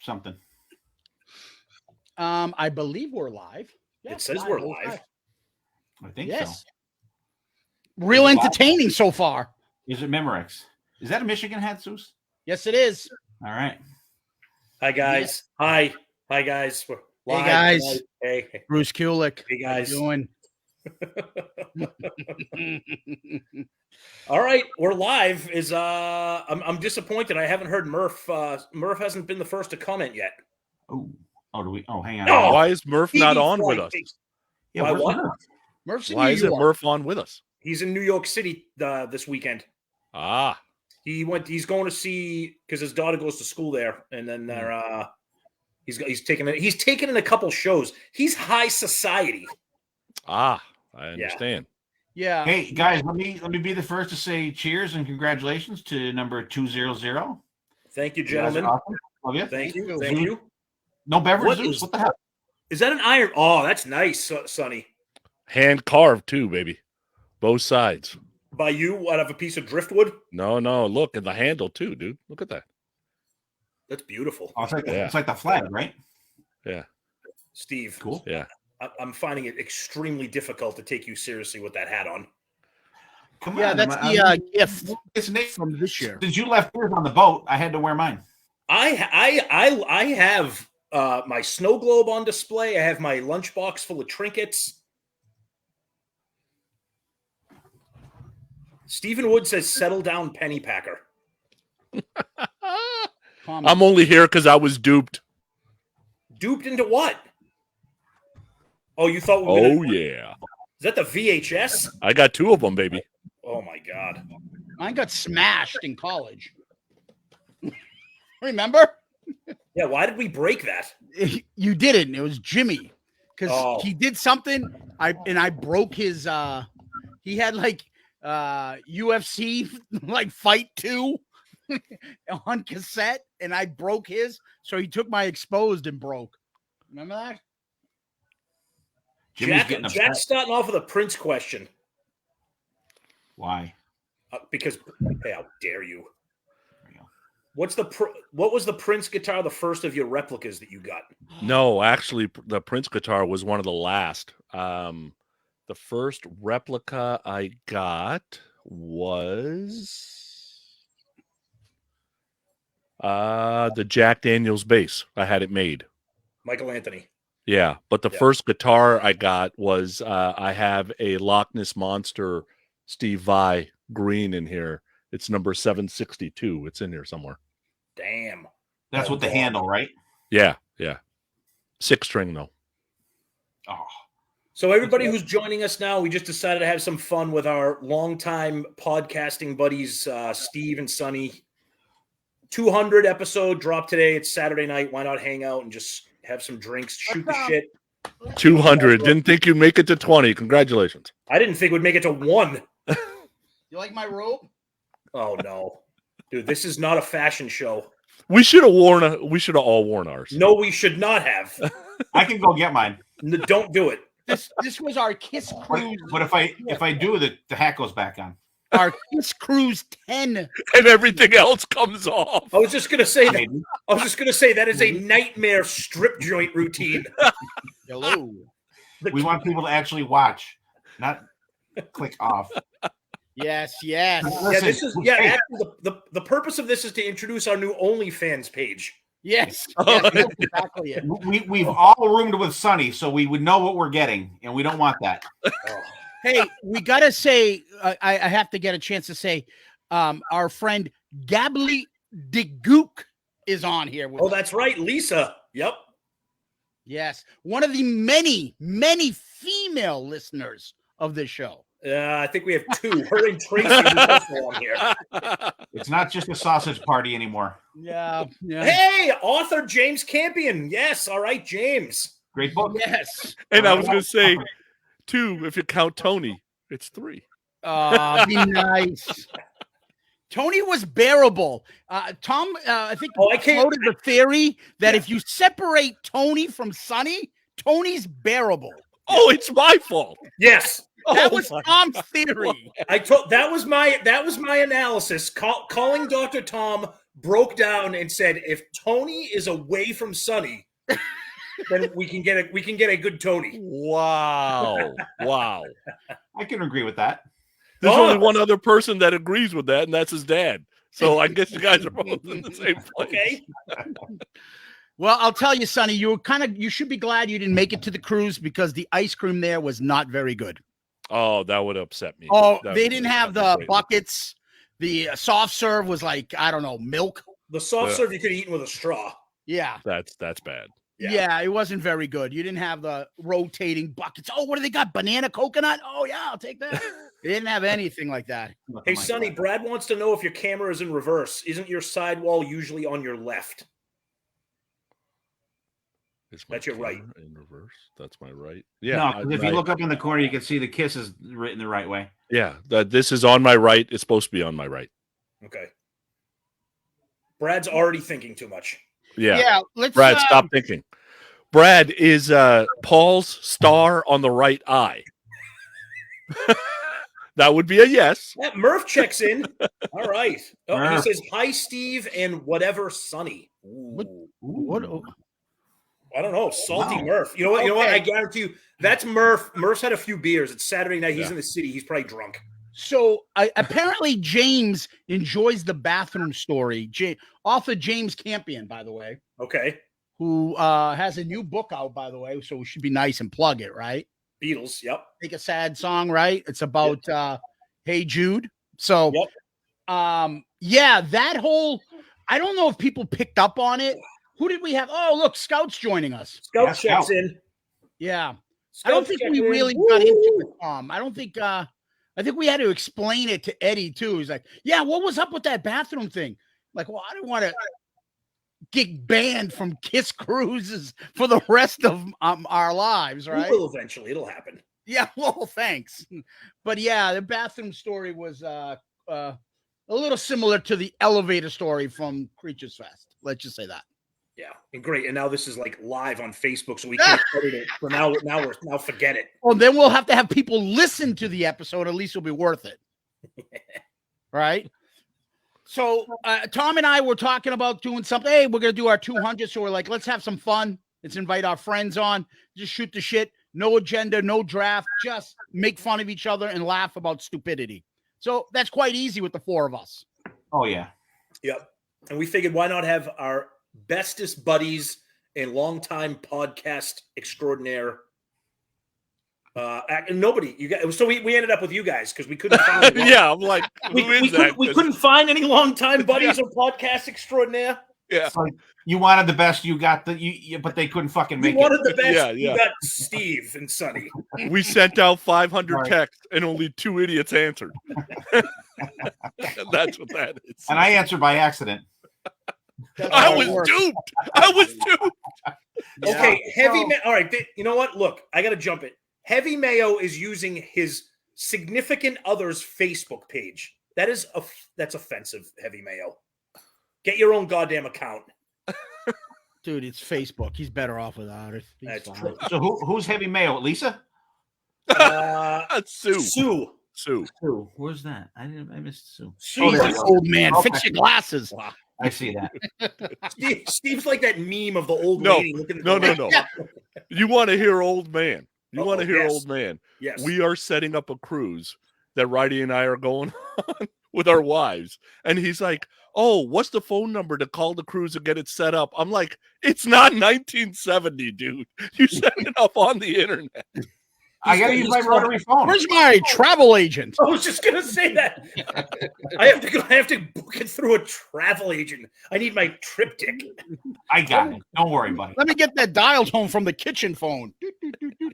something. I believe we're live. Yeah, it says we're live. I think yes. so. Real entertaining so far. Is it Memorex? Is that a Michigan hat, Zeus? Yes, it is. All right. Hi, guys. Yeah. Hi, guys. We're live. Hey, guys. Hey. Bruce Kulick. Hey, guys. How you doing? All right, we're live. I'm disappointed. I haven't heard Murph. Murph hasn't been the first to comment yet. Do we? Oh, hang on. No! Why is Murph not on with us? Yeah, why what? Murph's in Why New isn't York. Murph on with us? He's in New York City this weekend. Ah, He's going to see because his daughter goes to school there, and then he's taking in a couple shows. He's high society. I understand. Yeah. Hey guys, let me be the first to say cheers and congratulations to number 200. Thank you, gentlemen. Awesome. Love you. Thank you. No beverages. What the hell? Is that an iron? Oh, that's nice, Sonny. Hand carved too, baby. Both sides. By you out of a piece of driftwood? No. Look, and the handle too, dude. Look at that. That's beautiful. Oh, it's like the flag, right? Yeah. Steve. Cool. Yeah. I'm finding it extremely difficult to take you seriously with that hat on. Come Yeah, on, that's the gift It's Nick from this year. Since you left yours on the boat, I had to wear mine. I have my snow globe on display. I have my lunchbox full of trinkets. Stephen Wood says, "Settle down, penny packer." I'm only here because I was duped. Duped into what? Oh, you thought? Yeah. Is that the VHS? I got 2 of them, baby. Oh my God. Mine got smashed in college. Remember? Yeah. Why did we break that? You didn't. It was Jimmy because he did something. I broke his. He had like UFC like fight 2 on cassette, and I broke his. So he took my exposed and broke. Remember that? Jack's starting off with a Prince question. Why? Because hey, how dare you? What was the Prince guitar? The first of your replicas that you got? No, actually, the Prince guitar was one of the last. The first replica I got was the Jack Daniels bass. I had it made. Michael Anthony. Yeah, but the first guitar I got was I have a Loch Ness Monster Steve Vai green in here. It's number 762. It's in here somewhere. Damn. That's with the handle, right? Yeah. 6-string though. Oh. So everybody who's joining us now, we just decided to have some fun with our longtime podcasting buddies, Steve and Sonny. 200 episode dropped today. It's Saturday night. Why not hang out and just have some drinks, shoot the shit? 200. Didn't think you'd make it to 20. Congratulations. I didn't think we'd make it to 1. You like my robe? Oh no, dude, this is not a fashion show. We should have all worn ours. No, we should not have. I can go get mine. No, don't do it. This was our Kiss Cruise. But if I do, the hat goes back on. Our Kiss Cruise 10. And everything else comes off. I was just gonna say that is a nightmare strip joint routine. Hello. We want people to actually watch, not click off. Yes. Listen, actually, the purpose of this is to introduce our new OnlyFans page. Yes, that's exactly it. We've all roomed with Sonny, so we would know what we're getting, and we don't want that. Hey, we gotta say, I have to get a chance to say, our friend Gably DeGook is on here. With us. That's right, Lisa. Yep. Yes, one of the many female listeners of this show. I think we have 2. Her and Tracy are also on here. It's not just a sausage party anymore. Yeah. Hey, author James Campion. Yes, all right, James. Great book. Yes. And I was going to say 2 if you count Tony. It's 3. Be nice. Tony was bearable. Tom, I think floated the theory that if you separate Tony from Sonny, Tony's bearable. Oh, it's my fault. Yes. That was Tom's theory. That was my analysis. Calling Dr. Tom broke down and said, if Tony is away from Sonny, then we can get a good Tony. Wow. Wow. I can agree with that. There's only one other person that agrees with that, and that's his dad. So I guess you guys are both in the same place. Okay. Well, I'll tell you, Sonny, you should be glad you didn't make it to the cruise because the ice cream there was not very good. Oh, that would upset me. Oh, That they would didn't upset have me the greatly. buckets. The soft serve was like, I don't know, milk. The soft serve you could have eaten with a straw. Yeah. That's bad. Yeah, it wasn't very good. You didn't have the rotating buckets. Oh, what do they got? Banana coconut? Oh, yeah, I'll take that. They didn't have anything like that. Hey, Sonny, Brad wants to know if your camera is in reverse. Isn't your sidewall usually on your left? That's your right. In reverse. That's my right. Yeah. No, 'cause if you look up in the corner, you can see the kiss is written the right way. Yeah. This is on my right. It's supposed to be on my right. Okay. Brad's already thinking too much. Yeah. Let's Brad, stop thinking. Brad, is Paul's star on the right eye? That would be a yes. Yeah, Murph checks in. All right. Oh, and he Murph. says, hi, Steve, and whatever, Sonny. What? I don't know. Salty Wow. Murph. You know what? You know what? Okay. I guarantee you, that's Murph. Murph's had a few beers. It's Saturday night. He's in the city. He's probably drunk. So apparently James enjoys the bathroom story. Author James Campion, by the way, Okay. who has a new book out, by the way. So we should be nice and plug it, right? Beatles. Yep. Take a sad song, right? It's about Hey Jude. So yeah, that whole, I don't know if people picked up on it. Who did we have? Oh, look, Scout's joining us. Scout Yes, checks Scout. in. Yeah. I Scout don't think checks we in. really got into it, Tom. I don't think I think we had to explain it to Eddie too. He's like, yeah, what was up with that bathroom thing? Like, well, I don't want to get banned from Kiss cruises for the rest of our lives, right? We will eventually. It'll happen. Yeah, well, thanks. But yeah, the bathroom story was a little similar to the elevator story from Creatures Fest. Let's just say that. Yeah, and great. And now this is like live on Facebook, so we can't edit it. So now forget it. Well, then we'll have to have people listen to the episode. At least it'll be worth it. Right? So Tom and I were talking about doing something. Hey, we're going to do our 200. So we're like, let's have some fun. Let's invite our friends on. Just shoot the shit. No agenda, no draft. Just make fun of each other and laugh about stupidity. So that's quite easy with the four of us. Oh, yeah. Yep. And we figured, why not have our bestest buddies and longtime podcast extraordinaire. Nobody, you guys. So we ended up with you guys because we couldn't find. Yeah, I'm like, who is that? We couldn't find any longtime buddies or podcast extraordinaire. Yeah. It's like you wanted the best, you got but they couldn't fucking make You wanted it. the best. Yeah, You yeah. got Steve and Sonny. We sent out 500 Right. texts and only 2 idiots answered. That's what that is. And I answered by accident. I was duped. I was duped. Okay, Yeah. Heavy All right, you know what? Look, I got to jump it. Heavy Mayo is using his significant other's Facebook page. That's offensive, Heavy Mayo. Get your own goddamn account. Dude, it's Facebook. He's better off without it. He's That's fine. true. So who's Heavy Mayo? Lisa? Sue. Sue. Sue. Sue. Where's that? I missed Sue. Sue. Oh, there we Jesus, go. old man. Okay. Fix your glasses. I see that. Steve's like that meme of the old No, lady looking at no, the no, no. You want to hear old man. You want to hear yes. old man. Yes. We are setting up a cruise that Righty and I are going on with our wives. And he's like, oh, what's the phone number to call the cruise and get it set up? I'm like, it's not 1970, dude. You set it up on the internet. I gotta use my rotary phone. Where's my travel agent? I was just gonna say that. I have to book it through a travel agent. I need my triptych. I got it. Don't worry, buddy. Let me get that dial tone from the kitchen phone.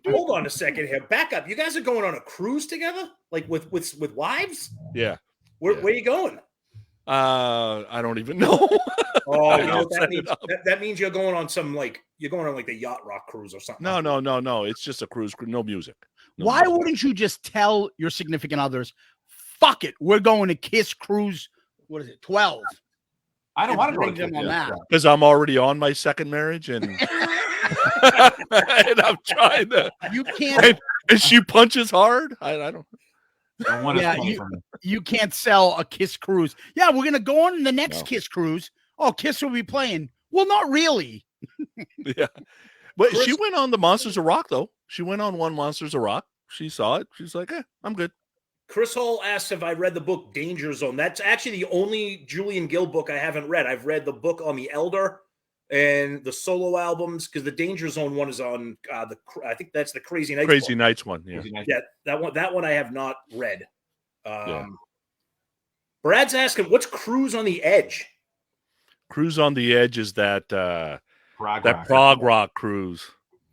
Hold on a second here. Back up. You guys are going on a cruise together, like with wives? Yeah. Where Yeah. are you going? I don't even know. Oh, I you know what set that it means? up. That means you're going on the Yacht Rock cruise or something. No. It's just a cruise. No music. No Why music. wouldn't you just tell your significant others, fuck it, we're going to Kiss Cruise, what is it, 12? I don't want to go Bring to them on that. Because I'm already on my second marriage and, and I'm trying to. You can't. And she punches hard. I don't. And one is Yeah, plenty for me. you can't sell a Kiss cruise. Yeah, we're gonna go on the next No. Kiss cruise. Oh, Kiss will be playing. Well, not really. Yeah. But Chris- she went on the Monsters of Rock, though. She went on one Monsters of Rock. She saw it. She's like, I'm good. Chris Hall asks if I read the book Danger Zone. That's actually the only Julian Gill book I haven't read. I've read the book on the Elder and the solo albums, because the Danger Zone one is on I think that's the Crazy Nights Crazy book. Nights one. Yeah. Crazy Nights. Yeah, that one I have not read. Yeah. Brad's asking, what's Cruise on the Edge? Cruise on the Edge is that Prog that rock. prog rock cruise.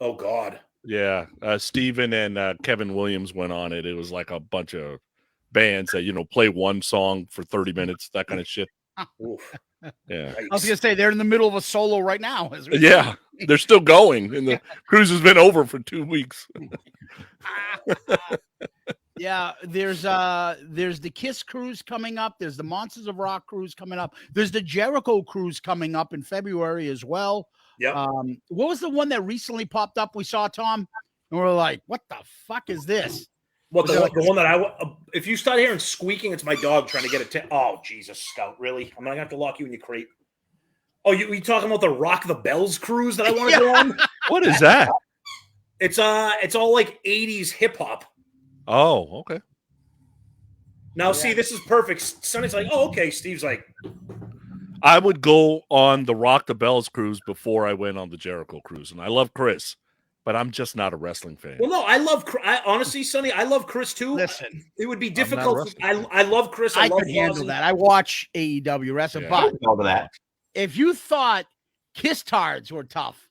Oh God. Yeah. Steven and Kevin Williams went on it. It was like a bunch of bands that, play one song for 30 minutes, that kind of shit. Oof. Yeah. I was gonna say they're in the middle of a solo right now. Yeah. They're still going, and the cruise has been over for 2 weeks. Yeah, there's the Kiss cruise coming up. There's the Monsters of Rock cruise coming up. There's the Jericho cruise coming up in February as well. Yeah. What was the one that recently popped up? We saw, Tom, and we're like, "What the fuck is this?" What the one that if you start hearing squeaking, it's my dog trying to get a oh Jesus, Scout, really? I'm not gonna have to lock you in your crate. Oh, you talking about the Rock the Bells cruise that I want to go on? What is that? It's all like 80s hip hop. Oh, okay. Now, see, this is perfect. Sonny's like, oh, okay. Steve's like, I would go on the Rock the Bells cruise before I went on the Jericho cruise, and I love Chris, but I'm just not a wrestling fan. well, no, honestly, Sonny, I love Chris too. Listen, It would be not difficult. wrestling. I love Chris. I love could handle Ozzy. that. I watch AEW wrestling, Yeah. but All of that. if you thought Kiss tards were tough,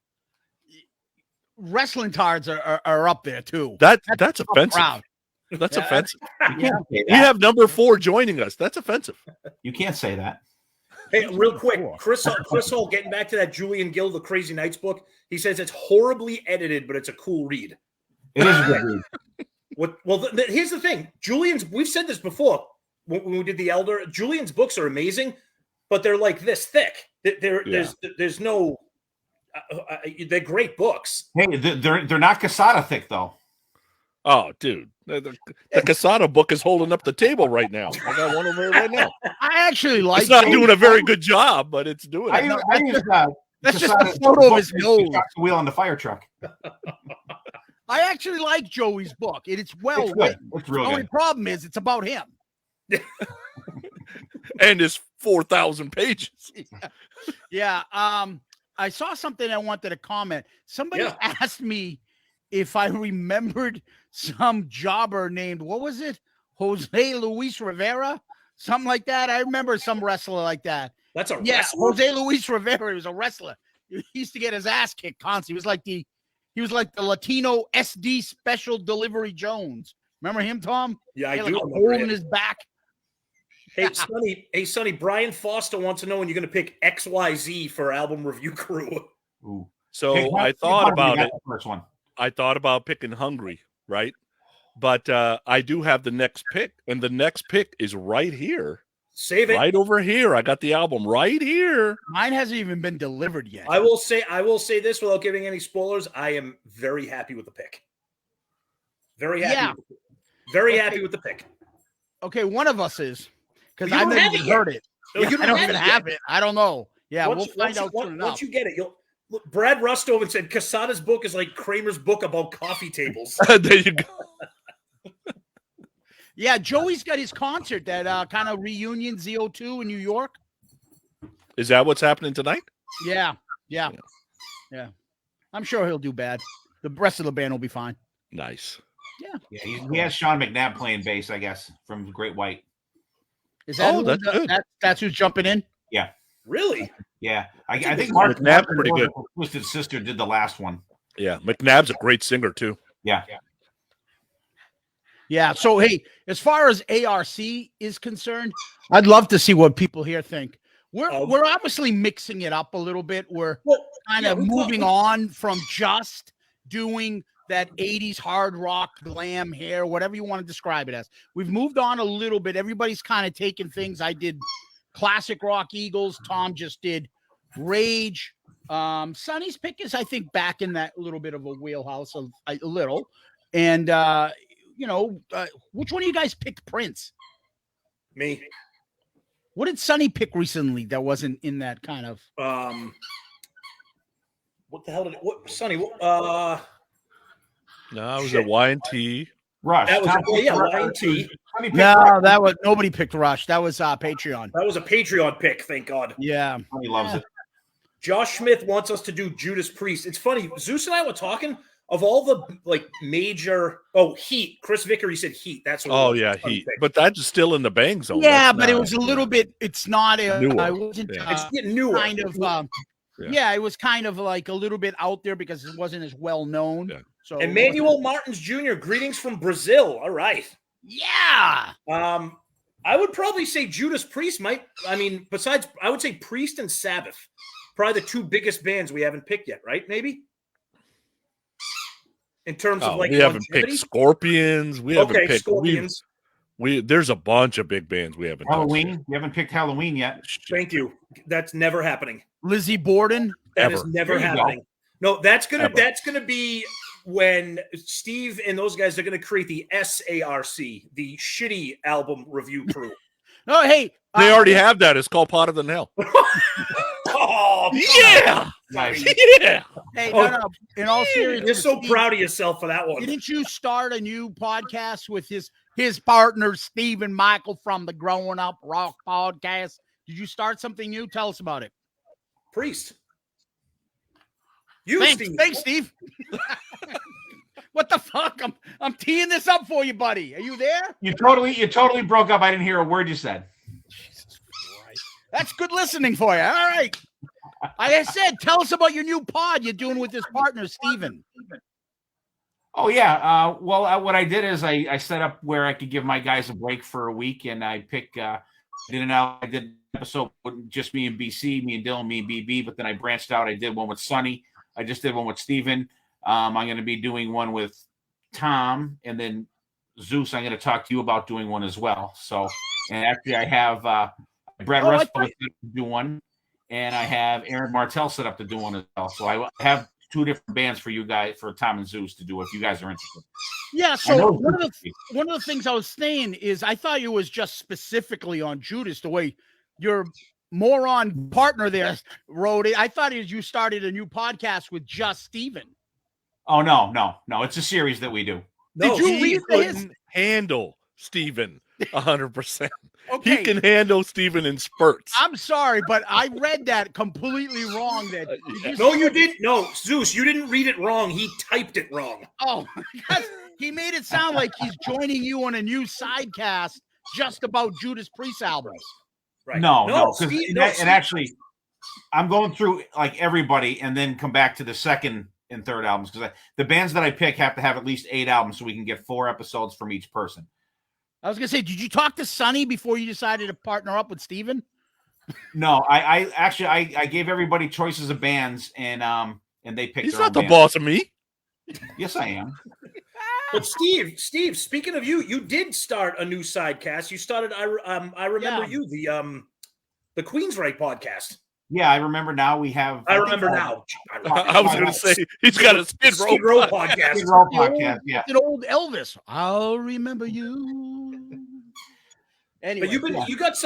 wrestling tards are up there too. That's a tough offensive. crowd. That's Yeah. offensive. You can't say We that. have number 4 joining us. That's offensive. You can't say that. Hey, real quick, Chris Hall, getting back to that Julian Gill, the Crazy Nights book. He says it's horribly edited, but it's a cool read. It is a good read. Well, here's the thing. We've said this before when we did the Elder. Julian's books are amazing, but they're like this thick. There's no. They're great books. Hey, they're not Casada thick though. Oh, dude. The Casada book is holding up the table right now. I got one over here right now. I actually like. It's not Joey doing a very Book. good job, but it's doing it. I use That's just a Casada's photo of book his that nose. shocks the wheel on the fire truck. I actually like Joey's book. It's well It's good. written. It's The real only good. problem is it's about him. And it's 4,000 pages. Yeah. I saw something I wanted to comment. Somebody Yeah. asked me if I remembered some jobber named, what was it? Jose Luis Rivera? Something like that. I remember some wrestler like that. That's a Yeah, wrestler? Jose Luis Rivera. He was a wrestler. He used to get his ass kicked constantly. He was like the Latino SD Special Delivery Jones. Remember him, Tom? Yeah, He I had do like a remember hole in him. his back. Hey, Sonny, Brian Foster wants to know when you're going to pick XYZ for album review crew. Ooh. So Pick one- I pick thought one, about you got it. the first one. I thought about picking Hungry, right? But I do have the next pick, and the next pick is right here. Save it. Right over here. I got the album right here. Mine hasn't even been delivered yet. I will say this without giving any spoilers. I am very happy with the pick. Very happy. Yeah. Very happy with the pick. Okay, one of us is because You I don't haven't have even it yet. heard it. No, Yeah, you I don't even have it. I don't know. Yeah, we'll find out soon enough. Once you get it, you'll look. Brad Rustoven said Casada's book is like Kramer's book about coffee tables. There you go. Yeah, Joey's got his concert, that kind of reunion ZO2 in New York. Is that what's happening tonight? Yeah. I'm sure he'll do bad. The rest of the band will be fine. Nice. Yeah, he has Sean McNabb playing bass, I guess, from Great White. Is that Oh, who that's good. that's who's jumping in? Really? Yeah, I think Mark McNabb's pretty good. Twisted Sister did the last one. Yeah, McNabb's a great singer too. Yeah. Yeah. So hey, as far as ARC is concerned, I'd love to see what people here think. We're obviously mixing it up a little bit. We're kind of moving on from just doing that 80s hard rock glam hair, whatever you want to describe it as. We've moved on a little bit. Everybody's kind of taking things. I did classic rock Eagles. Tom just did Rage. Sonny's pick is, I think, back in that little bit of a wheelhouse a little. And which one of you guys picked Prince? Me. What did Sonny pick recently that wasn't in that kind of? What the hell did Sonny? No, it was a Y&T. Rush. That was Tom Y&T. Sonny picked No, Rush. that was nobody picked Rush. That was Patreon. That was a Patreon pick. Thank God. Yeah, He loves it. Josh Smith wants us to do Judas Priest. It's funny. Zeus and I were talking of all the major. Oh, Heat. Chris Vickery said Heat. That's what. Oh yeah, Heat. But that's still in the bang zone. yeah, That's but it not- was a little bit. It's not. Newer. I wasn't. Yeah. it's getting newer. Kind of. It was kind of like a little bit out there because it wasn't as well known. Yeah. So Emmanuel Martins Jr. Greetings from Brazil. All right. Yeah. I would probably say Judas Priest besides, I would say Priest and Sabbath. Probably the two biggest bands we haven't picked yet, right? Maybe? In terms of we haven't picked Scorpions. We haven't picked Scorpions. There's a bunch of big bands we haven't touched Halloween. yet. You haven't picked Halloween yet. Thank you. That's never happening. Lizzie Borden. That is Ever. never There you go. happening. No, that's Ever. gonna be when Steve and those guys are gonna create the SARC, the shitty album review crew. Oh, hey. They already have that. It's called Hotter Than Hell. Oh Yeah. Nice. Yeah. Hey, Oh, no. In all seriousness, you're so Steve, proud of yourself for that one. Didn't you start a new podcast with his partner Steve and Michael from the Growing Up Rock podcast? Did you start something new? Tell us about it. Priest. You, Thanks, Steve. thanks, Steve. What the fuck? I'm teeing this up for you, buddy. Are you there? You totally broke up. I didn't hear a word you said. Jesus Christ. That's good listening for you. All right. Like I said, tell us about your new pod you're doing with this partner, Steven. Oh yeah. What I did is I set up where I could give my guys a break for a week, and I pick. I did an episode with just me and BC, me and Dylan, me and BB, but then I branched out. I did one with Sonny. I just did one with Steven. I'm going to be doing one with Tom, and Zeus. I'm going to talk to you about doing one as well. So, and actually, I have Brad Russell to do one, and I have Aaron Martell set up to do one as well. So I have two different bands for you guys, for Tom and Zeus to do if you guys are interested. Yeah. So one of the things I was saying is I thought it was just specifically on Judas the way your moron partner there wrote it. I thought you started a new podcast with just Steven. Oh no! It's a series that we do. Did you He read his? couldn't handle Steven 100%. Okay. He can handle Steven in spurts. I'm sorry, but I read that completely wrong. That No, you didn't. No, Zeus, you didn't read it wrong. He typed it wrong. Oh, he made it sound like he's joining you on a new sidecast just about Judas Priest albums. Right. No, because Steve, and actually, I'm going through like everybody, and then come back to the second and third albums because the bands that I pick have to have at least 8 albums, so we can get 4 episodes from each person. I was gonna say, did you talk to Sonny before you decided to partner up with Steven? No, I actually gave everybody choices of bands, and they picked. He's their not own the band. boss of me. Yes, I am. But Steve, speaking of you did start a new sidecast. You started. I remember you the Queensryche podcast. Yeah, I remember now. We have. I remember now. I was going to say he's got a Skid Row podcast. Skid Row podcast. Yeah, An old Elvis. I'll remember you. Anyway, But you got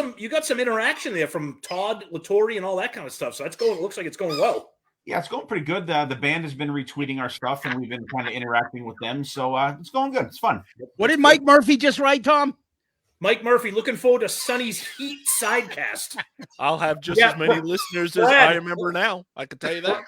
some interaction there from Todd Latore and all that kind of stuff. So looks like it's going well. yeah, it's going pretty good. The band has been retweeting our stuff, and we've been kind of interacting with them. So it's going good. It's fun. what did Mike Murphy just write, Tom? Mike Murphy, looking forward to Sonny's Heat sidecast. I'll have just as many listeners as I remember now. I can tell you that.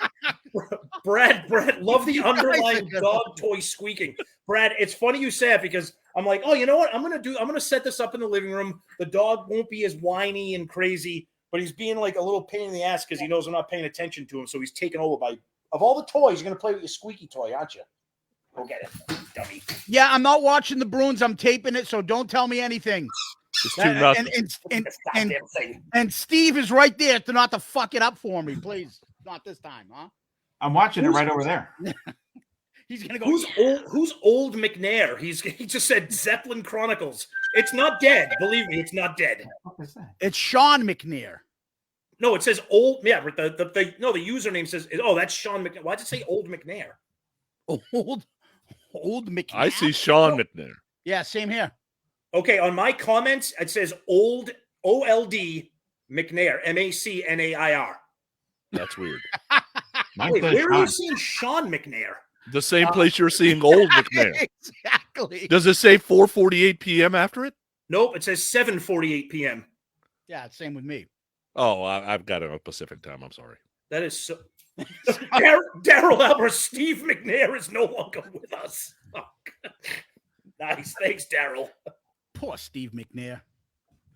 Brad, love the You guys underlying are dog toy squeaking. Brad, it's funny you say it because I'm like, oh, you know what? I'm gonna set this up in the living room. The dog won't be as whiny and crazy, but he's being like a little pain in the ass because he knows I'm not paying attention to him. So he's taken over by of all the toys, you're gonna play with your squeaky toy, aren't you? Go get it, dummy. Yeah, I'm not watching the Bruins. I'm taping it, so don't tell me anything. It's 2-0. Goddamn thing. And Steve is right there to not to fuck it up for me, please. Not this time, huh? I'm watching it right over there. He's gonna go. Who's old McNair? He just said Zeppelin Chronicles. It's not dead. Believe me, it's not dead. What is that? It's Sean McNair. No, it says old. Yeah, but the username says, oh, that's Sean McNair. Why'd it say old McNair? Old McNair. I see Sean McNair. Yeah, same here. Okay, on my comments, it says old OLD McNair, MacNair. That's weird. Wait, where are you seeing Sean McNair? The same place you're seeing old McNair. Exactly. Does it say 4:48 p.m. after it? Nope, it says 7:48 p.m. Yeah, same with me. Oh, I've got it on Pacific time. I'm sorry. That is so. Daryl Albert, Steve McNair is no longer with us. Oh, nice, thanks, Daryl. Poor Steve McNair.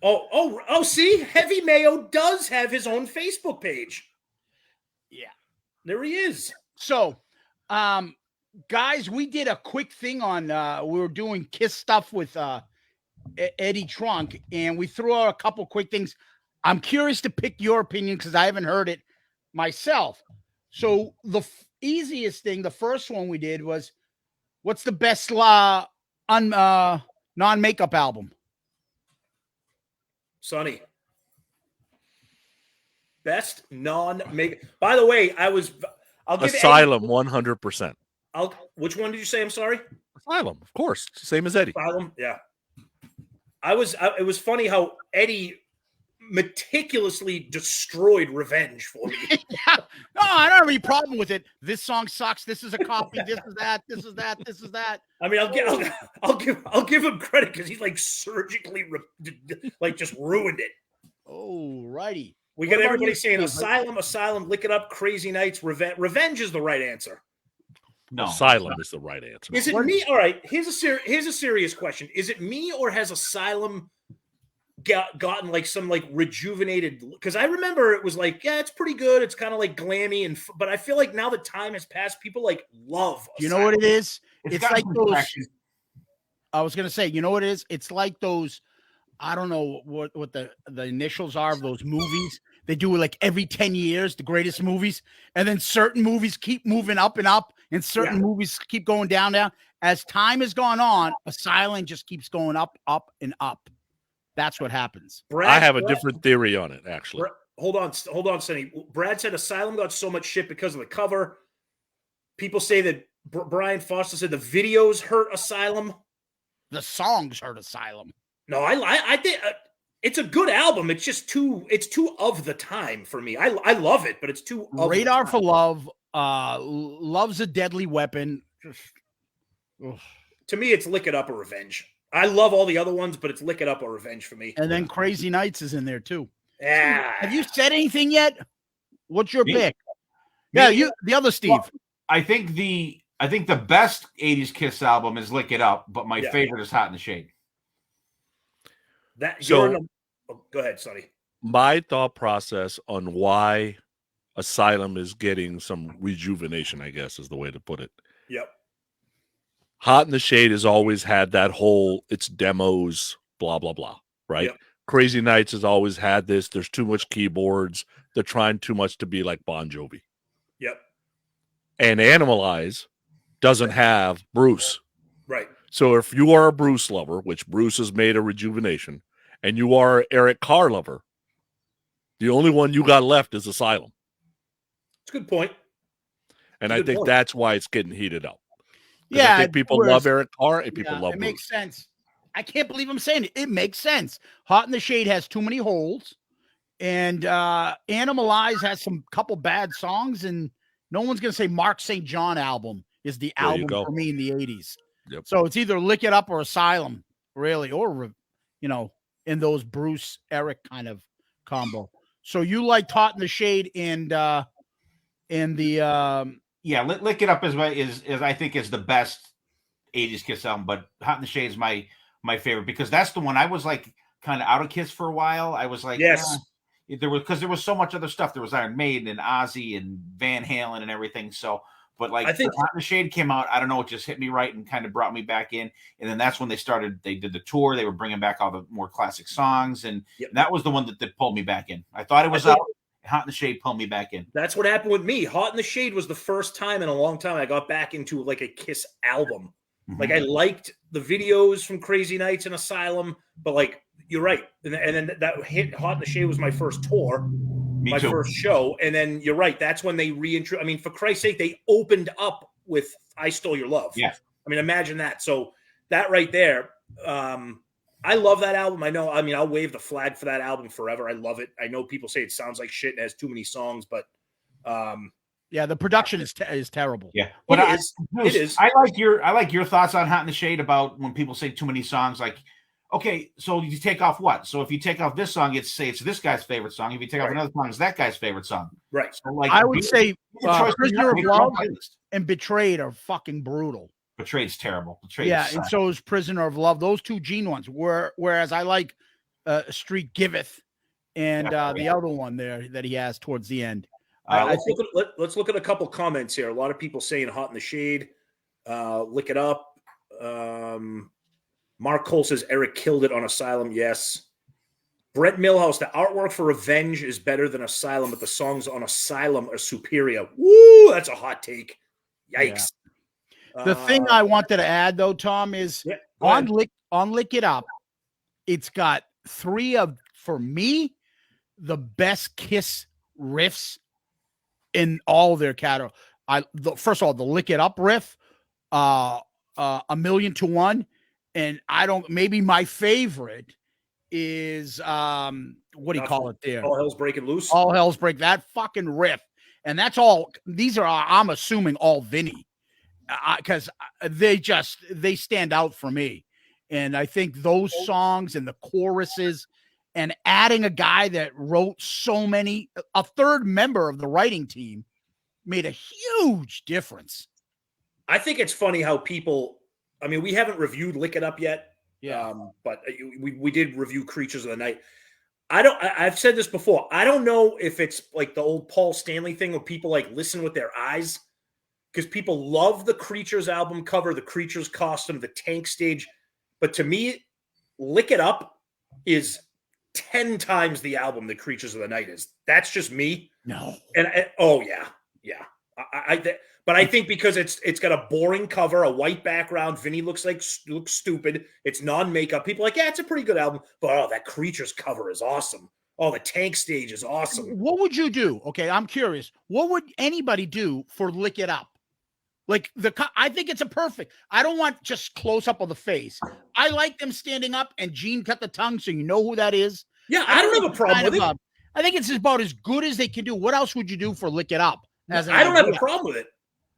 Oh! See, Heavy Mayo does have his own Facebook page. Yeah, there he is. So, guys, we did a quick thing on. We were doing Kiss stuff with Eddie Trunk, and we threw out a couple quick things. I'm curious to pick your opinion because I haven't heard it myself. So the easiest thing, the first one we did was, what's the best non-makeup album? Sonny. Best non-makeup. By the way, I'll give Asylum 100%. Which one did you say? I'm sorry. Asylum, of course, same as Eddie. Asylum, yeah. It was funny how Eddie meticulously destroyed Revenge for me. No, I don't have any problem with it. This song sucks. This is a copy. This is that. This is that. This is that. I mean, I'll give him credit because he's like surgically just ruined it. Oh, righty. We got everybody saying Asylum, Lick It Up, Crazy Nights, Revenge is the right answer. No, Asylum is the right answer. Is it me? All right. Here's a serious question. Is it me or has Asylum gotten like some like rejuvenated? Because I remember it was like, yeah, it's pretty good. It's kind of like glammy, but I feel like now that time has passed, people like love Asylum. You know what it is? It's like those. Traction. I was gonna say, you know what it is? It's like those. I don't know what the initials are of those movies. They do it like every 10 years, the greatest movies, and then certain movies keep moving up and up, and certain movies keep going down. As time has gone on, Asylum just keeps going up, and up. That's what happens. I have a different theory on it, actually. Hold on, Sonny. Brad said Asylum got so much shit because of the cover. People say that Brian Foster said the videos hurt Asylum. The songs hurt Asylum. No, I think it's a good album. It's just too of the time for me. I love it, but it's too of Radar for Love. Love's a Deadly Weapon. To me, it's Lick It Up or Revenge. I love all the other ones, but it's Lick It Up or Revenge for me. And then Crazy Nights is in there too. Yeah. Have you said anything yet? What's your pick? Yeah, the other Steve. Well, I think the best 80s Kiss album is Lick It Up, but my favorite is Hot in the Shade. Go ahead, Sonny. My thought process on why Asylum is getting some rejuvenation, I guess, is the way to put it. Yep. Hot in the Shade has always had that whole, it's demos, blah, blah, blah, right? Yep. Crazy Nights has always had this. There's too much keyboards. They're trying too much to be like Bon Jovi. Yep. And Animalize doesn't have Bruce. Right. So if you are a Bruce lover, which Bruce has made a rejuvenation, and you are Eric Carr lover, the only one you got left is Asylum. It's a good point. And I think that's why it's getting heated up. Yeah, I think people love Eric Carr and people love Bruce. It makes sense. I can't believe I'm saying it. It makes sense. Hot in the Shade has too many holes, and Animalize has some couple bad songs, and no one's gonna say Mark St. John album is the album for me in the 80s. Yep. So it's either Lick It Up or Asylum, really, or in those Bruce Eric kind of combo. So you like Hot in the Shade and the Lick It Up is I think is the best 80s Kiss album, but Hot in the Shade is my favorite because that's the one I was like kind of out of Kiss for a while. I was like, yes, there was so much other stuff. There was Iron Maiden and Ozzy and Van Halen and everything. So, but like I think Hot in the Shade came out, I don't know, it just hit me right and kind of brought me back in. And then that's when they did the tour. They were bringing back all the more classic songs, and that was the one that pulled me back in. I thought it was out. Hot in the Shade pulled me back in. That's what happened with me. Hot in the Shade was the first time in a long time I got back into like a Kiss album. Mm-hmm. Like I liked the videos from Crazy Nights and Asylum, but like you're right. And then that hit Hot in the Shade was my first tour, my first show. And then you're right. That's when they I mean, for Christ's sake, they opened up with I Stole Your Love. Yeah. I mean, imagine that. So that right there. I love that album. I mean, I'll wave the flag for that album forever. I love it. I know people say it sounds like shit and has too many songs, but yeah, the production is terrible. Yeah, but it is. I like your thoughts on Hot in the Shade about when people say too many songs. Like, okay, so you take off what? So if you take off this song, it's this guy's favorite song. If you take off another song, it's that guy's favorite song. Right. So like, I would say Prisoner of Love playlist. and Betrayed are fucking brutal. Betrayed's terrible. Betrayed, yeah, and so is Prisoner of Love. Those two Gene ones. Whereas I like Street Giveth and the other one there that he has towards the end. Let's look at a couple comments here. A lot of people saying Hot in the Shade. Lick It Up. Mark Cole says Eric killed it on Asylum. Yes. Brett Millhouse, the artwork for Revenge is better than Asylum, but the songs on Asylum are superior. Woo, that's a hot take. Yikes. Yeah. The thing I wanted to add, though, Tom, is on Lick It Up, it's got three of, for me, the best Kiss riffs in all their catalog. First of all, the Lick It Up riff, A Million to One, and maybe my favorite is what do you call it there? All Hell's Breaking Loose. All Hell's Break, that fucking riff. And that's all, these are, I'm assuming, all Vinny. Because they stand out for me. And I think those songs and the choruses and adding a guy that wrote so many, a third member of the writing team made a huge difference. I think it's funny how people, I mean, we haven't reviewed Lick It Up yet. Yeah. But we did review Creatures of the Night. I've said this before. I don't know if it's like the old Paul Stanley thing where people like listen with their eyes, because people love the Creatures album cover, the Creatures costume, the tank stage. But to me, Lick It Up is 10 times the album that Creatures of the Night is. That's just me. No. Oh yeah. But I think because it's got a boring cover, a white background, Vinny looks stupid. It's non-makeup. People are like, yeah, it's a pretty good album. But that Creatures cover is awesome. Oh, the tank stage is awesome. What would you do? Okay, I'm curious. What would anybody do for Lick It Up? Like I think it's a perfect. I don't want just close up of the face. I like them standing up and Gene cut the tongue, so you know who that is. Yeah, I don't have a problem with it. I think it's about as good as they can do. What else would you do for Lick It Up? I don't have a problem with it.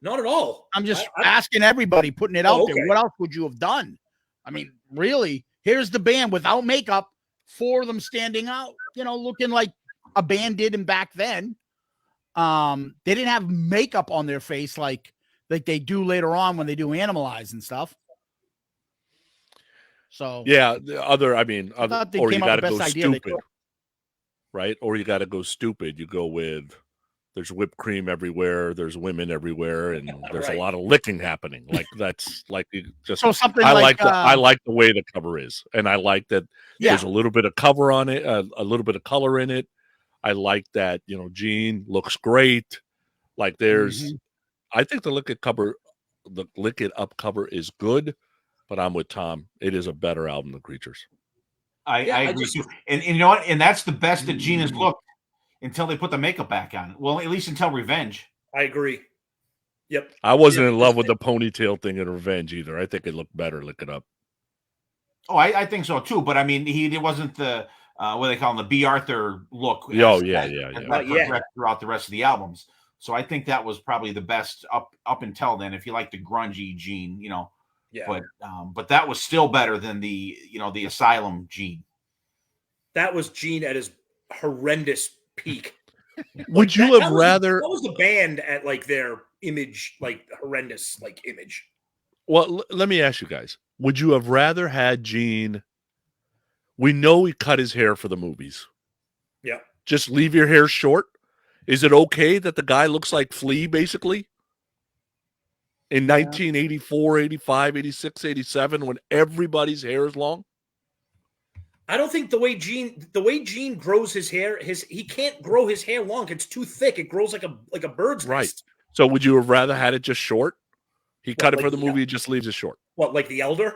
Not at all. I'm just asking everybody, putting it out there. What else would you have done? I mean, really, here's the band without makeup, four of them standing out, looking like a band did in back then. They didn't have makeup on their face like they do later on when they do Animalize and stuff. So yeah, or you got to go stupid, right? Or you got to go stupid. You go with there's whipped cream everywhere, there's women everywhere, and there's a lot of licking happening. Like that's like just. So something I like the way the cover is, and I like that there's a little bit of cover on it, a little bit of color in it. I like that Gene looks great. Like there's. I think the Lick It Up cover is good, but I'm with Tom. It is a better album than Creatures. I agree too. And you know what? And that's the best that Gene has looked until they put the makeup back on. Well, at least until Revenge. I agree. Yep. I wasn't in love with the ponytail thing in Revenge either. I think it looked better. Lick It Up. Oh, I think so too. But I mean, it wasn't the what they call him, the B. Arthur look. Yeah. Throughout the rest of the albums. So I think that was probably the best up until then. If you like the grungy Gene, Yeah. But that was still better than the the Asylum Gene. That was Gene at his horrendous peak. Would you have rather? What was the band at like their image, like horrendous, like image? Well, let me ask you guys: would you have rather had Gene? We know he cut his hair for the movies. Yeah. Just leave your hair short. Is it okay that the guy looks like Flea, basically? In 1984, 85, 86, 87, when everybody's hair is long? I don't think the way Gene grows his hair, he can't grow his hair long. It's too thick. It grows like a bird's nest. So would you have rather had it just short? He cut it for the movie, he just leaves it short. What, like The Elder?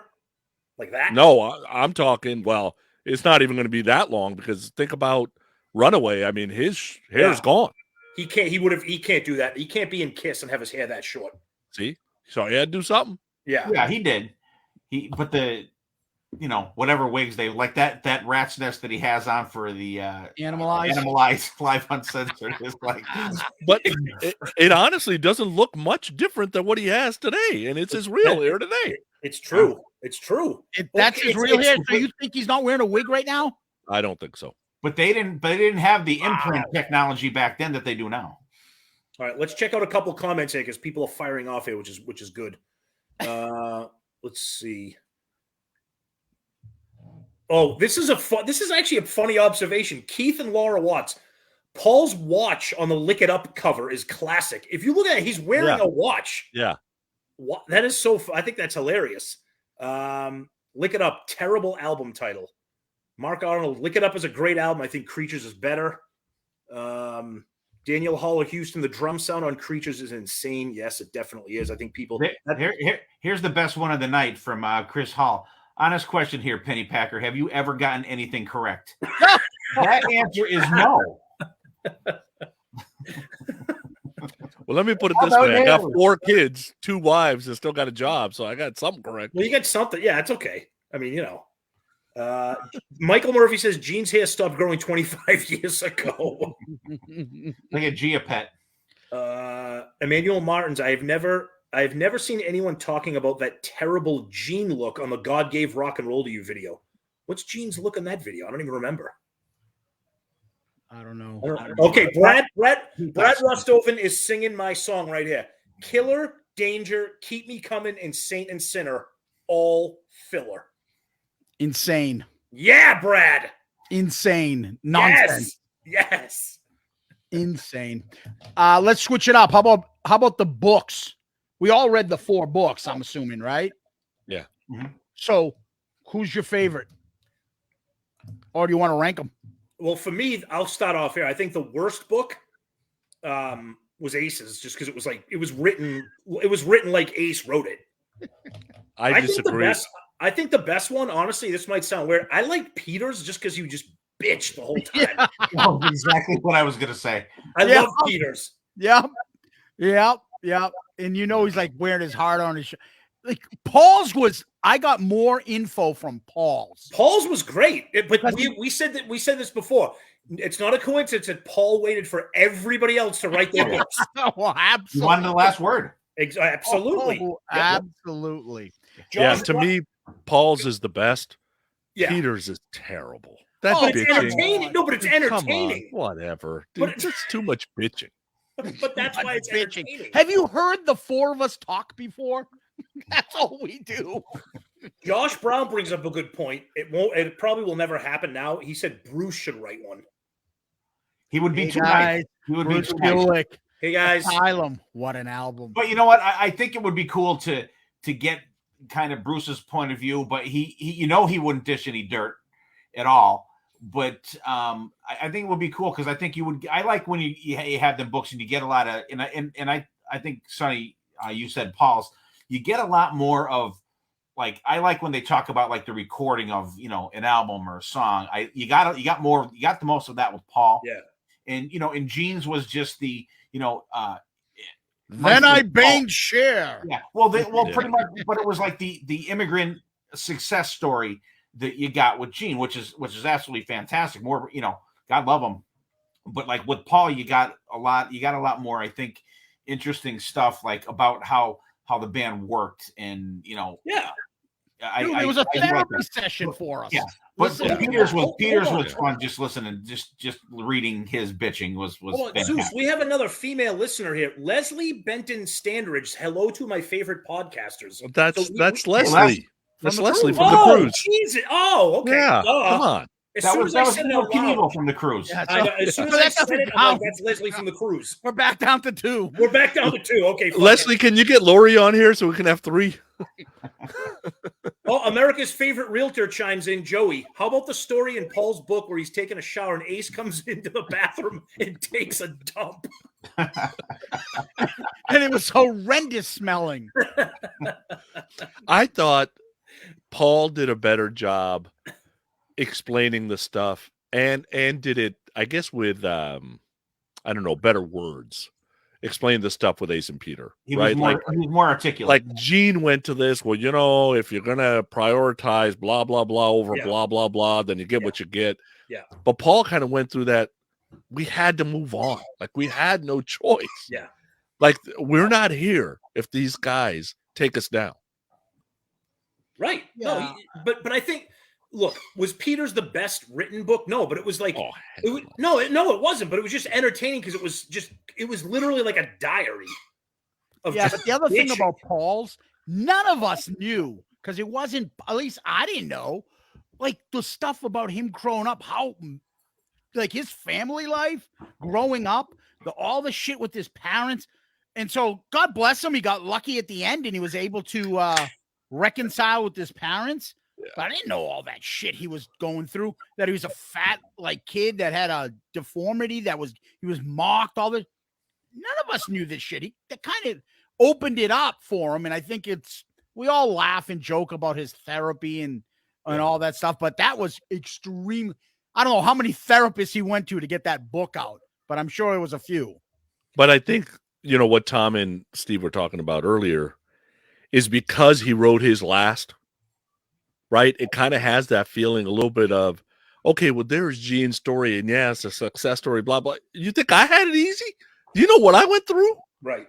Like that? No, I'm talking, well, it's not even going to be that long because think about Runaway. I mean, his hair is gone. He can't do that. He can't be in Kiss and have his hair that short. See? So he had to do something. Yeah. Yeah, he did. But the whatever wigs they like, that rat's nest that he has on for the Animal Eyes Live Uncensored is like, but it honestly doesn't look much different than what he has today, and it's his real hair today. It's true. It's true. That's his real hair. So you think he's not wearing a wig right now? I don't think so. But they didn't have the implant technology back then that they do now. All right, let's check out a couple comments here because people are firing off here, which is good. Let's see. Oh, this is actually a funny observation. Keith and Laura Watts. Paul's watch on the Lick It Up cover is classic. If you look at it, he's wearing a watch. Yeah. That is I think that's hilarious. Lick It Up, terrible album title. Mark Arnold, Lick It Up is a great album. I think Creatures is better. Daniel Holler Houston, the drum sound on Creatures is insane. Yes, it definitely is. I think people. Here's the best one of the night from Chris Hall. Honest question here, Penny Packer. Have you ever gotten anything correct? That answer is no. Well, let me put it this way. I got 4 kids, 2 wives, and still got a job, so I got something correct. Well, you got something. Yeah, it's okay. I mean, Michael Murphy says Gene's hair stopped growing 25 years ago. Like a Gia pet. Emmanuel Martins, I've never seen anyone talking about that terrible Gene look on the God Gave Rock and Roll to You video. What's Gene's look in that video? I don't even remember. I don't know. Okay, Brad Rustoven is singing my song right here. Killer, Danger, Keep Me Coming, and Saint and Sinner, all filler. Insane. Yeah, Brad. Insane. Nonsense. Yes. Insane. Let's switch it up. How about the books? We all read the 4 books, I'm assuming, right? Yeah. Mm-hmm. So, who's your favorite? Or do you want to rank them? Well, for me, I'll start off here. I think the worst book was Ace's, just because it was written like Ace wrote it. I disagree. I think the best one, honestly, this might sound weird. I like Peter's just because you just bitch the whole time. Oh, exactly what I was gonna say. I love Peter's. Yeah. And he's like wearing his heart on his like Paul's was. I got more info from Paul's. Paul's was great, but we said this before. It's not a coincidence that Paul waited for everybody else to write their books. Oh, absolutely. You wanted the last word. Absolutely. Oh, absolutely. Yeah, to me, Paul's is the best. Yeah. Peter's is terrible. That's but it's entertaining. No, but it's entertaining. Come on, whatever. Dude, it's too much bitching. But that's why it's entertaining. Have you heard the 4 of us talk before? That's all we do. Josh Brown brings up a good point. It probably will never happen now. He said Bruce should write one. He would be too nice. He would Bruce be too nice. Hey guys. Asylum. What an album. But you know what? I think it would be cool to get kind of Bruce's point of view, but he wouldn't dish any dirt at all. But I think it would be cool because I think I like when you have them books and you get a lot of and I think Sonny, you said Paul's, you get a lot more of, like, I like when they talk about like the recording of an album or a song. You got the most of that with Paul. Yeah. And and Gene's was just the then I banged Cher. Yeah. Well, pretty much, but it was like the immigrant success story that you got with Gene, which is absolutely fantastic. More, God love him. But like with Paul, you got a lot more, I think, interesting stuff, like about how the band worked, and yeah. It was a therapy session for us. Yeah. But Peter's was fun. Just listening, just reading his bitching was Zeus, we have another female listener here, Leslie Benton Standridge. Hello to my favorite podcasters. That's Leslie. That's Leslie from the cruise. Jesus. Oh, okay. Yeah, come on. That was Knievel from the cruise. Yeah, as soon as I said it, I'm like, that's Leslie from the cruise. We're back down to 2. Okay. Leslie, can you get Lori on here so we can have 3? Oh, America's favorite realtor chimes in, Joey. How about the story in Paul's book where he's taking a shower and Ace comes into the bathroom and takes a dump? And it was horrendous smelling. I thought Paul did a better job explaining the stuff and did it, I guess, with better words. explain the stuff with Ace and Peter, He right? was more articulate. Like Gene went to this. Well, if you're gonna prioritize blah blah blah over blah blah blah, then you get what you get. Yeah. But Paul kind of went through that. We had to move on. Like we had no choice. Yeah. Like we're not here if these guys take us down. Right. Yeah. No, but I think, look, was Peter's the best written book? No, but it was like, Oh, it wasn't, but it was just entertaining because it was literally like a diary. But the other thing about Paul's, none of us knew, because it wasn't, at least I didn't know, like the stuff about him growing up, how, like his family life, growing up, all the shit with his parents. And so God bless him. He got lucky at the end and he was able to reconcile with his parents. Yeah. But I didn't know all that shit he was going through, that he was a fat like kid that had a deformity, he was mocked, all this. None of us knew this shit. That kind of opened it up for him. And I think we all laugh and joke about his therapy and all that stuff, but that was extreme. I don't know how many therapists he went to get that book out, but I'm sure it was a few. But I think, what Tom and Steve were talking about earlier is because he wrote his last, right? It kind of has that feeling a little bit of, okay, well, there's Gene's story, and it's a success story, blah, blah. You think I had it easy? Do you know what I went through? Right.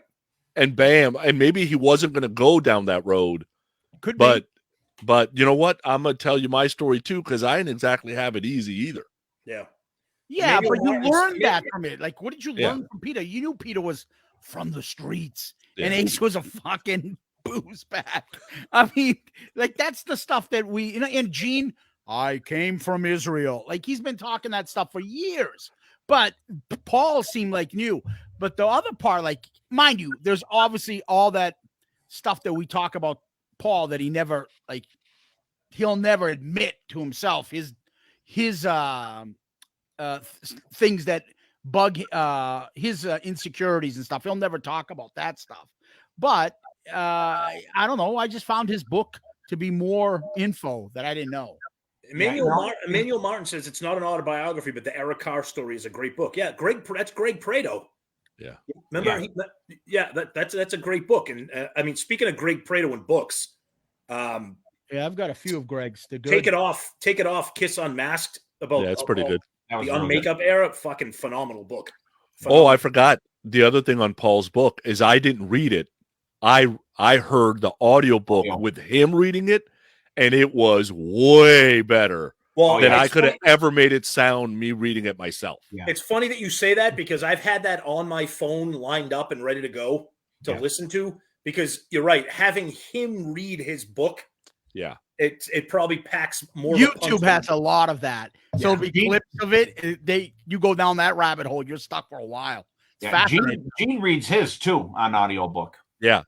And bam, and maybe he wasn't going to go down that road. Could be. But you know what? I'm going to tell you my story too, because I didn't exactly have it easy either. Yeah. Yeah, but you learned that from it. Like, what did you learn from Peter? You knew Peter was from the streets, and Ace was a fucking booze bag. I mean, like, that's the stuff that and Gene, I came from Israel. Like, he's been talking that stuff for years. But Paul seemed like new. But the other part, like, mind you, there's obviously all that stuff that we talk about Paul that he never, like, he'll never admit to himself. His things that bug his insecurities and stuff. He'll never talk about that stuff. But I don't know. I just found his book to be more info that I didn't know. Emmanuel Martin says it's not an autobiography, but the Eric Carr story is a great book. Yeah, that's Greg Prado. Yeah, remember? Yeah, that's a great book. And I mean, speaking of Greg Prado and books, I've got a few of Greg's. Take It Off, Kiss Unmasked. It's pretty good. The Unmakeup era, fucking phenomenal book. Oh, I forgot. The other thing on Paul's book is I didn't read it. I heard the audiobook with him reading it, and it was way better than I could have ever made it sound me reading it myself. Yeah. It's funny that you say that because I've had that on my phone lined up and ready to go to listen to, because you're right. Having him read his book, it probably packs more. YouTube has a lot of that. So it'll be clips of it. You go down that rabbit hole, you're stuck for a while. It's fascinating. Gene reads his too on audiobook. Yeah.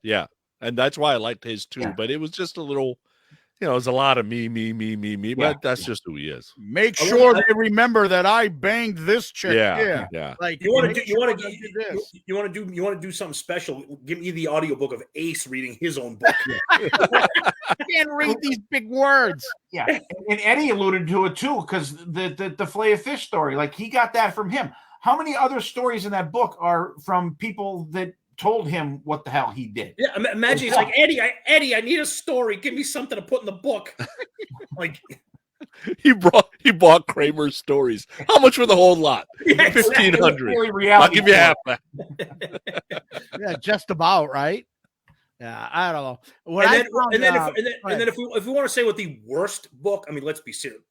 And that's why I liked his too. But it was just a little, it was a lot of me. But that's just who he is. Make sure they remember that I banged this chick. Yeah. Like you want to do something special. Give me the audiobook of Ace reading his own book. I can't read these big words. Yeah. And Eddie alluded to it too, because the fillet of fish story, like he got that from him. How many other stories in that book are from people that told him what the hell he did? Yeah, imagine he's like, Eddie, I need a story. Give me something to put in the book. Like he bought Kramer's stories. How much for the whole lot? 1,500. I'll give you half that. Yeah, just about right. Yeah, I don't know. And then if we want to say what the worst book, I mean, let's be serious.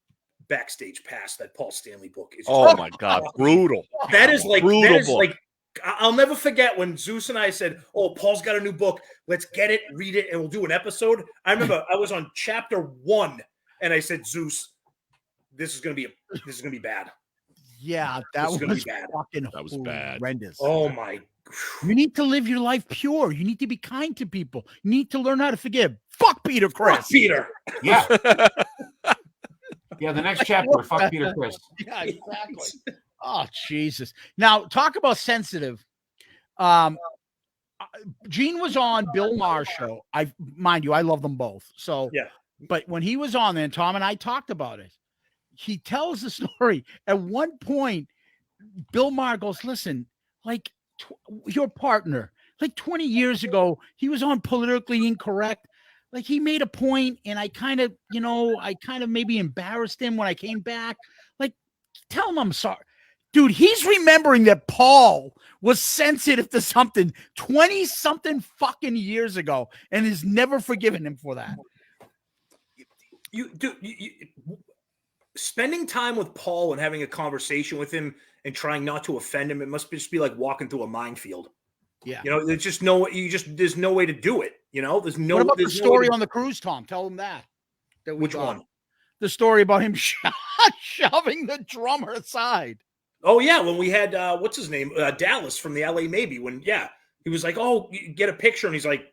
Backstage Pass, that Paul Stanley book is. Oh my God, brutal. That is like brutal. That is like. I'll never forget when Zeus and I said, "Oh, Paul's got a new book. Let's get it, read it, and we'll do an episode." I remember I was on chapter 1, and I said, "Zeus, this is gonna be bad." Yeah, that was bad. Fucking that was bad. Horrendous. Oh my! You need to live your life pure. You need to be kind to people. You need to learn how to forgive. Fuck Peter Chris. Fuck Peter. Yeah. Yeah, the next chapter, fuck Peter Chris. Yeah, exactly. Oh, Jesus. Now, talk about sensitive. Gene was on Bill Maher's show. Mind you, I love them both. So, but when he was on there, and Tom and I talked about it, he tells the story. At one point, Bill Maher goes, listen, like, your partner, like 20 years ago, he was on Politically Incorrect. Like he made a point, and I kind of maybe embarrassed him when I came back. Like, tell him I'm sorry. Dude, he's remembering that Paul was sensitive to something 20-something fucking years ago and has never forgiven him for that. Spending time with Paul and having a conversation with him and trying not to offend him, it must just be like walking through a minefield. Yeah. There's just there's no way to do it. There's no. What about there's the story no on the cruise, Tom? Tell him that. Which one? The story about him shoving the drummer aside. Oh yeah, when we had what's his name, Dallas from the LA Maybe. When he was like, "Oh, get a picture," and he's like,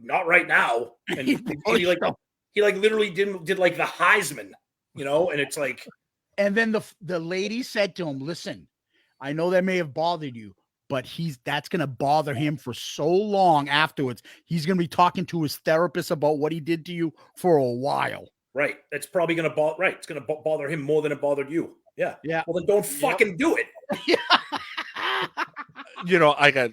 "Not right now." And he literally did like the Heisman, and it's like. And then the lady said to him, "Listen, I know that may have bothered you, but that's going to bother him for so long afterwards. He's going to be talking to his therapist about what he did to you for a while." Right. That's probably going to bother. Right. It's going to bother him more than it bothered you. Yeah. Yeah. Well, then don't fucking do it. I got,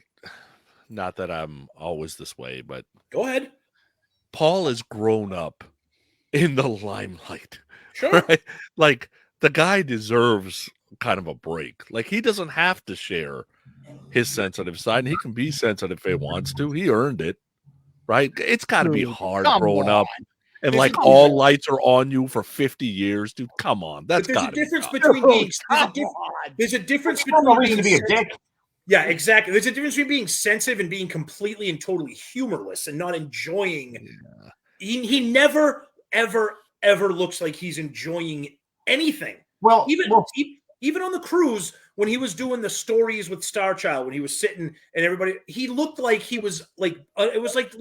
not that I'm always this way, but go ahead. Paul has grown up in the limelight. Sure. Right? Like the guy deserves kind of a break. Like he doesn't have to share his sensitive side. He can be sensitive if he wants to. He earned it. Right. It's got to be hard growing up. And all lights are on you for 50 years, dude. Come on, that's got to be there's a difference between to be a dick. Yeah, exactly. There's a difference between being sensitive and being completely and totally humorless and not enjoying. Yeah. He never, ever, ever looks like he's enjoying anything. Well, even on the cruise when he was doing the stories with Star Child, when he was sitting and everybody, he looked like he was like it was like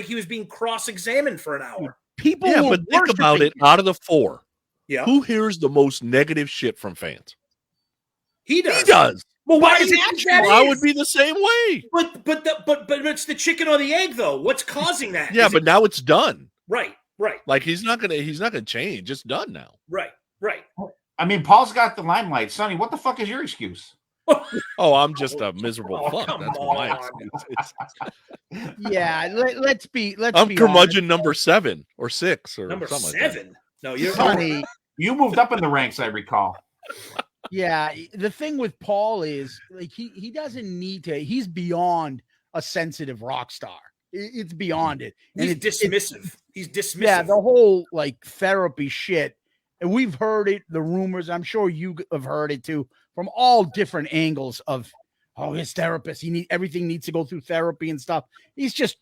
he was being cross-examined for an hour. People, but think about it. Out of the four, who hears the most negative shit from fans? He does. He does. Well, why is that? I would be the same way. But it's the chicken or the egg, though. What's causing that? Yeah, but now it's done. Right. Like he's not gonna change. It's done now. Right. I mean, Paul's got the limelight. Sonny, what the fuck is your excuse? Oh, I'm just a miserable fuck. That's my excuse. Yeah, let's be curmudgeon honest. number 7 or 6 or number something 7. Like No, you're Sonny. You moved up in the ranks, I recall. Yeah, the thing with Paul is like he doesn't need to. He's beyond a sensitive rock star. It's beyond it. And he's dismissive. He's dismissive. Yeah, the whole like therapy shit. And we've heard it, the rumors. I'm sure you have heard it too, from all different angles of, his therapist. Everything needs to go through therapy and stuff. It's just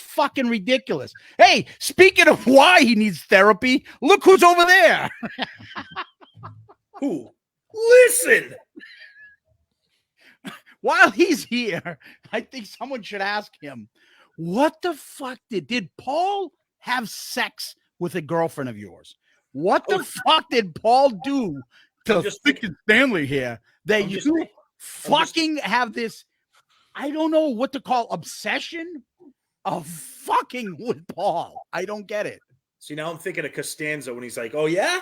fucking ridiculous. Hey, speaking of why he needs therapy, look who's over there. Who? Listen. While he's here, I think someone should ask him, what the fuck did Paul have sex with a girlfriend of yours? What the fuck did Paul do to freaking Stanley here that you fucking have this, I don't know what to call, obsession of fucking with Paul? I don't get it. See, now I'm thinking of Costanza when he's like, "Oh yeah,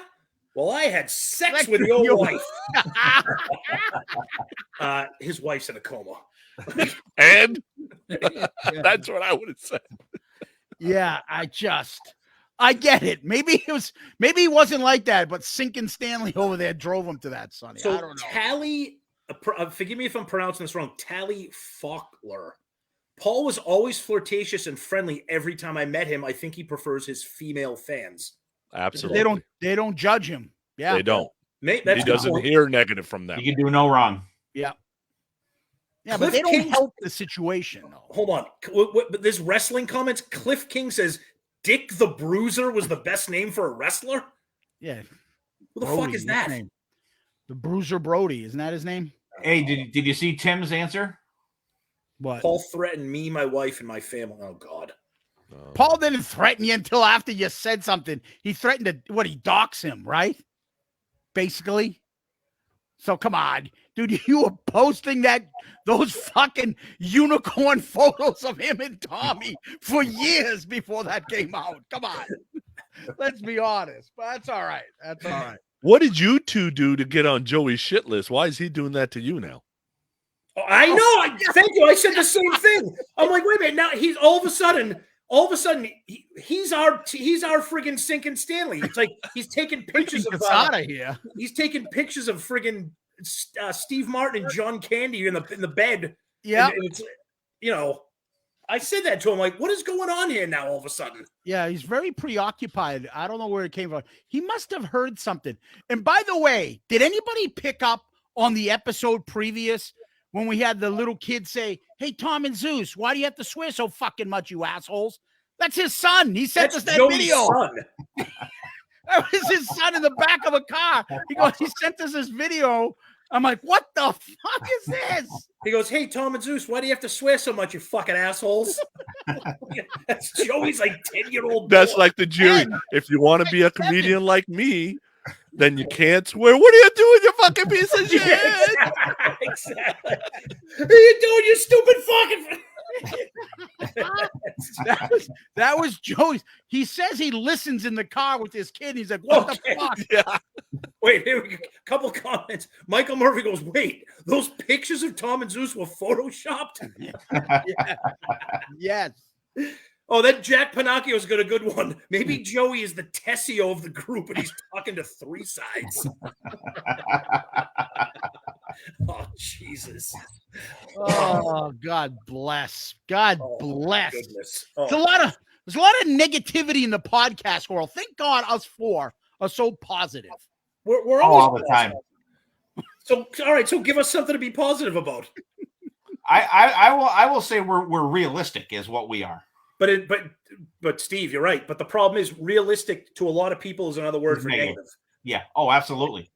well I had sex with your wife." His wife's in a coma. and that's what I would have said. Yeah, I get it. Maybe he wasn't like that, but Sinking Stanley over there drove him to that, Sonny. So I don't know. Tally, forgive me if I'm pronouncing this wrong. Tally Faulkner. Paul was always flirtatious and friendly every time I met him. I think he prefers his female fans. Absolutely. They don't judge him. Yeah. They don't. He doesn't hear negative from them. You can do no wrong. Yeah. Yeah, but they don't help the situation, though. Hold on. But there's wrestling comments. Cliff King says Dick the Bruiser was the best name for a wrestler? Yeah. Who the fuck is that? The Bruiser Brody. Isn't that his name? Hey, did you see Tim's answer? What? Paul threatened me, my wife, and my family. Oh, God. Paul didn't threaten you until after you said something. He threatened to, he dox him, right? Basically. So come on, dude, you were posting those fucking unicorn photos of him and Tommy for years before that came out. Come on. Let's be honest. But that's all right. That's all right. What did you two do to get on Joey's shit list? Why is he doing that to you now? Oh, I know. Thank you. I said the same thing. I'm like, wait a minute. Now he's all of a sudden, he's our friggin' sinking Stanley. It's like he's taking pictures of here. He's taking pictures of friggin' Steve Martin and John Candy in the bed. Yeah, and it's, I said that to him. Like, what is going on here now? All of a sudden, yeah, he's very preoccupied. I don't know where it came from. He must have heard something. And by the way, did anybody pick up on the episode previous when we had the little kid say, "Hey, Tom and Zeus, why do you have to swear so fucking much, you assholes?" That's his son. He sent us that Joey's video. son. That was his son in the back of a car. He sent us this video. I'm like, what the fuck is this? He goes, "Hey, Tom and Zeus, why do you have to swear so much, you fucking assholes?" That's Joey's like 10-year-old. That's like the jury. If you want to be a comedian like me, then you can't swear. What are you doing, you fucking piece of shit? Yeah, exactly. What are you doing, you stupid fucking... that was Joey's. He says he listens in the car with his kid. He's like, what the fuck? Yeah. Wait, here we go. Couple comments. Michael Murphy goes, "Wait, those pictures of Tom and Zeus were photoshopped?" Yeah. Yes. Oh, that Jack Pinocchio's got a good one. Maybe Joey is the Tessio of the group and he's talking to three sides. Oh, Jesus. Oh, God bless. God bless. Goodness. There's a lot of negativity in the podcast world. Thank God us four are so positive. We're always all the time. So, all right. So give us something to be positive about. I will say we're realistic is what we are. But Steve, you're right. But the problem is realistic to a lot of people is another word for negative. Yeah. Oh, absolutely.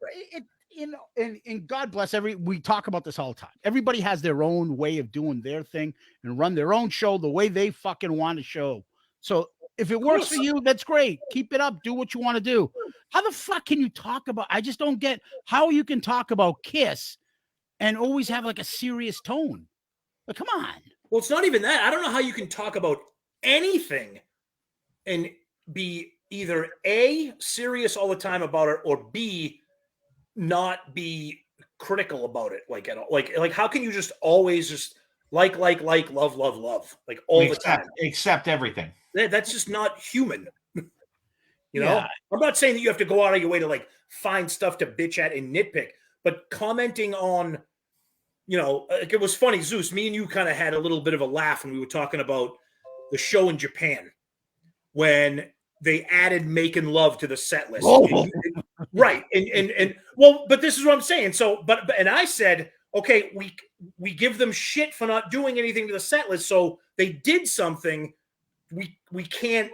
And God bless we talk about this all the time. Everybody has their own way of doing their thing and run their own show the way they fucking want to show. So if it works for you, that's great. Keep it up. Do what you want to do. How the fuck can you talk about? I just don't get how you can talk about Kiss and always have like a serious tone. But come on. Well, it's not even that. I don't know how you can talk about anything and be either A, serious all the time about it, or B, not be critical about it like at all. Like how can you just always just like love like all the time? Accept everything. That's just not human. You know, I'm not saying that you have to go out of your way to like find stuff to bitch at and nitpick, but commenting on, like it was funny, Zeus, me and you kind of had a little bit of a laugh when we were talking about the show in Japan when they added Making Love to the set list. Oh. Right. And well, but this is what I'm saying. So, and I said, okay, we give them shit for not doing anything to the set list. So they did something. We can't,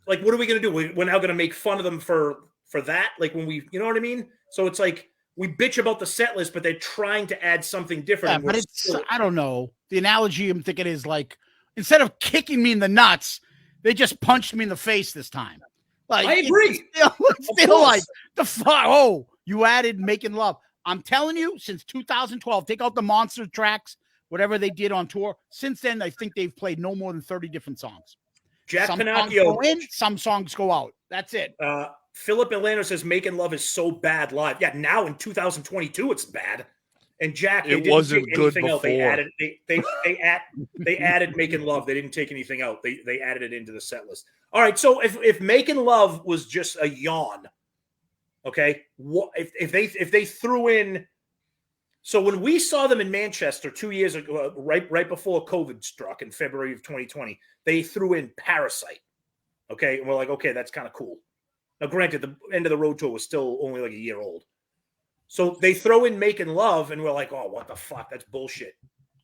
like, what are we going to do? We're now going to make fun of them for that. Like when you know what I mean? So it's like, we bitch about the set list, but they're trying to add something different. Yeah, but I don't know. The analogy I'm thinking is like, instead of kicking me in the nuts, they just punched me in the face this time. Like, I agree. It's still like the fuck. Oh, you added Making Love. I'm telling you, since 2012, take out the monster tracks, whatever they did on tour. Since then, I think they've played no more than 30 different songs. Jack some Pinocchio. Songs go in, some songs go out. That's it. Philip Atlanta says Making Love is so bad live. Yeah, now in 2022, it's bad. And Jack, it wasn't good before. Out. They added Making Love. They didn't take anything out. They added it into the set list. All right, so if Making Love was just a yawn, okay, what if they threw in? So when we saw them in Manchester 2 years ago, right before COVID struck in February of 2020, they threw in Parasite. Okay, and we're like, okay, that's kind of cool. Now, granted, the end of the road tour was still only like a year old. So they throw in Making Love, and we're like, oh, what the fuck? That's bullshit.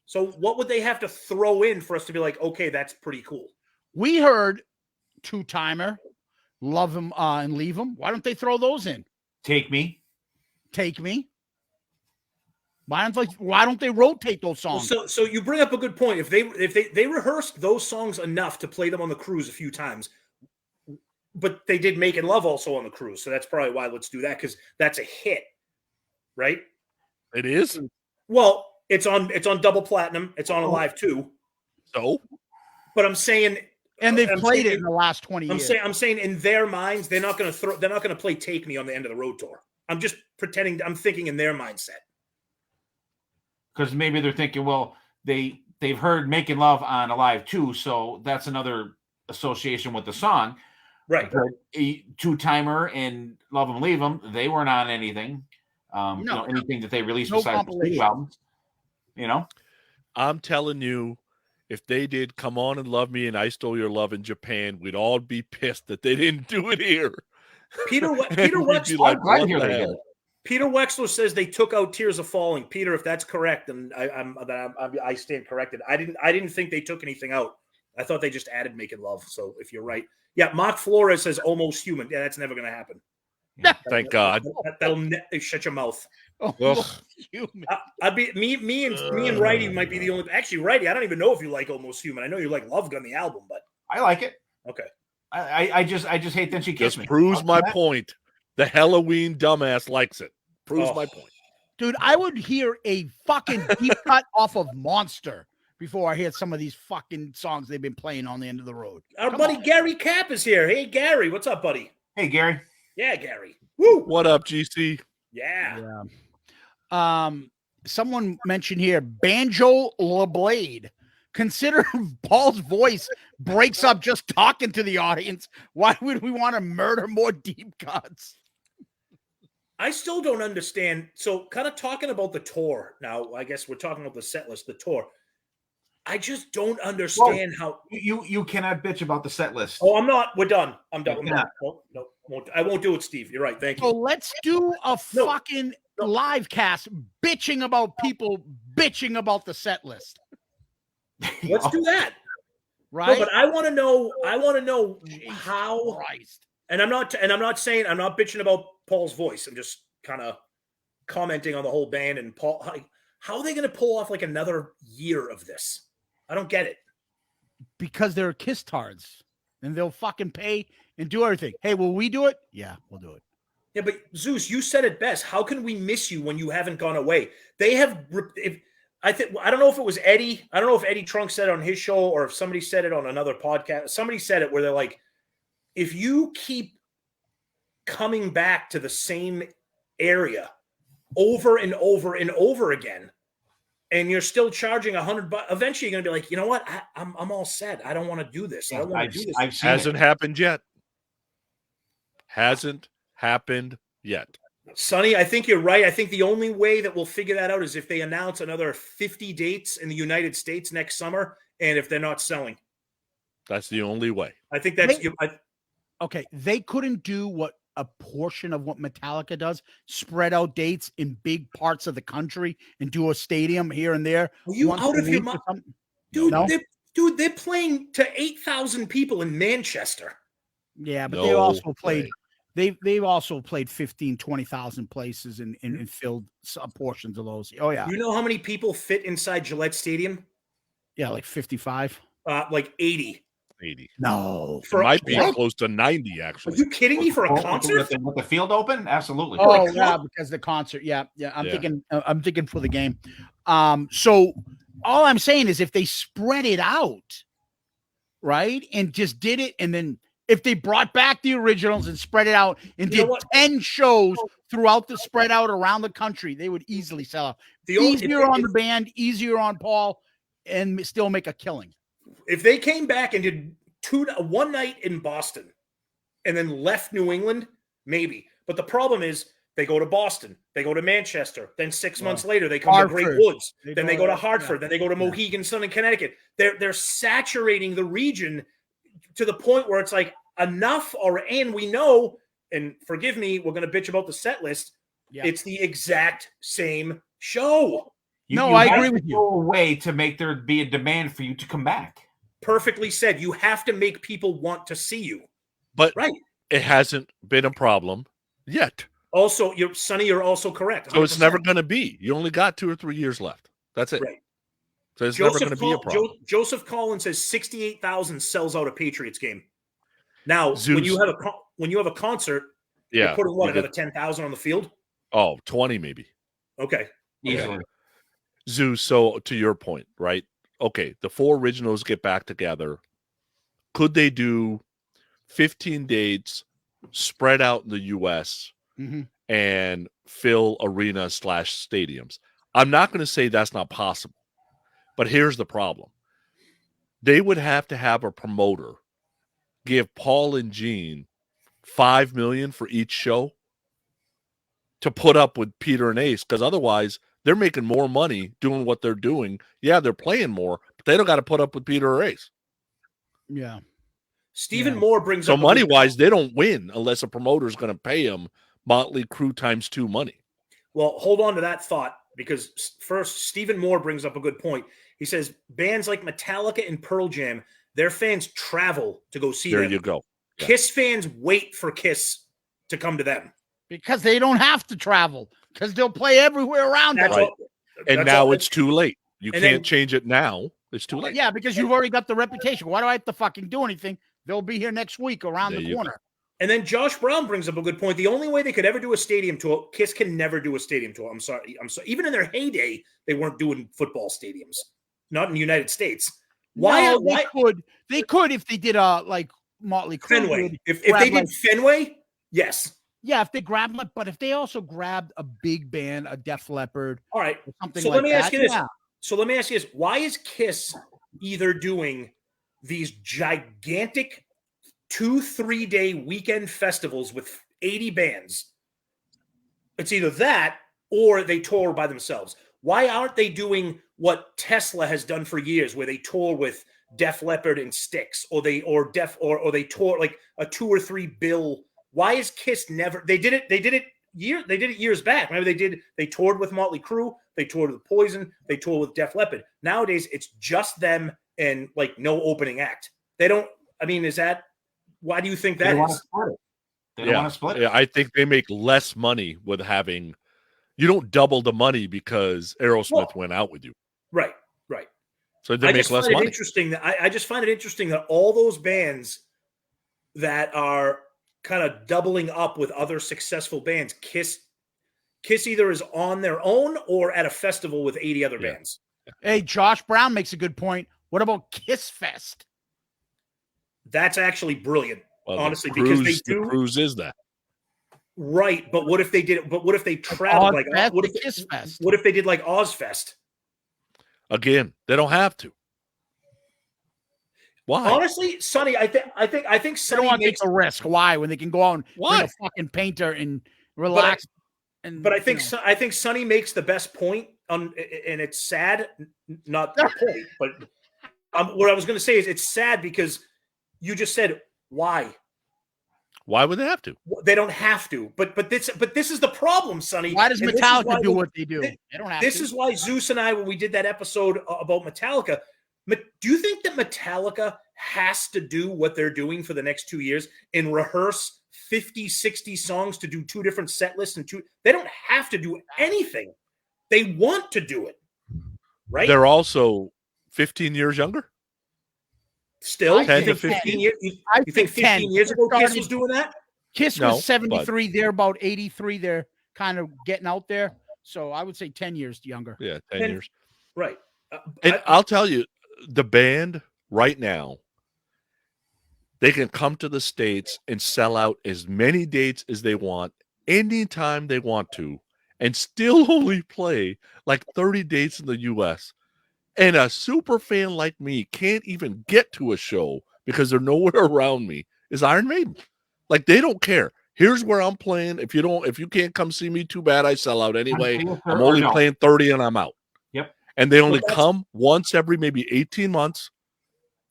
So what would they have to throw in for us to be like, okay, that's pretty cool? We heard Two-Timer, Love Him and Leave Him. Why don't they throw those in? Take Me. Why don't they rotate those songs? Well, so you bring up a good point. If they rehearsed those songs enough to play them on the cruise a few times, but they did Making Love also on the cruise, so that's probably why let's do that, because that's a hit. Right? It is? Well, it's on double platinum. It's on Alive too. So? But I'm saying, and they've played it in the last 20 years. I'm saying in their minds, they're not going to play Take Me on the end of the road tour. I'm just pretending, I'm thinking in their mindset. because maybe they're thinking, well, they've heard Making Love on Alive too, so that's another association with the song. Right. But Two Timer and Love 'Em Leave 'Em, they weren't on anything. Anything that they released besides the studio albums. I'm telling you, if they did Come On and Love Me and I Stole Your Love in Japan, we'd all be pissed that they didn't do it here. Peter Wexler says they took out Tears of Falling. Peter, if that's correct, then I stand corrected. I didn't think they took anything out. I thought they just added Making Love. So if you're right. Yeah, Mark Flores says Almost Human. Yeah, that's never going to happen. Thank God. That'll shut your mouth. Almost Human. I'd be me and Wrighty might be the only. Actually, Wrighty, I don't even know if you like Almost Human. I know you like Love Gun, the album, but I like it. Okay. I just hate Then She Kissed Me. Proves my point. The Halloween dumbass likes it. Proves my point. Dude, I would hear a fucking deep cut off of Monster before I hear some of these fucking songs they've been playing on the end of the road. Our buddy Gary Cap is here. Hey, Gary. What's up, buddy? Hey, Gary. Yeah, Gary. Woo. What up, GC? Yeah. Someone mentioned here, Banjo LaBlade. Consider Paul's voice breaks up just talking to the audience. Why would we want to murder more deep cuts? I still don't understand. So kind of talking about the tour now, I guess we're talking about the set list, the tour. I just don't understand how you cannot bitch about the set list. Oh, I'm not. We're done. I'm done. No, I won't do it, Steve. You're right. Thank you. So let's do a fucking live cast bitching about people bitching about the set list. Let's do that. Right. No, but I want to know how. Christ. And I'm not bitching about Paul's voice. I'm just kind of commenting on the whole band and Paul. How are they going to pull off like another year of this? I don't get it. Because they're kiss tards and they'll fucking pay and do everything. Hey, will we do it? Yeah, we'll do it. Yeah, but Zeus, you said it best. How can we miss you when you haven't gone away? They have. I don't know if it was Eddie. I don't know if Eddie Trunk said it on his show or if somebody said it on another podcast. Somebody said it where they're like, if you keep coming back to the same area over and over and over again, and you're still charging $100, eventually you're going to be like, you know what? I'm all set. I don't want to do this. I don't want to do this. Hasn't happened yet. Hasn't happened yet. Sonny, I think you're right. I think the only way that we'll figure that out is if they announce another 50 dates in the United States next summer, and if they're not selling. That's the only way. I think that's okay. They couldn't do what a portion of what Metallica does, spread out dates in big parts of the country and do a stadium here and there. Are you out of your mind? Dude, no? They're playing to 8,000 people in Manchester. Yeah, but they also played they've also played 15, 20,000 places and filled some portions of those. Oh yeah. You know how many people fit inside Gillette Stadium? Yeah, like 55. Like 80. 80. No. It might be close to 90, actually. Are you kidding me? For a concert? With the field open? Absolutely. Oh, yeah, because the concert. Yeah. I'm thinking for the game. So all I'm saying is if they spread it out, right, and just did it, and then if they brought back the originals and spread it out and did 10 shows throughout the spread out around the country, they would easily sell out. Easier on the band, easier on Paul, and still make a killing. If they came back and did one night in Boston and then left New England, maybe. But the problem is they go to Boston, they go to Manchester, then 6 months later they come Hartford. To Great Woods, then they go to Hartford, then they go to Mohegan Sun in Connecticut. They're saturating the region to the point where it's like enough, and we know, and forgive me, we're going to bitch about the set list. Yeah. It's the exact same show. I agree with you. A way to make there be a demand for you to come back. Perfectly said. You have to make people want to see you. But it hasn't been a problem yet. Also, Sonny, you're also correct. 100%. So it's never going to be. You only got 2 or 3 years left. That's it. Right. So it's never going to be a problem. Joseph Collins says 68,000 sells out a Patriots game. Now, Zeus. when you have a concert, you're putting another 10,000 on the field? Oh, 20 maybe. Okay. Easily. Zeus, so to your point, right? Okay, the 4 originals get back together. Could they do 15 dates spread out in the U.S. and fill arenas / stadiums? I'm not going to say that's not possible, but here's the problem. They would have to have a promoter give Paul and Gene $5 million for each show to put up with Peter and Ace, because otherwise they're making more money doing what they're doing. Yeah, they're playing more, but they don't got to put up with Peter or Ace. Yeah. Stephen Moore brings So up money-wise, they don't win unless a promoter is going to pay them Motley Crue times 2 money. Well, hold on to that thought, because first, Stephen Moore brings up a good point. He says bands like Metallica and Pearl Jam, their fans travel to go see them. There you go. Yeah. Kiss fans wait for Kiss to come to them. Because they don't have to travel, because they'll play everywhere around That's them. Right. And now it's too late. You And can't then- change it now. It's too late. Yeah, because you've already got the reputation. Why do I have to fucking do anything? They'll be here next week around There the you corner. And then Josh Brown brings up a good point. The only way they could ever do a stadium tour, Kiss can never do a stadium tour. I'm sorry. Even in their heyday, they weren't doing football stadiums. Not in the United States. Why? No, why they could if they did like Motley Crue. Fenway? If grab they did like- Fenway, yes. Yeah, if they grabbed it, but if they also grabbed a big band, a Def Leppard, All right. or something So like let me that, ask you this. yeah. So let me ask you this. Why is Kiss either doing these gigantic 2-3 day weekend festivals with 80 bands? It's either that or they tour by themselves. Why aren't they doing what Tesla has done for years, where they tour with Def Leppard and Styx, or they tour like a 2 or 3 bill? Why is Kiss never? They did it years back. Remember they toured with Motley Crue, they toured with Poison, they toured with Def Leppard. Nowadays it's just them and like no opening act. They don't. I mean, is that? Why do you think that is? They don't want to split it. Yeah, I think they make less money with having. You don't double the money because Aerosmith went out with you. Right. So they make less money. I just find it interesting that all those bands that are kind of doubling up with other successful bands, Kiss either is on their own or at a festival with 80 other bands. Hey, Josh Brown makes a good point. What about Kiss Fest? That's actually brilliant, Well, honestly, the because they cruise, do the cruise is that. right. But what if they did? But what if they traveled like Ozfest, what if Kiss Fest? What if they did like Ozfest? Again, they don't have to. Why? Honestly, Sonny, I think They don't Sonny want to makes. take a risk. Why? When they can go out and bring Why? a fucking painter and relax. But I think Sonny makes the best point, and it's sad, not the point, but what I was going to say is it's sad because you just said why. Why would they have to? They don't have to, but this is the problem, Sonny. why does And this is why Metallica do we- what they do? They don't have This to. is why Zeus and I, when we did that episode about Metallica, do you think that Metallica has to do what they're doing for the next 2 years and rehearse 50, 60 songs to do 2 different set lists they don't have to do anything. They want to do it. Right? They're also 15 years younger. Still, you 10 to think 15? 15 years? You think 15 10. years ago Kiss Started- was doing that? Kiss No, was 73. They're about 83. They're kind of getting out there. So I would say 10 years younger. Yeah, 10 And- years. Right. And I'll tell you, the band right now, they can come to the States and sell out as many dates as they want, anytime they want to, and still only play like 30 dates in the U.S. And a super fan like me can't even get to a show because they're nowhere around me, is Iron Maiden. Like, they don't care. Here's where I'm playing. If you can't come see me, too bad. I sell out anyway. I'm only playing 30 and I'm out. Yep. And they only But that's- come once every maybe 18 months.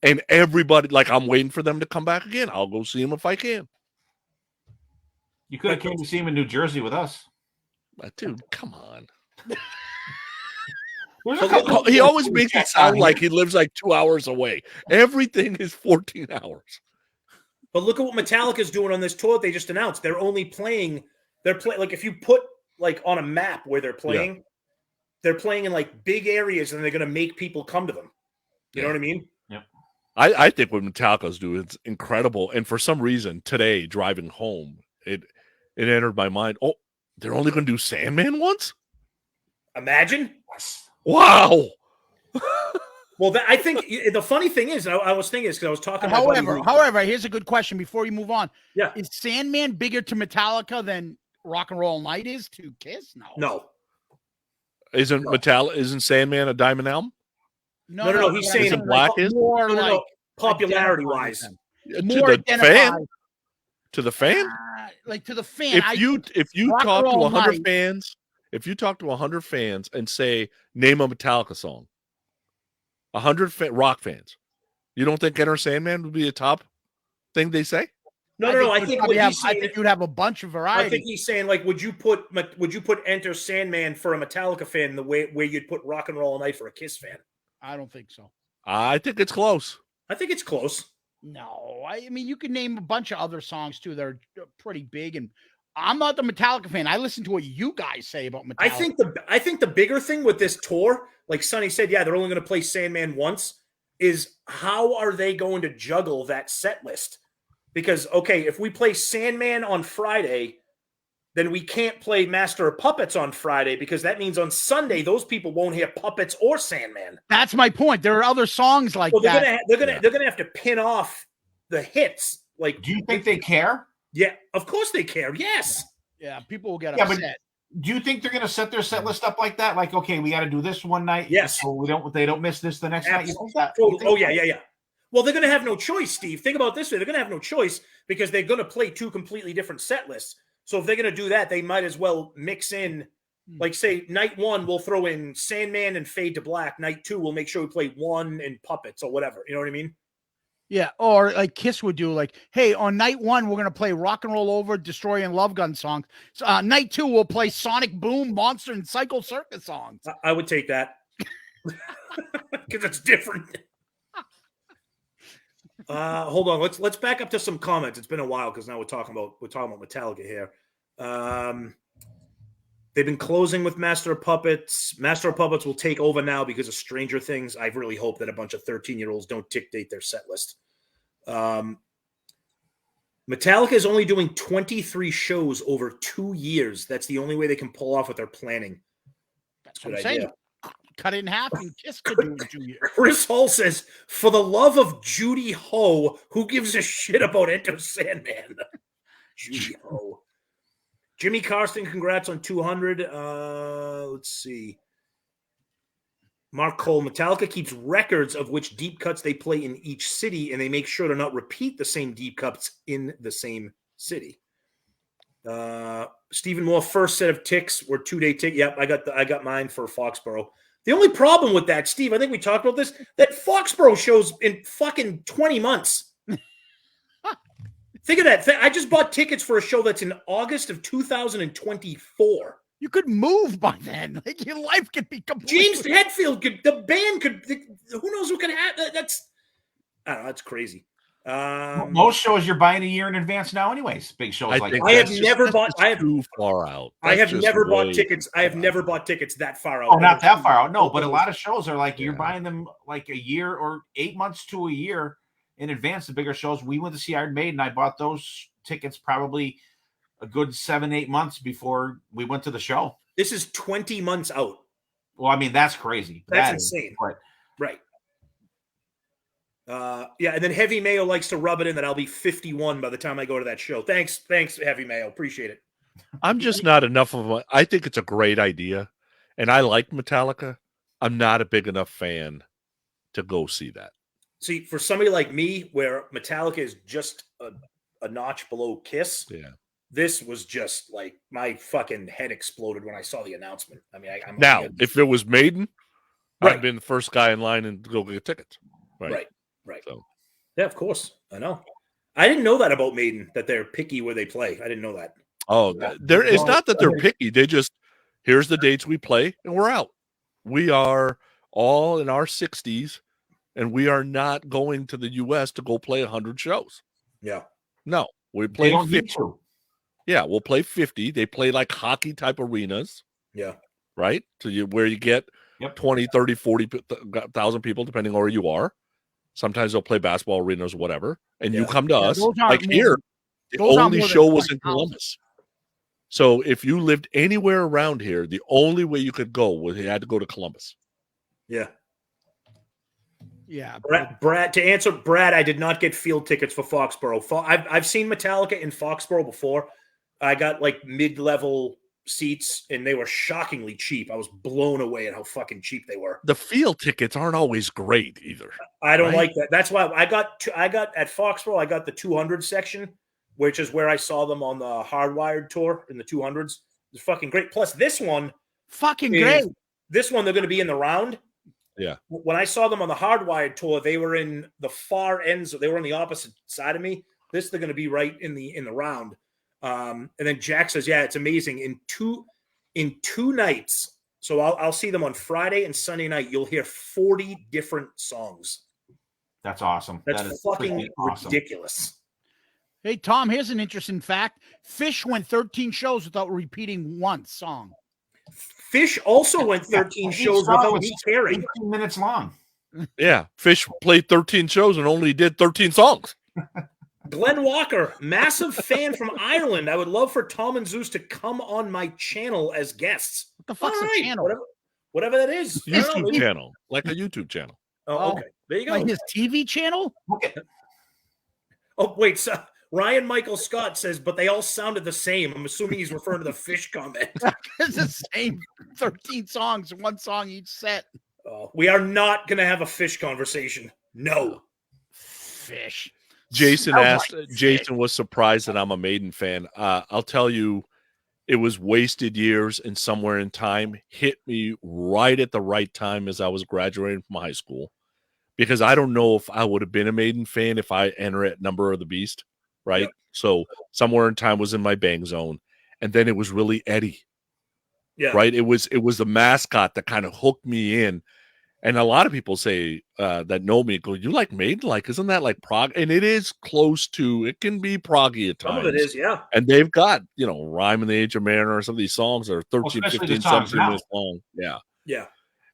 And everybody, like, I'm waiting for them to come back again. I'll go see them if I can. You could have came to see him in New Jersey with us. But dude, come on. There's a couple- He always makes it sound like he lives like 2 hours away. Everything is 14 hours. But look at what Metallica's doing on this tour they just announced. They're playing like if you put like on a map where they're playing, they're playing in like big areas and they're going to make people come to them. You know what I mean? I think what Metallica's doing is incredible. And for some reason, today, driving home, it entered my mind, oh, they're only going to do Sandman once? Imagine. Wow. Well, I think the funny thing is, I was thinking this because I was talking to my buddy However, here's a good question before you move on. Yeah. Is Sandman bigger to Metallica than Rock and Roll Night is to Kiss? No. No. Isn't Sandman a Diamond album? No. He's saying Isn't Black is more like popularity wise. more to the fan? To the fan? Like to the fan. If you Rock talk to Roll 100 Night. fans, if you talk to 100 fans and say name a Metallica song, 100 rock fans, you don't think Enter Sandman would be a top thing they say? No. I think you'd have a bunch of variety. I think he's saying, like, would you put Enter Sandman for a Metallica fan the way where you'd put Rock and Roll All Night for a Kiss fan? I don't think so. I think it's close. I think it's close. No, I mean, you could name a bunch of other songs too that are pretty big, and I'm not the Metallica fan. I listen to what you guys say about Metallica. I think the bigger thing with this tour, like Sonny said, yeah, they're only going to play Sandman once, is how are they going to juggle that set list? Because, okay, if we play Sandman on Friday, then we can't play Master of Puppets on Friday, because that means on Sunday those people won't hear Puppets or Sandman. That's my point. There are other songs like that. They're gonna have to pin off the hits. Like, do you think they care? Yeah, of course they care. Yes. Yeah, people will get upset. But do you think they're going to set their set list up like that? Like, okay, we got to do this one night. Yes. So they don't miss this the next night. You think that? Yeah. Well, they're going to have no choice, Steve. Think about it this way: they're going to have no choice because they're going to play two completely different set lists. So if they're going to do that, they might as well mix in, like, say, night one, we'll throw in Sandman and Fade to Black. Night two, we'll make sure we play One and Puppets or whatever. You know what I mean? Yeah. Or like Kiss would do, like, hey, on night one, we're going to play Rock and Roll Over, Destroy and Love Gun songs. So, night two, we'll play Sonic Boom, Monster, and Psycho Circus songs. I would take that because it's different. Hold on. Let's back up to some comments. It's been a while because now we're talking about Metallica here. They've been closing with Master of Puppets. Master of Puppets will take over now because of Stranger Things. I really hope that a bunch of 13-year-olds don't dictate their set list. Metallica is only doing 23 shows over 2 years. That's the only way they can pull off what they're planning. That's what I'm saying. Cut it in half and Kiss could do it in 2 years. Chris Hull says, for the love of Judy Ho, who gives a shit about Enter Sandman? Judy Ho. Jimmy Carston, congrats on 200. Let's see. Mark Cole, Metallica keeps records of which deep cuts they play in each city, and they make sure to not repeat the same deep cuts in the same city. Stephen Moore, first set of ticks were 2-day tick. Yep, I got mine for Foxborough. The only problem with that, Steve, I think we talked about this, that Foxborough shows in fucking 20 months. Think of that. I just bought tickets for a show that's in August of 2024. You could move by then. Like, your life could be complete. James Hetfield could, the band could, who knows what could happen. That's, I don't know, that's crazy. Most shows you're buying a year in advance now, anyways. Big shows like that. I have never bought. I have too far out. I have never bought tickets. I have never bought tickets that far out. Oh, not that far out. No, but a lot of shows are like you're buying them like a year or 8 months to a year in advance. The bigger shows. We went to see Iron Maiden. I bought those tickets probably a good 7-8 months before we went to the show. This is 20 months out. Well, I mean, that's crazy. That's insane. Right. Yeah, and then Heavy Mayo likes to rub it in that I'll be 51 by the time I go to that show. Thanks, Heavy Mayo. Appreciate it. I'm just not enough of a. I think it's a great idea, and I like Metallica. I'm not a big enough fan to go see that. See, for somebody like me, where Metallica is just a notch below Kiss, this was just like my fucking head exploded when I saw the announcement. I mean, if it was Maiden, I'd been the first guy in line and go get tickets. Right. So. Yeah, of course. I know. I didn't know that about Maiden, that they're picky where they play. I didn't know that. Oh, it's not that they're picky. They just, here's the dates we play, and we're out. We are all in our 60s, and we are not going to the U.S. to go play 100 shows. Yeah. No, we play 50. Yeah, we'll play 50. They play like hockey-type arenas. Yeah. Right? Where you get 20, 30, 40,000 people, depending on where you are. Sometimes they'll play basketball arenas or whatever, and you come to us. Like here, the only show was in Columbus. So if you lived anywhere around here, the only way you could go was you had to go to Columbus. Yeah. Yeah. Brad, to answer Brad, I did not get field tickets for Foxborough. I've seen Metallica in Foxborough before. I got like mid-level seats, and they were shockingly cheap. I was blown away at how fucking cheap they were. The field tickets aren't always great either. I don't like that. That's why I got at Foxborough. I got the 200 section, which is where I saw them on the Hardwired tour in the 200s. It's fucking great. Plus, this one, great. This one, they're going to be in the round. Yeah. When I saw them on the Hardwired tour, they were in the far ends. They were on the opposite side of me. This, they're going to be right in the round. And then Jack says, "Yeah, it's amazing. In two nights, so I'll see them on Friday and Sunday night. You'll hear 40 different songs. That's awesome. That's fucking ridiculous." Hey, Tom, here's an interesting fact. Fish went 13 shows without repeating one song. Fish also went 13 shows without me caring. 18 minutes long. Yeah. Fish played 13 shows and only did 13 songs. Glenn Walker, massive fan from Ireland. I would love for Tom and Zeus to come on my channel as guests. What the fuck's a channel? Whatever that is. YouTube channel, like a YouTube channel. Oh, okay. There you go. Like his TV channel? Okay. Oh, wait. So Ryan Michael Scott says, but they all sounded the same. I'm assuming he's referring to the Fish comment. It's the same 13 songs, one song each set. We are not going to have a Fish conversation. No. Fish. Jason Jason was surprised that I'm a Maiden fan. I'll tell you, it was Wasted Years and Somewhere in Time hit me right at the right time as I was graduating from high school, because I don't know if I would have been a Maiden fan if I enter at Number of the Beast, right? Yep. So Somewhere in Time was in my bang zone, and then it was really Eddie, right? It was the mascot that kind of hooked me in. And a lot of people say that know me go, "You like Maiden? Like, isn't that like prog?" And it is close to. It can be proggy at times. Some of it is, yeah. And they've got, Rhyme in the Age of Manner. Some of these songs are 13, 15, 17 minutes long. Yeah. Yeah.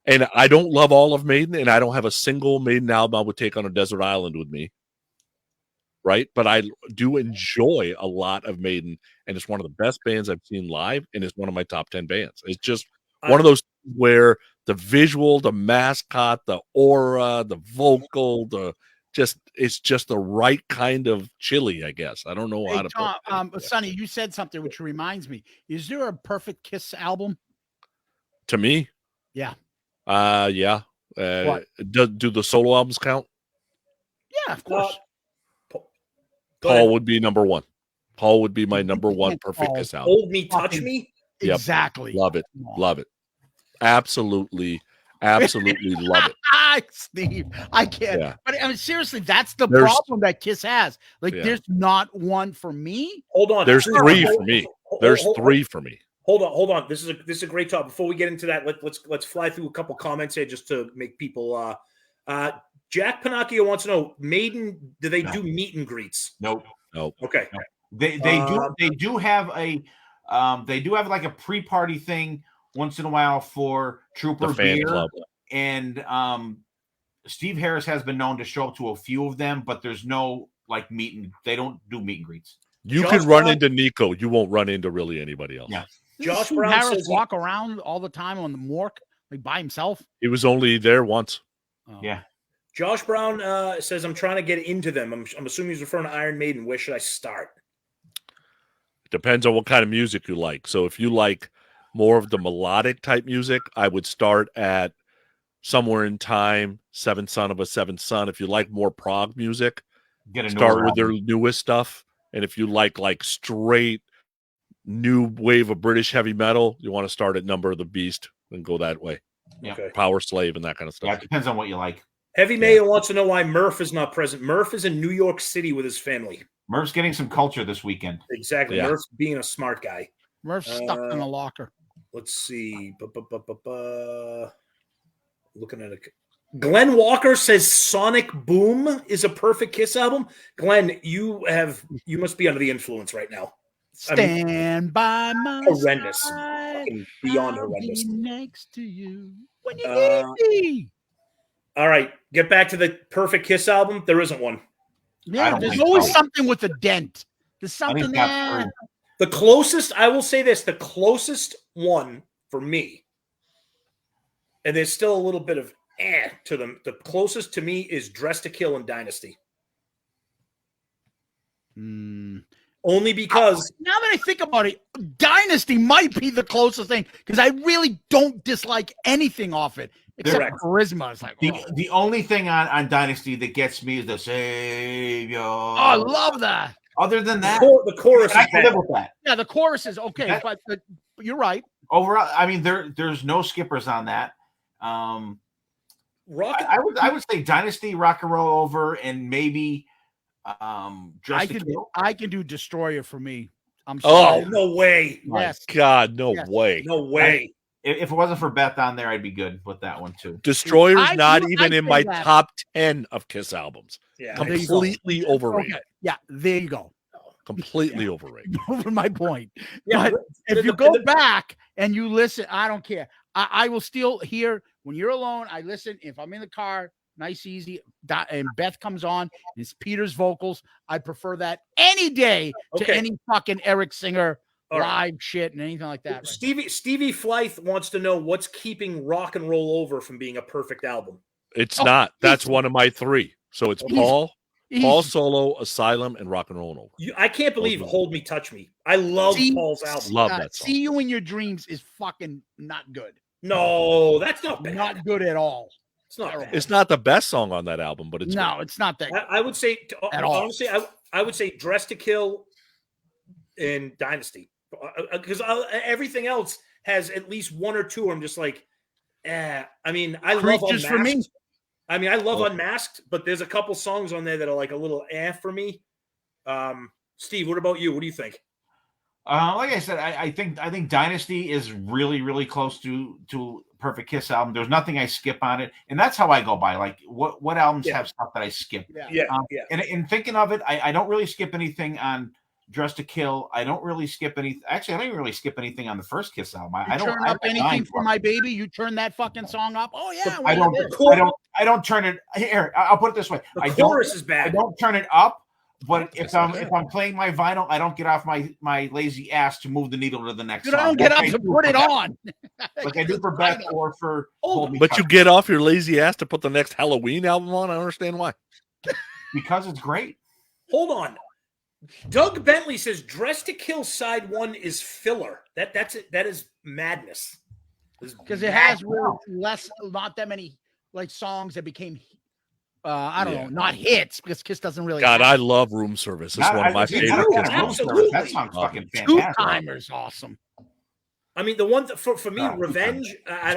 And I don't love all of Maiden, and I don't have a single Maiden album I would take on a desert island with me. Right? But I do enjoy a lot of Maiden, and it's one of the best bands I've seen live, and it's one of my top 10 bands. It's just one of those where the visual, the mascot, the aura, the vocal, it's just the right kind of chili, I guess. I don't know how to put it. Sonny, you said something which reminds me. Is there a Perfect Kiss album? To me? Yeah. Yeah. Do the solo albums count? Yeah, of course. Paul would be number one. Paul would be my number one Perfect Kiss album. Hold Me, Touch Me? Yep. Exactly. Love it. Love it. Absolutely love it. Steve, I can't. Yeah. But I mean, seriously, that's the problem that Kiss has. Like, there's not one for me. Hold on. There's three for me. There's three for me. Hold on. This is a great talk. Before we get into that, let's fly through a couple comments here just to make people. Jack Pinocchio wants to know, Maiden, do they do meet and greets? Nope. Okay. They do have like a pre-party thing once in a while for Trooper Beer club. And Steve Harris has been known to show up to a few of them, but there's no like they don't do meet and greets. You can run into Nico. You won't run into really anybody else. Yeah. Josh Steve Brown Harris says walk around all the time on the Mork, like by himself. He was only there once. Oh. Yeah. Josh Brown says, I'm trying to get into them. I'm assuming he's referring to Iron Maiden. Where should I start? Depends on what kind of music you like. So if you like more of the melodic type music, I would start at Somewhere in Time, Seventh Son of a Seventh Son. If you like more prog music, start with their newest stuff. And if you like straight new wave of British heavy metal, you want to start at Number of the Beast and go that way. Yeah. Okay. Power Slave and that kind of stuff. Yeah, it depends on what you like. Heavy Mayo wants to know why Murph is not present. Murph is in New York City with his family. Murph's getting some culture this weekend. Exactly. Yeah. Murph's being a smart guy. Murph's stuck in a locker. Let's see. Looking at it. Glenn Walker says Sonic Boom is a Perfect Kiss album. Glenn, you must be under the influence right now. Stand by my horrendous. side. Beyond I'll horrendous. be next to you when you need me. All right, get back to the Perfect Kiss album. There isn't one. Yeah, there's always something with a dent. There's something there. The closest, I will say this, the closest one for me, and there's still a little bit of to them. The closest to me is Dress to Kill and Dynasty. Only because now that I think about it, Dynasty might be the closest thing because I really don't dislike anything off it except Correct. charisma. It's like, The only thing on Dynasty that gets me is the Savior. oh, I love that. Other than that, the chorus I is can bad. live with that. Yeah, the chorus is okay, but you're right. Overall, I mean, there's no skippers on that. Rock. I would say Dynasty, Rock and Roll Over, and maybe Dress to Kill. I can do Destroyer for me. I'm Oh, sorry. no way. Yes. God, no Yes. way. No way. If it wasn't for Beth on there, I'd be good with that one too. Destroyer's I not do- even I in say my that. top 10 of Kiss albums. Yeah. There you go. Completely overrated. Okay. Yeah, there you go. Completely overrated. Over my point. Yeah, But if you go back and you listen, I don't care. I will still hear when you're alone. I listen. If I'm in the car, nice, easy, and Beth comes on, and it's Peter's vocals. I prefer that any day to Okay. any fucking Eric Singer All right. live shit and anything like that. Stevie Flythe wants to know what's keeping Rock and Roll Over from being a perfect album. It's Oh, not. That's easy. one of my 3. So it's Easy. Paul Easy. Solo, Asylum, and Rock and Roll Over. I can't believe Those are- Hold Me, Touch Me. I love See? Paul's album. Love that song. See You in Your Dreams is fucking not good. No, that's not bad. Not good at all. It's not bad. It's not the best song on that album, but it's No, it's not that. I would say, At all. honestly, I would say Dress to Kill and Dynasty. Because everything else has at least one or two. I'm just like, I mean, I love Creatures Unmasked. for me. I mean, I love Oh. Unmasked, but there's a couple songs on there that are like a little for me. Steve, what about you? What do you think? Like I said, I think Dynasty is really, really close to Perfect Kiss album. There's nothing I skip on it, and that's how I go by. Like, what albums have stuff that I skip? Yeah. And in thinking of it, I don't really skip anything on Dress to Kill. I don't really skip any. Actually, I don't even really skip anything on the first Kiss album. I don't turn I up don't anything mind for my baby. You turn that fucking song up. Oh yeah, I well, don't. I don't turn it. Here, I'll put it this way. The chorus is I bad. don't turn it up. But if I'm playing my vinyl, I don't get off my lazy ass to move the needle to the next You song. don't get up Like I to do put for it Beth. on. Like I do for Beth or for Hold Me But you Tight, get off your lazy ass to put the next Halloween album on? I don't understand why. because it's great. Hold on. Doug Bentley says Dress to Kill side 1 is filler. That's it. That is madness. Because it has really not that many like songs that became I don't know, not hits because Kiss doesn't really. God, I love Room Service. It's one of my favorite Kiss songs. Absolutely. That song's fucking Two fantastic. Timers awesome. I mean, the one that, for me, Oh, Revenge. I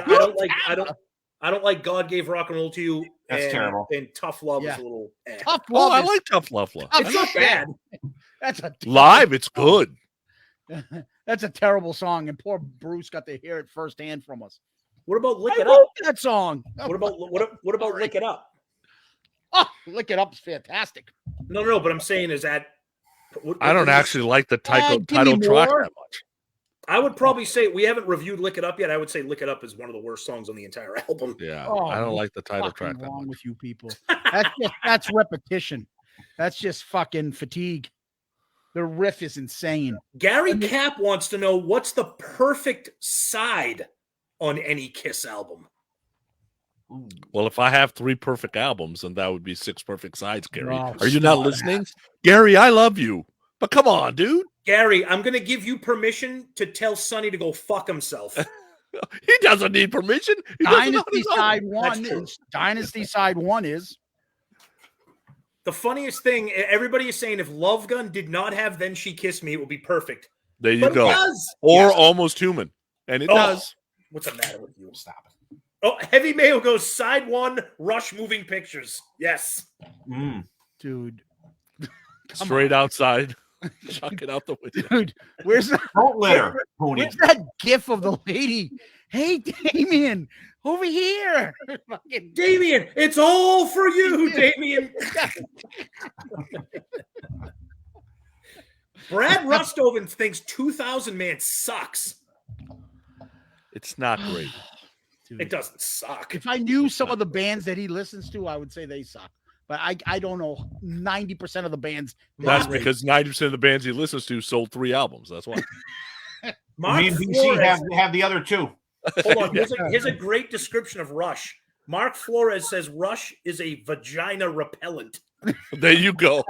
don't like God Gave Rock and Roll to You. That's terrible. And Tough Love Yeah. is a little. Tough Oh, Love. I is- like Tough Love. Love. It's not bad. That's a Live, it's good. That's a terrible song, and poor Bruce got to hear it firsthand from us. What about Lick I It wrote Up? that song. What about Lick It Up? Oh, Lick It Up is fantastic. No, but I'm saying is that. I don't actually like the title give me track more. that much. I would probably say we haven't reviewed Lick It Up yet. I would say Lick It Up is one of the worst songs on the entire album. Yeah, Oh, I don't like the title Fucking track that wrong much. with you people. That's repetition. That's just fucking fatigue. The riff is insane. Gary Cap wants to know what's the perfect side on any Kiss album. Well, if I have 3 perfect albums, then that would be 6 perfect sides, Gary. Oh, Are you not stop. listening? Gary, I love you. But come on, dude. Gary, I'm going to give you permission to tell Sonny to go fuck himself. He doesn't need permission. He does it on Dynasty his own. side one That's true. is Dynasty side one is The funniest thing, everybody is saying if Love Gun did not have Then She Kissed Me, it would be perfect. There you But go. it does. Or Yes. Almost Human. And it Oh. does. What's the matter with you? Stop it. Oh, Heavy Mayo goes side 1, Rush Moving Pictures. Yes. dude. Straight outside. Chuck it out the window. Dude, where's that? Don't litter, Pooni. Where's that gif of the lady? Hey, Damien, over here. Fucking Damien, it's all for you, Damien. Brad Rustoven thinks 2000 Man sucks. It's not great. It doesn't suck. If I knew some of the bands that he listens to, I would say they suck. But I don't know 90% of the bands. That's because 90% of the bands he listens to sold 3 albums. That's why. Mark Me and BC Flores, have the other 2. hold on. Here's a great description of Rush. Mark Flores says Rush is a vagina repellent. There you go.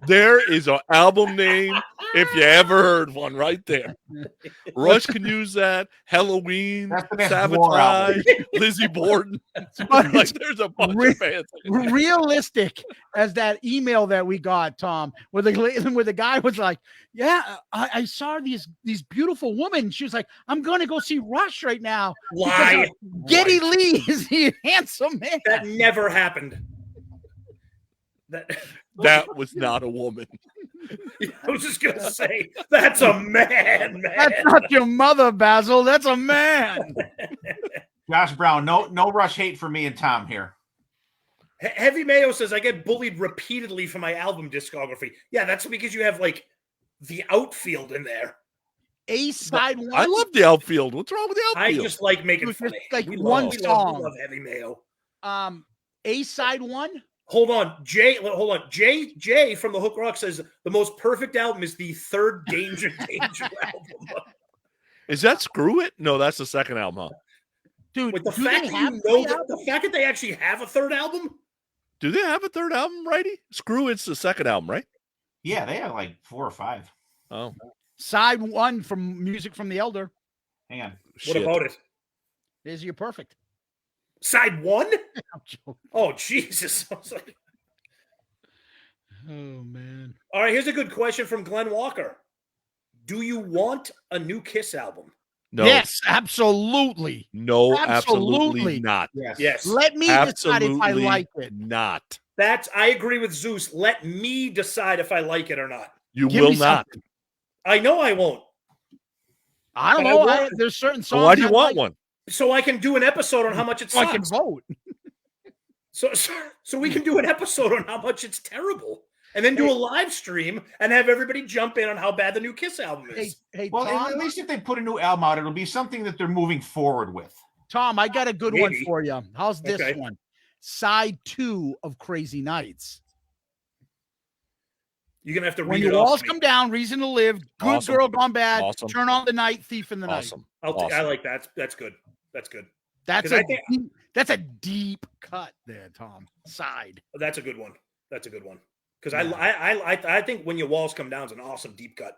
There is an album name if you ever heard one right there. Rush can use that. Halloween, That's the next War Sabotage, Lizzie Borden. Like there's a bunch of fans. Realistic as that email that we got, Tom, where the guy was like, "Yeah, I saw these beautiful women." She was like, "I'm going to go see Rush right now." Lie. Geddy Lee is the handsome man. That never happened. That was not a woman. I was just gonna say that's a man. That's not your mother, Basil. That's a man. Josh Brown, no Rush hate for me and Tom here. Heavy Mayo says I get bullied repeatedly for my album discography. Yeah, that's because you have like the outfield in there. A side one. I love the outfield. What's wrong with the I outfield? just like making fun. Like we one love, song. we love Heavy Mayo. A side one. Hold on, Jay. Jay from the Hook Rock says the most perfect album is the third Danger album. Is that Screw It? No, that's the second album, huh? Dude, With the fact that the fact that they actually have a third album. Do they have a third album, Righty? Screw It's the second album, right? Yeah, they have like 4 or 5. Oh, side one from Music from the Elder. Hang on. What about it? Is your perfect side one? I'm joking. Oh Jesus! I was like, oh man. all right, here's a good question from Glenn Walker. Do you want a new Kiss album? no. Yes, absolutely. No, Absolutely. absolutely not. Yes. Let me decide if I Absolutely like it. not. I agree with Zeus. Let me decide if I like it or not. You Give will me not. something. I know I won't. I don't But I know. want- There's certain So songs. why do you I want like, one? So I can do an episode on how much it so I can sucks. vote. So we can do an episode on how much it's terrible, and then do a live stream and have everybody jump in on how bad the new Kiss album is. Hey, Well, Tom, at least if they put a new album out, it'll be something that they're moving forward with. Tom, I got a good one Maybe. for you. How's this Okay. one? Side 2 of Crazy Nights. You're gonna have to When read your it off walls to come me. down, Reason to Live, Good Awesome. Girl Gone Bad, Awesome. Turn on the Night, Thief in the Night. Awesome. I Awesome. like that. That's good. That's good. That's 'Cause a I think- that's a deep cut there, Tom. Side. That's a good one. That's a good one. Because I think When Your Walls Come Down is an awesome deep cut.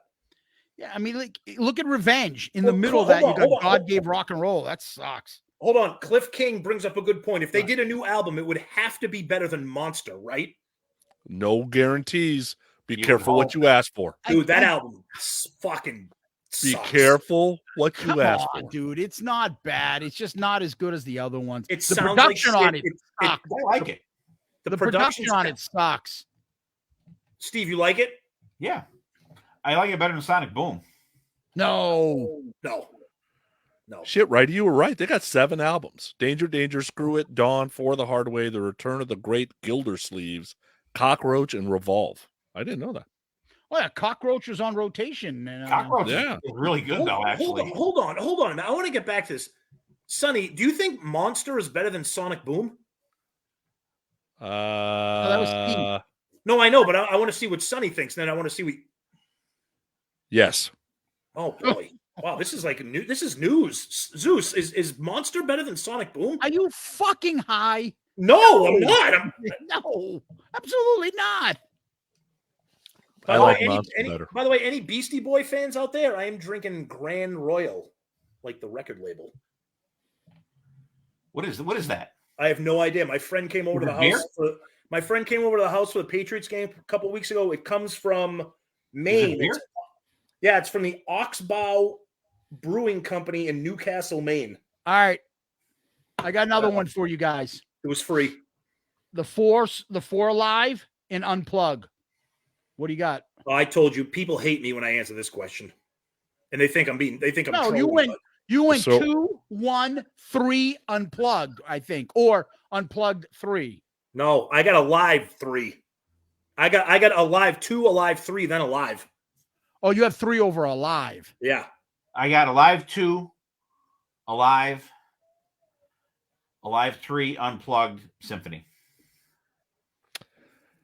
Yeah, I mean, like, look at Revenge. In Well, the middle of hold that, on, you got hold on, God hold on. Gave Rock and Roll. That sucks. Hold on, Cliff King brings up a good point. If they Right. did a new album, it would have to be better than Monster, right? No guarantees. Be You careful would what you ask for. Dude, that I- album fucking Be sucks. careful what you Come ask on, for. dude. It's not bad. It's just not as good as the other ones. It the sounds production like on it sucks. I like it. The production on it sucks. Steve, you like it? Yeah. I like it better than Sonic Boom. No. No. Shit, Righty, you were right. They got 7 albums. Danger, Danger, Screw It, Dawn, For the Hard Way, The Return of the Great Gildersleeves, Cockroach, and Revolve. I didn't know that. Well, yeah, Cockroach was on rotation. And, Cockroach Yeah. is really good, though, actually. Hold on. I want to get back to this. Sonny, do you think Monster is better than Sonic Boom? that was Steve. No, I know, but I want to see what Sonny thinks. And then I want to see what. Yes. Oh boy! Wow, this is like new. This is news. Zeus, is Monster better than Sonic Boom? Are you fucking high? No, I'm not. No, absolutely not. I like Monster better. By the way, any Beastie Boy fans out there? I am drinking Grand Royal, like the record label. What is that? I have no idea. My friend came over to the Beer? house. My friend came over to the house for the Patriots game a couple weeks ago. It comes from Is it Maine. beer? Yeah, it's from the Oxbow Brewing Company in Newcastle, Maine. All right. I got another one for you guys. It was free. The four Live and Unplug. What do you got? I told you, people hate me when I answer this question, and they think I'm No, trolling, you went So- 2, 1, 3 Unplugged, I think, or Unplugged 3. No, I got a live 3. I got a live 2, a live 3, then a live. Oh, you have 3 over a live. Yeah. I got Alive 2, Alive 3, Unplugged, Symphony.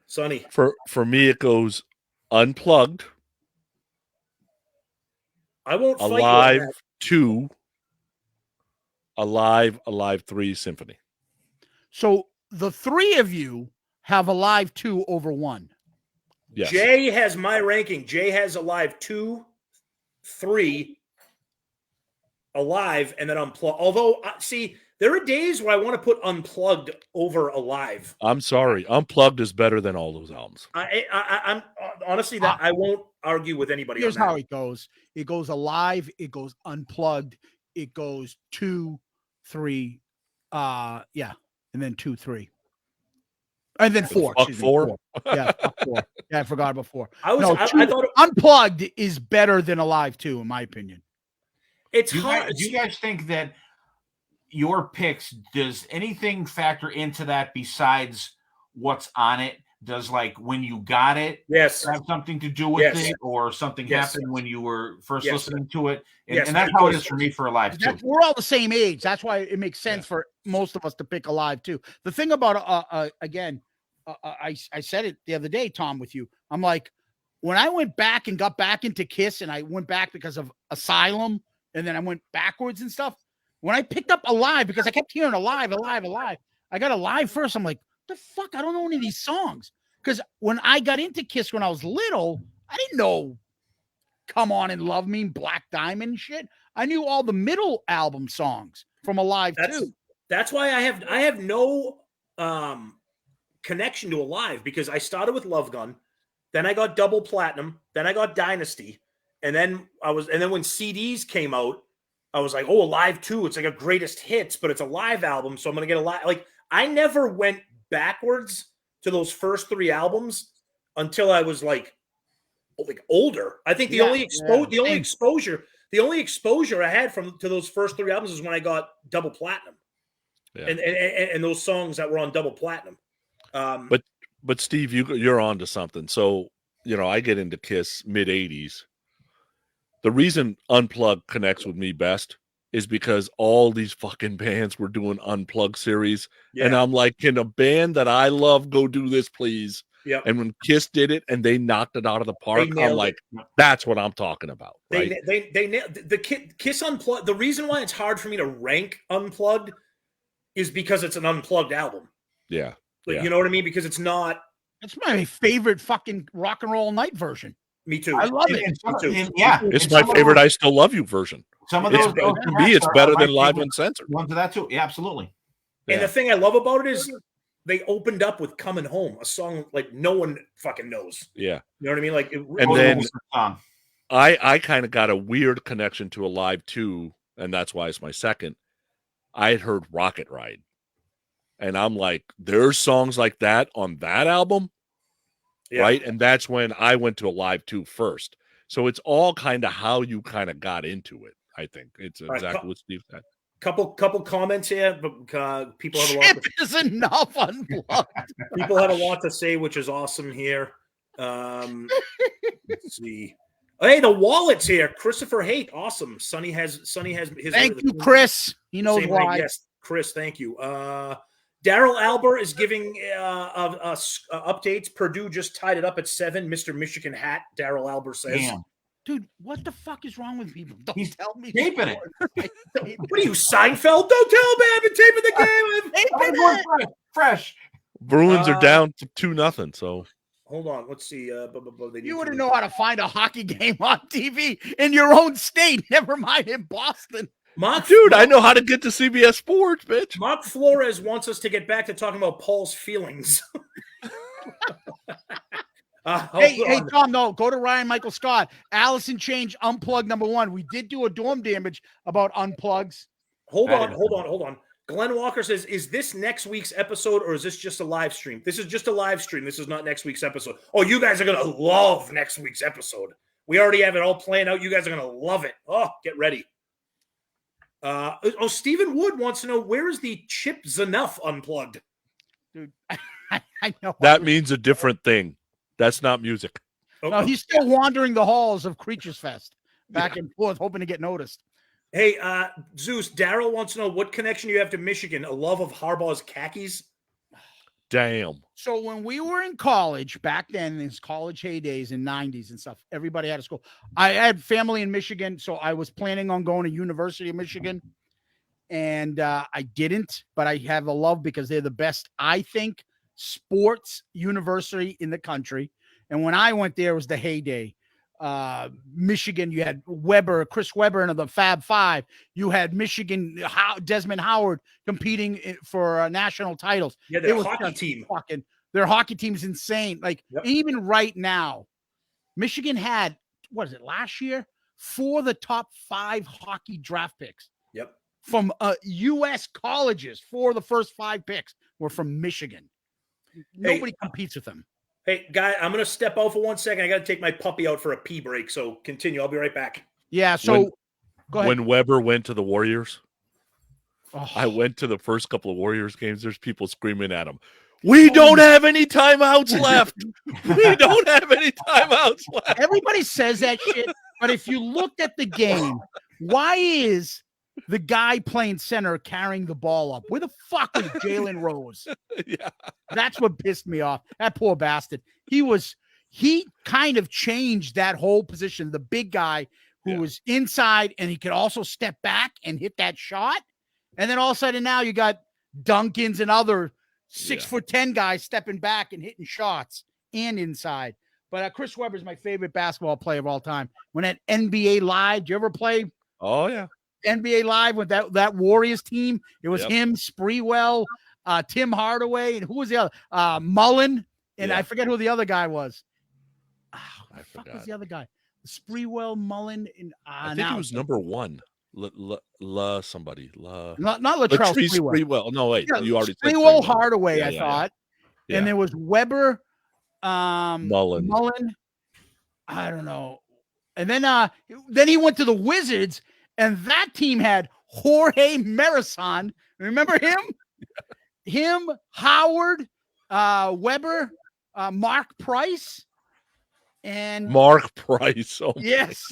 Sonny. For me, it goes Unplugged, I won't fight you on Alive that. 2, Alive 3, Symphony. So the 3 of you have Alive 2 over 1. Yes. Jay has my ranking. Jay has Alive 2, 3, Alive, and then Unplugged. Although, see, there are days where I want to put Unplugged over Alive. I'm sorry. Unplugged is better than all those albums. I'm honestly that I won't argue with anybody. Here's on that. how it goes. It goes Alive, it goes Unplugged, it goes 2, 3, and then 2, 3. And then 4. Fuck 4? Yeah, fuck 4. Yeah, I forgot about 4. I thought Unplugged is better than Alive 2, in my opinion. It's hard. Do you guys think that your picks, does anything factor into that besides what's on it? Does like when you got it yes have something to do with it, or something happened when you were first listening to it? And that's how it is for me for Alive too. We're all the same age. That's why it makes sense for most of us to pick Alive too. The thing about I said it the other day, Tom, with you. I'm like, when I went back and got back into Kiss, and I went back because of Asylum, and then I went backwards and stuff. When I picked up Alive, because I kept hearing Alive, I got Alive first. I'm like, the fuck? I don't know any of these songs. Because when I got into Kiss when I was little, I didn't know Come On and Love Me, Black Diamond shit. I knew all the middle album songs from Alive too. That's why I have no connection to Alive, because I started with Love Gun, then I got double platinum, then I got Dynasty, and then when CDs came out, I was like, oh, Alive 2, it's like a greatest hits, but it's a live album, so I'm gonna get a live. Like, I never went backwards to those first 3 albums until I was like older. I think the only exposure I had to those first 3 albums is when I got double platinum. Yeah. And those songs that were on double platinum. But Steve, you're on to something. So, I get into Kiss mid-'80s. The reason Unplugged connects with me best is because all these fucking bands were doing Unplugged series. Yeah. And I'm like, can a band that I love go do this, please? Yep. And when Kiss did it and they knocked it out of the park, I'm like, that's what I'm talking about. Right? They Kiss Unplugged. The reason why it's hard for me to rank Unplugged is because it's an Unplugged album. Yeah. You know what I mean? Because it's not. It's my favorite fucking Rock and Roll Night version. Me too. I love it. It's my favorite I Still Love You version. Some of those to me, it's better than Live Uncensored. One to that too. Yeah, absolutely. And the thing I love about it is they opened up with Coming Home, a song like no one fucking knows. Yeah. You know what I mean? Like, and then I kind of got a weird connection to Alive 2, and that's why it's my second. I had heard Rocket Ride. And I'm like, there's songs like that on that album, right? And that's when I went to Alive 2 first. So it's all kind of how you kind of got into it, I think. It's exactly what Steve said. Couple comments here, but people have a lot. Chip is enough Unplugged. People have a lot to say, which is awesome here. Let's see. Hey, the wallet's here. Christopher Haight, awesome. Sonny has his. Thank you, Chris. He knows why. Yes, Chris. Thank you. Daryl Albert is giving us updates. Purdue just tied it up at 7. Mr. Michigan hat, Daryl Albert says. Damn. Dude, what the fuck is wrong with people? Don't tell me. Taping it. What are you, Seinfeld? Don't tell me I've been taping the game. I'm fresh. Bruins are down to 2-0. So hold on. Let's see. You wouldn't know how to find a hockey game on TV in your own state. Never mind in Boston. I know how to get to CBS Sports, bitch. Mark Flores wants us to get back to talking about Paul's feelings. Hey, Tom, no, go to Ryan Michael Scott. Allison changed Unplugged #1. We did do a dorm damage about Unplugs. Hold on. Glenn Walker says, is this next week's episode or is this just a live stream? This is just a live stream. This is not next week's episode. Oh, you guys are going to love next week's episode. We already have it all planned out. You guys are going to love it. Oh, get ready. Stephen Wood wants to know, where is the Chip Zanuff Unplugged? Dude, I know. That means a different thing. That's not music. No, he's still wandering the halls of Creatures Fest, back and forth, hoping to get noticed. Hey, Zeus, Daryl wants to know what connection you have to Michigan, a love of Harbaugh's khakis? Damn. So when we were in college, back then, in his college heydays in 90s and stuff, everybody had a school. I had family in Michigan, so I was planning on going to University of Michigan. And I didn't, but I have a love because they're the best, I think, sports university in the country. And when I went there, it was the heyday. Michigan, you had Chris Webber and the Fab Five. You had Michigan, Desmond Howard competing for national titles. Yeah, their hockey team. Their hockey team is insane. Like, even right now, Michigan had, what is it, last year? 4 of the top 5 hockey draft picks. Yep. From U.S. colleges. 4 of the first 5 picks were from Michigan. Nobody competes with them. Hey, guy, I'm going to step out for 1 second. I got to take my puppy out for a pee break. So continue. I'll be right back. Yeah. So go ahead. When Weber went to the Warriors, I went to the first couple of Warriors games. There's people screaming at him. We don't have any timeouts left. We don't have any timeouts left. Everybody says that shit. But if you looked at the game, why is the guy playing center carrying the ball up? Where the fuck is Jalen Rose? Yeah. That's what pissed me off. That poor bastard. He kind of changed that whole position. The big guy who was inside, and he could also step back and hit that shot. And then all of a sudden now you got Duncans and other 6'10" guys stepping back and hitting shots and inside. But Chris Webber is my favorite basketball player of all time. When at NBA Live, do you ever play? Oh, yeah. NBA Live with that Warriors team? It was him, Spreewell, Tim Hardaway, and who was the other? Mullen, and I forget who the other guy was. I forgot. Fuck was the other guy? Spreewell, Mullen, and I think he was number 1. Somebody. Not Latrell Spreewell. No, wait. You already said Spreewell Hardaway, I thought. Yeah. And there was Weber, Mullen. I don't know. And then he went to the Wizards, and that team had Jorge Marison. Remember him? Him, Howard, Weber, Mark Price. And Mark Price. Oh yes.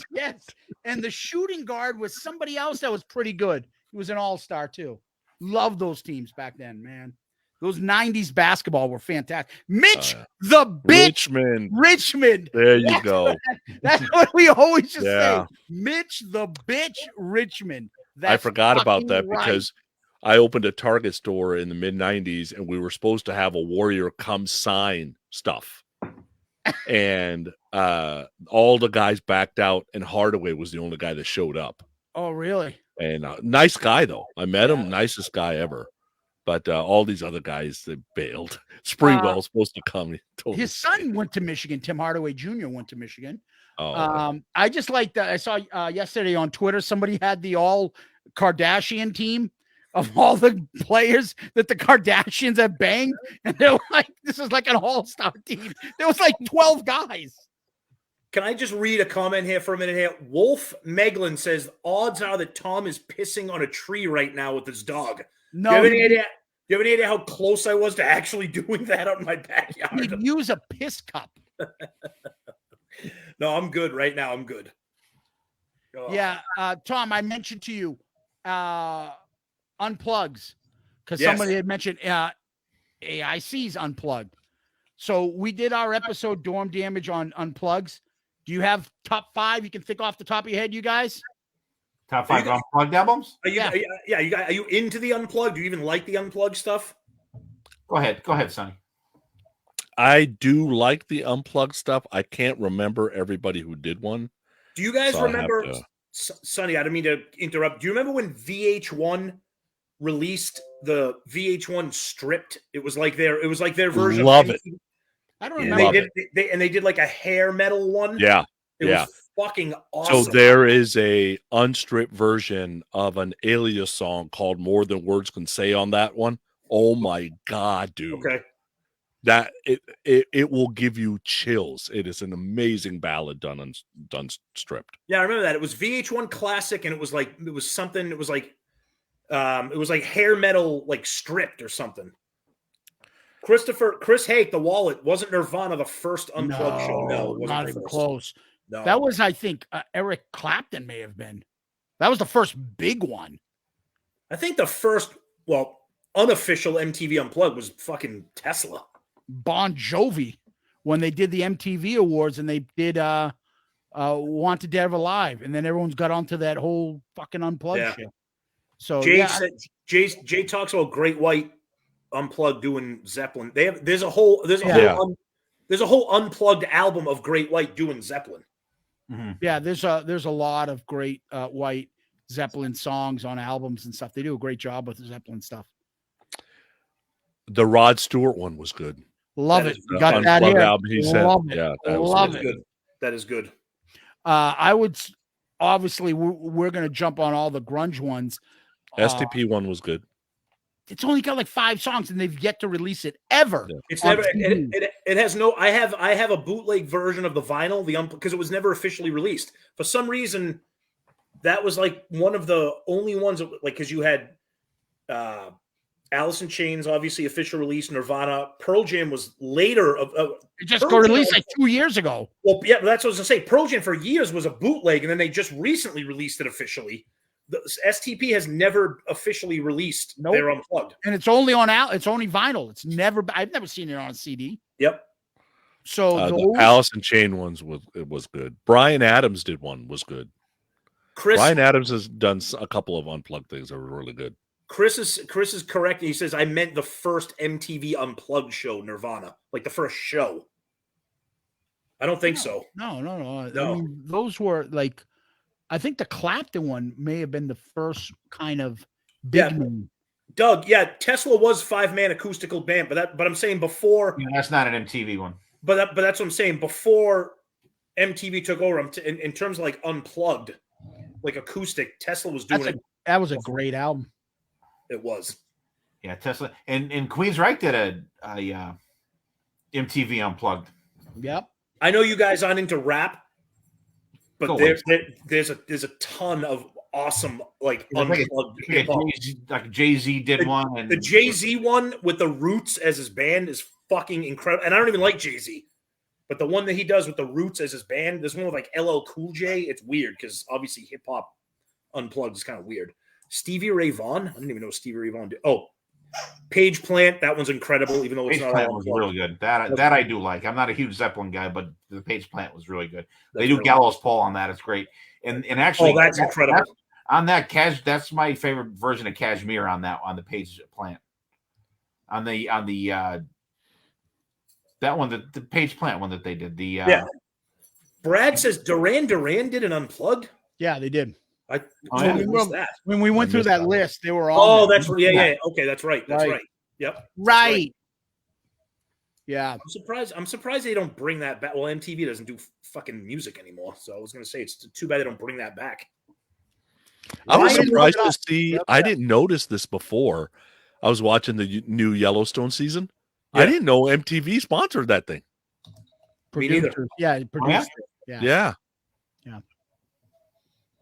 And the shooting guard was somebody else that was pretty good. He was an all-star too. Loved those teams back then, man. Those 90s basketball were fantastic. Mitch the bitch Richmond. There you go. That's what we always just say. Mitch the bitch Richmond. I forgot about that because I opened a Target store in the mid-90s, and we were supposed to have a Warrior come sign stuff. And all the guys backed out, and Hardaway was the only guy that showed up. Oh, really? And nice guy, though. I met him. Nicest guy ever. But all these other guys, they bailed. Spreewell was supposed to come. His son went to Michigan. Tim Hardaway Jr. went to Michigan. I just like that. I saw yesterday on Twitter, somebody had the all Kardashian team of all the players that the Kardashians have banged. And they're like, this is like an all-star team. There was like 12 guys. Can I just read a comment here for a minute here? Wolf Meglin says, odds are that Tom is pissing on a tree right now with his dog. No. Do you have any idea how close I was to actually doing that out in my backyard? He'd use a piss cup. No, I'm good right now. I'm good. Yeah. Tom, I mentioned to you Unplugs because somebody had mentioned AIC's Unplugged. So we did our episode Dorm Damage on Unplugs. Do you have top 5 you can think off the top of your head, you guys? Top 5 Unplugged albums? Are you into the Unplugged? Do you even like the Unplugged stuff? Go ahead, Sonny. I do like the Unplugged stuff. I can't remember everybody who did one. Do you guys remember, Sonny, I don't mean to interrupt. Do you remember when VH1 released the VH1 Stripped? It was like their version. Love it. I don't remember. They did like a hair metal one. Yeah. It was fucking awesome. So there is a unstripped version of an Alias song called More Than Words Can Say on that one. Oh my God, dude. Okay. That it will give you chills. It is an amazing ballad done stripped. Yeah, I remember that. It was VH1 Classic, and it was like hair metal, like stripped or something. Chris Hake, The Wallet, wasn't Nirvana the first Unplugged show? No, it wasn't not even close. No. That was, I think, Eric Clapton may have been. That was the first big one. I think the first, unofficial MTV Unplugged was fucking Tesla. Bon Jovi, when they did the MTV Awards and they did Wanted Dead or Alive, and then everyone's got onto that whole fucking Unplugged shit. So Jay talks about Great White Unplugged doing Zeppelin. There's a whole Unplugged album of Great White doing Zeppelin. Mm-hmm. Yeah, there's a lot of great White Zeppelin songs on albums and stuff. They do a great job with the Zeppelin stuff. The Rod Stewart one was good. Love That it. is You got that Unplugged here. album he said. Love it. Yeah, that was Love good. it. That is good. I would obviously we're going to jump on all the grunge ones. STP one was good. It's only got like 5 songs, and they've yet to release it ever. Yeah. It's on never. CD. It has no. I have a bootleg version of the vinyl, because it was never officially released. For some reason, that was like one of the only ones. Because you had Alice in Chains, obviously official release. Nirvana, Pearl Jam was later. It just Pearl got Jam released like 2 years ago. Well, yeah, but that's what I was gonna say. Pearl Jam for years was a bootleg, and then they just recently released it officially. The STP has never officially released their Unplugged, and it's only on it's only vinyl. I've never seen it on CD. Yep. So The Alice in Chain ones was good. Brian Adams did one, was good. Brian Adams has done a couple of Unplugged things that were really good. Chris is correct. He says I meant the first MTV Unplugged show, Nirvana, like the first show. I don't think so. No. I mean, those were like, I think the Clapton one may have been the first kind of big one. Doug, Tesla was 5-man acoustical band, but I'm saying before. Yeah, that's not an MTV one. But that's what I'm saying. Before MTV took over, in terms of like Unplugged, like acoustic, Tesla was doing it. That was a great album. It was. Yeah, Tesla and Queensryche did a MTV Unplugged. Yep. I know you guys aren't into rap, but there's a ton of awesome Unplugged hip-hop. Like Jay-Z did one, and the Jay-Z one with the Roots as his band is fucking incredible. And I don't even like Jay-Z, but the one that he does with the Roots as his band, this one with like LL Cool J, it's weird because obviously hip-hop Unplugged is kind of weird. Stevie Ray Vaughan, I didn't even know Stevie Ray Vaughan did. Oh, Page Plant, that one's incredible, even though it's Page not Plant all was Unplugged. real good. That I do like. I'm not a huge Zeppelin guy, but the Page Plant was really good. They do Gallows Pole on that. It's great. And actually, that's incredible. On that that's my favorite version of Kashmir on the Page Plant. On the that one, the Page Plant one that they did. Brad says Duran Duran did an Unplugged. Yeah, they did. When we went through that list, they were all. Oh, that's yeah. Okay, that's right. Yep. Right. Yeah. I'm surprised they don't bring that back. Well, MTV doesn't do fucking music anymore, so I was going to say it's too bad they don't bring that back. I was surprised to see. I didn't notice this before. I was watching the new Yellowstone season. Yeah. I didn't know MTV sponsored that thing. Me neither. Yeah, produced it. Yeah.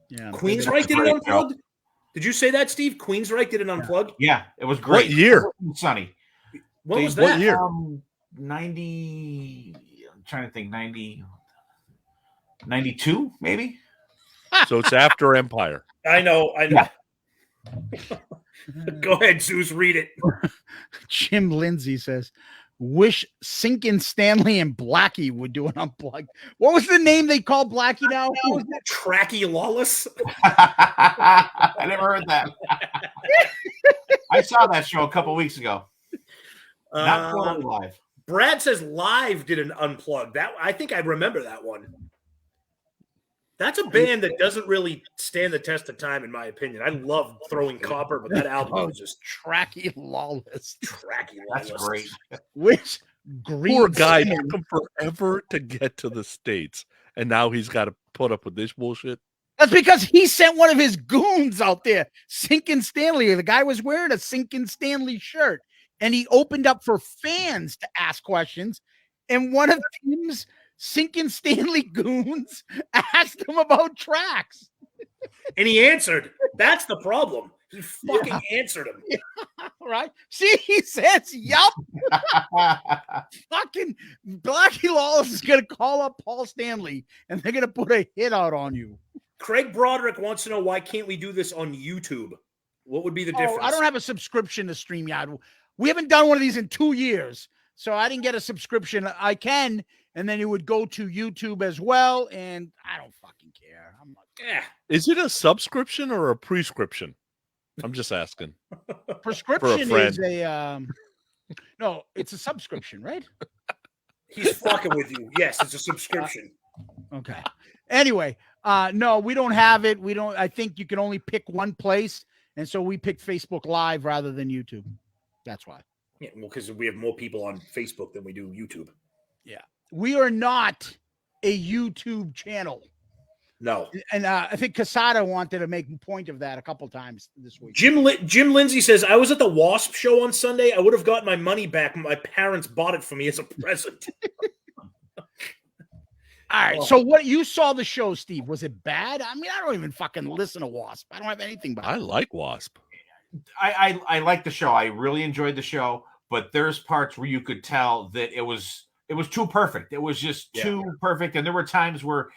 Queensryche did an Unplugged. Did you say that, Steve? Queensryche did an Unplugged. Yeah, it was great. What year? Sonny. What was that? What year? 90. I'm trying to think. 92, maybe. So it's after Empire. I know. Yeah. Go ahead, Zeus. Read it. Jim Lindsay says, "Wish Sinkin' Stanley and Blackie would do an Unplugged." What was the name they called Blackie now? What was that? Tracky Lawless. I never heard that. I saw that show a couple weeks ago. Not live. Brad says Live did an Unplugged. That I think I remember that one. That's a band that doesn't really stand the test of time, in my opinion. I love Throwing Copper, but that album was just Tracky Lawless. Tracky Lawless. That's great. Which green Poor guy Simmons. took him forever to get to the States, and now he's got to put up with this bullshit. That's because he sent one of his goons out there, Sinkin' Stanley. The guy was wearing a Sinkin' Stanley shirt, and he opened up for fans to ask questions. And one of Tim's Sinkin' Stanley goons asked him about tracks. And he answered. That's the problem. He fucking answered him. Yeah, right? See, he says, yup. Fucking Blackie Lawless is going to call up Paul Stanley, and they're going to put a hit out on you. Craig Broderick wants to know, why can't we do this on YouTube? What would be the difference? I don't have a subscription to StreamYard. We haven't done one of these in 2 years, so I didn't get a subscription. I can, and then it would go to YouTube as well, and I don't fucking care. I'm not. Yeah. Is it a subscription or a prescription? I'm just asking. Prescription friend. is a No, it's a subscription, right? He's fucking with you. Yes, it's a subscription. Okay. Anyway, no, we don't have it. We don't. I think you can only pick one place, and so we picked Facebook Live rather than YouTube. That's why. Yeah, well, because we have more people on Facebook than we do YouTube. Yeah, we are not a YouTube channel. No. And I think Casada wanted to make a point of that a couple times this week. Jim Lindsay says, I was at the WASP show on Sunday. I would have gotten my money back. My parents bought it for me as a present. All right. So what you saw the show, Steve, was it bad? I mean, I don't even fucking listen to WASP. I don't have anything about it. I like WASP. I like the show. I really enjoyed the show, but there's parts where you could tell that it was too perfect. It was just too perfect. And there were times where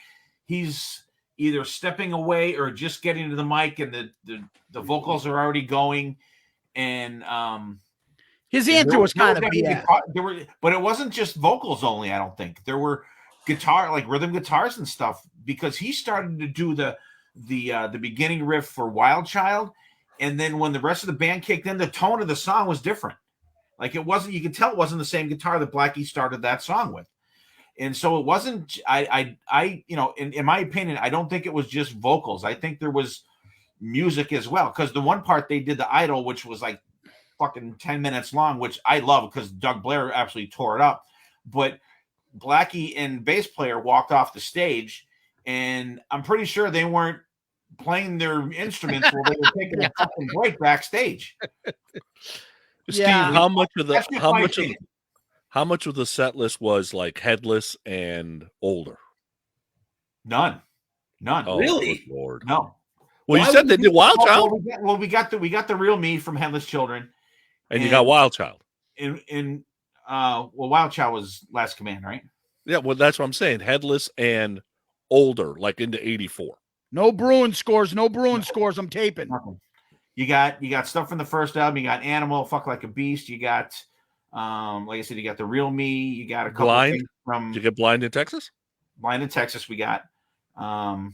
he's either stepping away or just getting to the mic and the vocals are already going. And his answer was kind of BS. But it wasn't just vocals only, I don't think. There were rhythm guitars and stuff, because he started to do the beginning riff for Wild Child, and then when the rest of the band kicked in, the tone of the song was different. Like it wasn't, you could tell it wasn't the same guitar that Blackie started that song with. And so it wasn't, in my opinion, I don't think it was just vocals. I think there was music as well. Because the one part they did, the Idol, which was like fucking 10 minutes long, which I love because Doug Blair absolutely tore it up. But Blackie and bass player walked off the stage, and I'm pretty sure they weren't playing their instruments while they were taking a fucking break backstage. Steve, how much of the set list was like headless and older? None. Oh, really? Lord. No. Well, you said they did Wild Child. Well, we got the real me from Headless Children, and you got Wild Child. Wild Child was Last Command, right? Yeah, well, that's what I'm saying. Headless and older, like into 84. No Bruin scores. I'm taping. Nothing. You got stuff from the first album. You got Animal, Fuck Like a Beast. You got, like I said, you got the real me. You got a couple Blind from. Did you get Blind in Texas? Blind in Texas. We got. That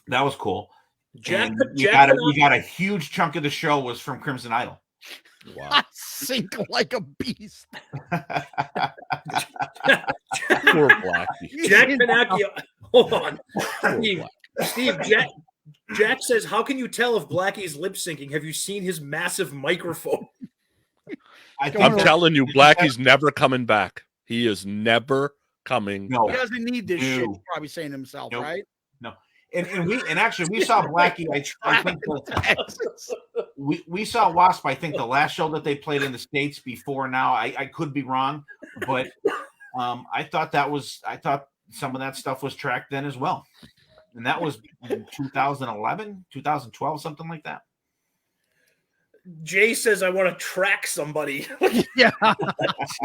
was cool. You you got a huge chunk of the show was from Crimson Idol. Wow. I sink like a beast. Poor Blackie. Jack Pinocchio. Hold on. Steve, Jack says, how can you tell if Blackie's lip syncing? Have you seen his massive microphone? I'm telling you, Blackie's never coming back. He is never coming back. He doesn't need this shit. He's probably saying himself, right? No. And actually we saw Blackie. I think we saw Wasp. I think the last show that they played in the States before now. I could be wrong, but I thought some of that stuff was tracked then as well, and that was in 2011, 2012, something like that. Jay says, I want to track somebody. Yeah.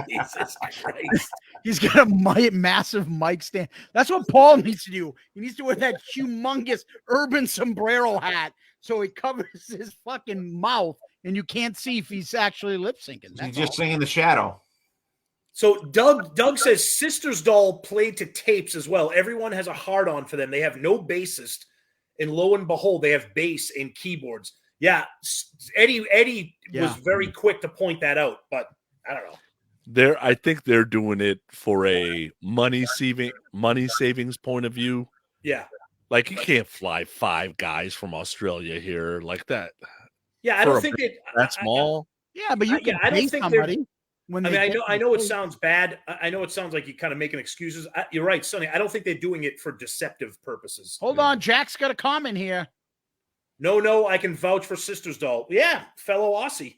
Jesus Christ. He's got a massive mic stand. That's what Paul needs to do. He needs to wear that humongous urban sombrero hat so it covers his fucking mouth and you can't see if he's actually lip syncing. He's just singing the shadow. So Doug says Sisters Doll played to tapes as well. Everyone has a hard on for them. They have no bassist, and lo and behold, they have bass and keyboards. Yeah, Eddie was very quick to point that out, but I don't know. I think they're doing it for a money savings point of view. Yeah, like you can't fly 5 guys from Australia here like that. Yeah, I don't think that small. Yeah, but you can I don't think somebody. I know it sounds bad. I know it sounds like you're kind of making excuses. You're right, Sonny. I don't think they're doing it for deceptive purposes. Hold on, Jack's got a comment here. No, I can vouch for Sisters Doll. Yeah, fellow Aussie.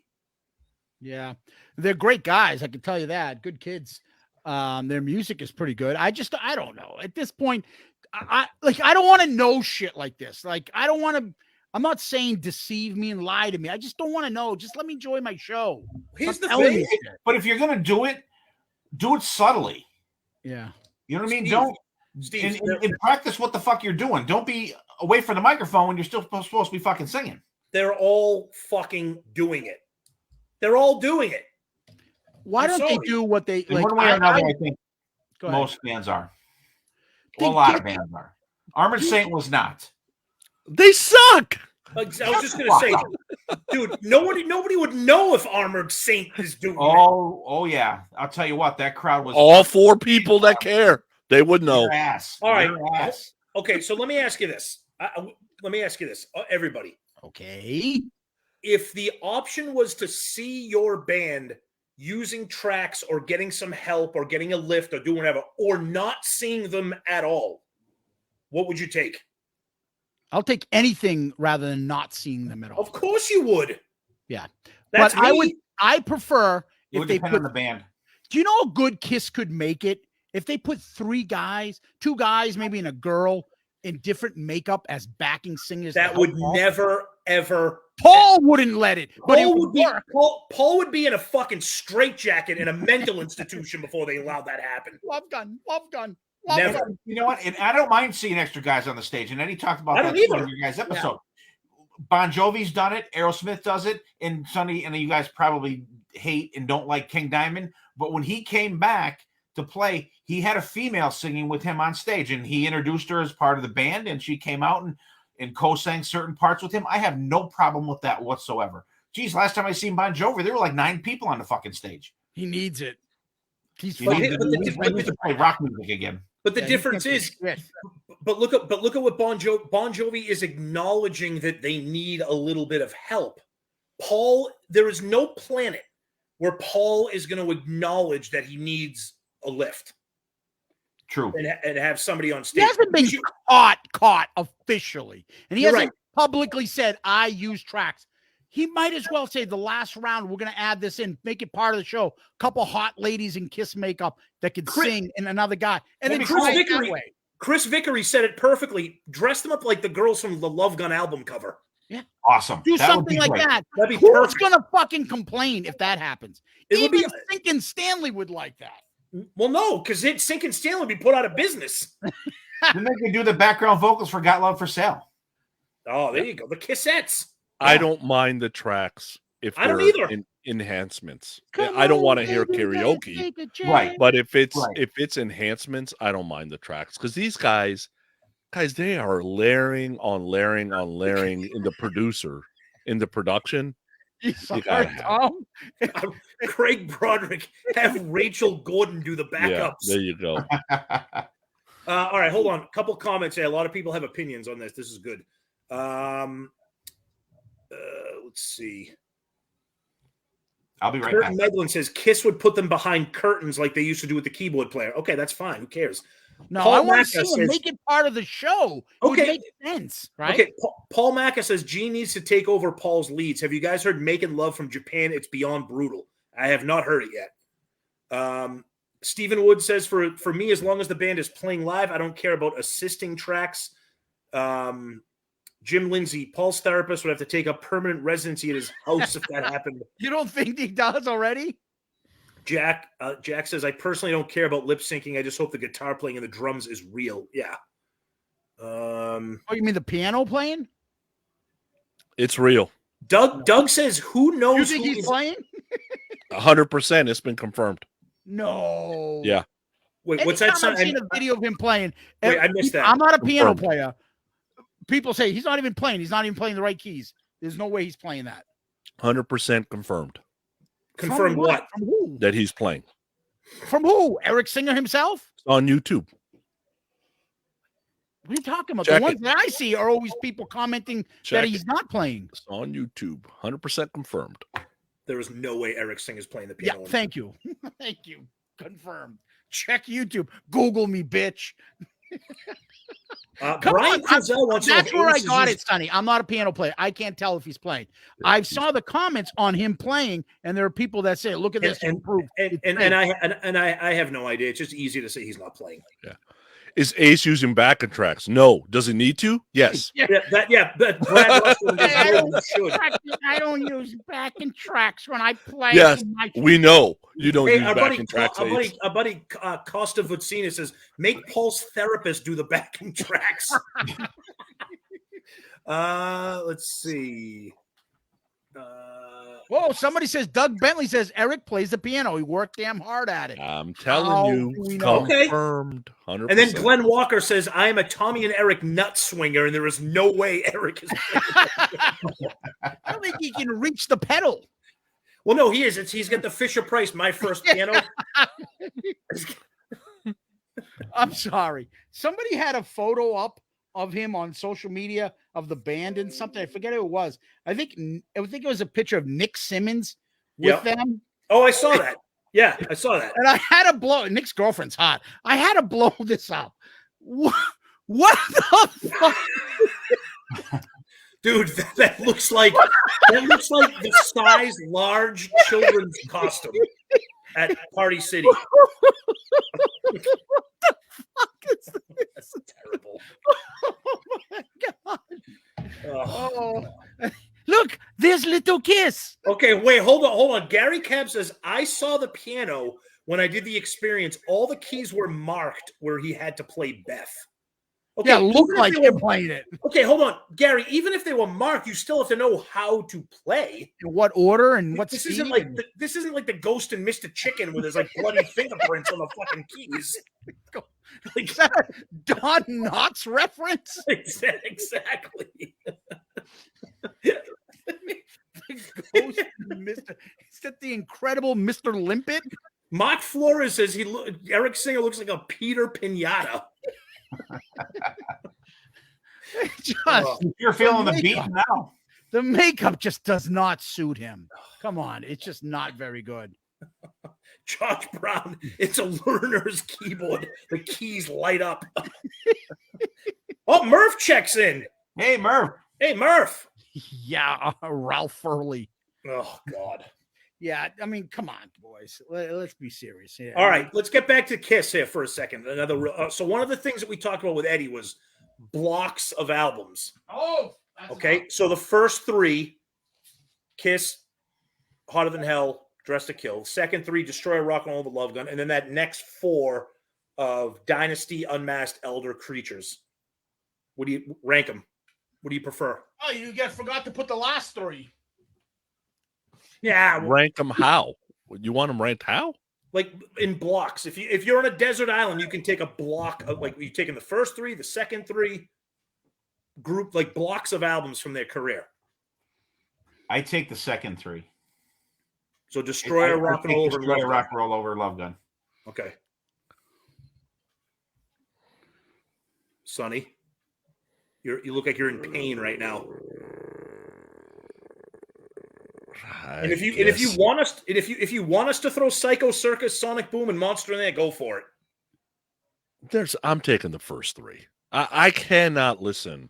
Yeah, they're great guys. I can tell you that. Good kids. Their music is pretty good. I don't know. At this point, I don't want to know shit like this. Like, I don't want to. I'm not saying deceive me and lie to me. I just don't want to know. Just let me enjoy my show. Here's the thing. But if you're gonna do it subtly. Yeah. You know what I mean? Don't. Steve, and practice what the fuck you're doing. Don't be away from the microphone when you're still supposed to be fucking singing. They're all fucking doing it. They're all doing it. Why don't they do what they like? One way or another, I think most bands are. Well, a lot of bands are. Armored Saint was not. They suck. I was just gonna say, dude, nobody would know if Armored Saint is doing it. Oh yeah. I'll tell you what, that crowd was All 4 people that care. They would know. your ass. All right. Your ass. Okay, so let me ask you this. Everybody. Okay. If the option was to see your band using tracks or getting some help or getting a lift or doing whatever, or not seeing them at all, what would you take? I'll take anything rather than not seeing them at all. Of course you would. Yeah. That's but I prefer It if would they depend put on the band. Do you know a good Kiss could make it? If they put 2 guys, maybe and a girl in different makeup as backing singers. That would never, ever. Paul wouldn't let it. But Paul would be in a fucking straitjacket in a mental institution before they allowed that happen. Love gun. Never. You know what? And I don't mind seeing extra guys on the stage. And Eddie talked about that in your guys' episode. Yeah. Bon Jovi's done it. Aerosmith does it. And Sonny, and you guys probably hate and don't like King Diamond. But when he came back to play, he had a female singing with him on stage. And he introduced her as part of the band. And she came out and co-sang certain parts with him. I have no problem with that whatsoever. Geez, last time I seen Bon Jovi, there were like 9 people on the fucking stage. He needs it. He's ready to play rock music again. But the difference is, but look at what Bon Jovi is acknowledging that they need a little bit of help. Paul, there is no planet where Paul is going to acknowledge that he needs a lift. True. And have somebody on stage. He hasn't been caught officially. And he hasn't publicly said, I use tracks. He might as well say the last round, we're going to add this in, make it part of the show. A couple hot ladies in Kiss makeup that could sing and another guy. And then Chris Vickery said it perfectly. Dress them up like the girls from the Love Gun album cover. Yeah. Awesome. Do something like that. That'd be Who's going to fucking complain if that happens? Even Sinkin' Stanley would like that. Well, no, because Sinkin' Stanley would be put out of business. Then they could do the background vocals for Got Love for Sale. Oh, there you go. The Kissettes. I don't mind the tracks if they're enhancements. I don't want to hear karaoke. Right. But if it's enhancements, I don't mind the tracks. Because these guys, they are layering on layering on layering in the production. Craig Broderick, have Rachel Gordon do the backups. Yeah, there you go. All right, hold on. A couple comments here. A lot of people have opinions on this. This is good. Let's see. I'll be right Curtin back. Meglin says Kiss would put them behind curtains like they used to do with the keyboard player. Okay, that's fine. Who cares? No, I want to see him make it part of the show. Okay, it would make sense, right? Okay, Paul Macca says Gene needs to take over Paul's leads. Have you guys heard "Making Love" from Japan? It's beyond brutal. I have not heard it yet. Stephen Wood says for me, as long as the band is playing live, I don't care about assisting tracks. Jim Lindsay, Paul's therapist would have to take up permanent residency at his house if that happened. You don't think he does already? Jack says, I personally don't care about lip syncing. I just hope the guitar playing and the drums is real. Yeah. Oh, you mean the piano playing? It's real. Doug says, who knows? You think he's playing? 100%. It's been confirmed. No. Yeah. Wait, what's that? I've seen a video of him playing. Wait, I missed that. I'm not a piano player. People say he's not even playing. He's not even playing the right keys. There's no way he's playing that. 100% confirmed. Confirmed what? From who? That he's playing. From who? Eric Singer himself? It's on YouTube. What are you talking about? The ones that I see are always people commenting that he's not playing. It's on YouTube. 100% confirmed. There is no way Eric Singer is playing the piano. Yeah, thank you. Thank you. Confirmed. Check YouTube. Google me, bitch. Brian Crizell wants that's where I got it, Sonny. I'm not a piano player. I can't tell if he's playing. I saw the comments on him playing, and there are people that say, "Look at this." And I have no idea. It's just easy to say he's not playing. Yeah. Is Ace using backing tracks? No. Does he need to? Yes. But Brad Russell I don't use backing tracks when I play. Yes, we know you don't use backing tracks. Our buddy Costa Vucina says, make Paul's therapist do the backing tracks. Let's see. Whoa, somebody says Doug Bentley says Eric plays the piano. He worked damn hard at it. I'm telling How you, do we know? confirmed. 100%. And then Glenn Walker says, I am a Tommy and Eric nut swinger, and there is no way Eric is. I don't think he can reach the pedal. Well, no, he is. He's got the Fisher Price, my first piano. I'm sorry. Somebody had a photo up of him on social media of the band and something. I forget who it was. I think it was a picture of Nick Simmons with them. Oh, I saw that. Yeah, I saw that. And I had to blow. Nick's girlfriend's hot. I had to blow this up. What the fuck? Dude, that looks like the size large children's costume at Party City. What the fuck is this? That's terrible. Oh my god! Oh, look, there's Little Kiss. Okay, wait, hold on. Gary Cab says I saw the piano when I did the experience. All the keys were marked where he had to play Beth. Okay, yeah, looked like him playing it. Okay, hold on, Gary. Even if they were marked, you still have to know how to play. In what order and what This speed? isn't like this isn't like the Ghost and Mr. Chicken where there's like bloody fingerprints on the fucking keys. Like, is that a Don Knotts reference? Exactly. The Ghost and Mr. Is that the incredible Mr. Limpet? Mark Flores says Eric Singer looks like a Peter Pinata. You're feeling the beat now. The makeup just does not suit him. Come on, it's just not very good. Josh Brown, it's a learner's keyboard. The keys light up. Oh, Murph checks in. Hey, Murph. Hey, Murph. Yeah, Ralph Furley. Oh, God. Yeah, I mean, come on, boys. Let's be serious here. All right, let's get back to Kiss here for a second. So one of the things that we talked about with Eddie was blocks of albums. Oh, okay. So the first three, Kiss, Hotter Than Hell, Dress to Kill. Second three, Destroy Rock and Roll, The Love Gun. And then that next four of Dynasty, Unmasked, Elder, Creatures. What do you rank them? What do you prefer? Oh, you guys forgot to put the last three. Yeah. Rank them how? You want them ranked how? Like in blocks. If you're on a desert island, you can take a block of, like, you've taken the first three, the second three, group like blocks of albums from their career. I take the second three. So Destroy Rock and Roll Over, Destroy Rock and Roll Over, Love Gun. Okay. Sonny, you look like you're in pain right now. And if you want us to throw Psycho Circus, Sonic Boom, and Monster in there, go for it. I'm taking the first three. I cannot listen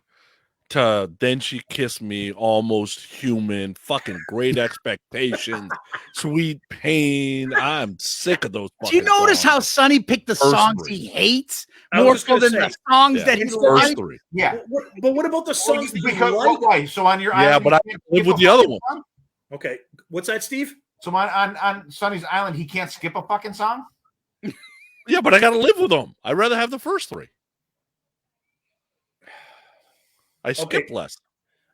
to Then She Kissed Me, Almost Human, fucking Great Expectations, Sweet Pain. I'm sick of those. Do you notice how Sonny picked the songs he hates more so than the songs that he likes? Three. Yeah, but what about the songs that you like? Why? So on your island, but I live with the other one. Song? Okay, what's that, Steve? So on Sonny's island, he can't skip a fucking song. Yeah, but I got to live with them. I'd rather have the first three. I skip less.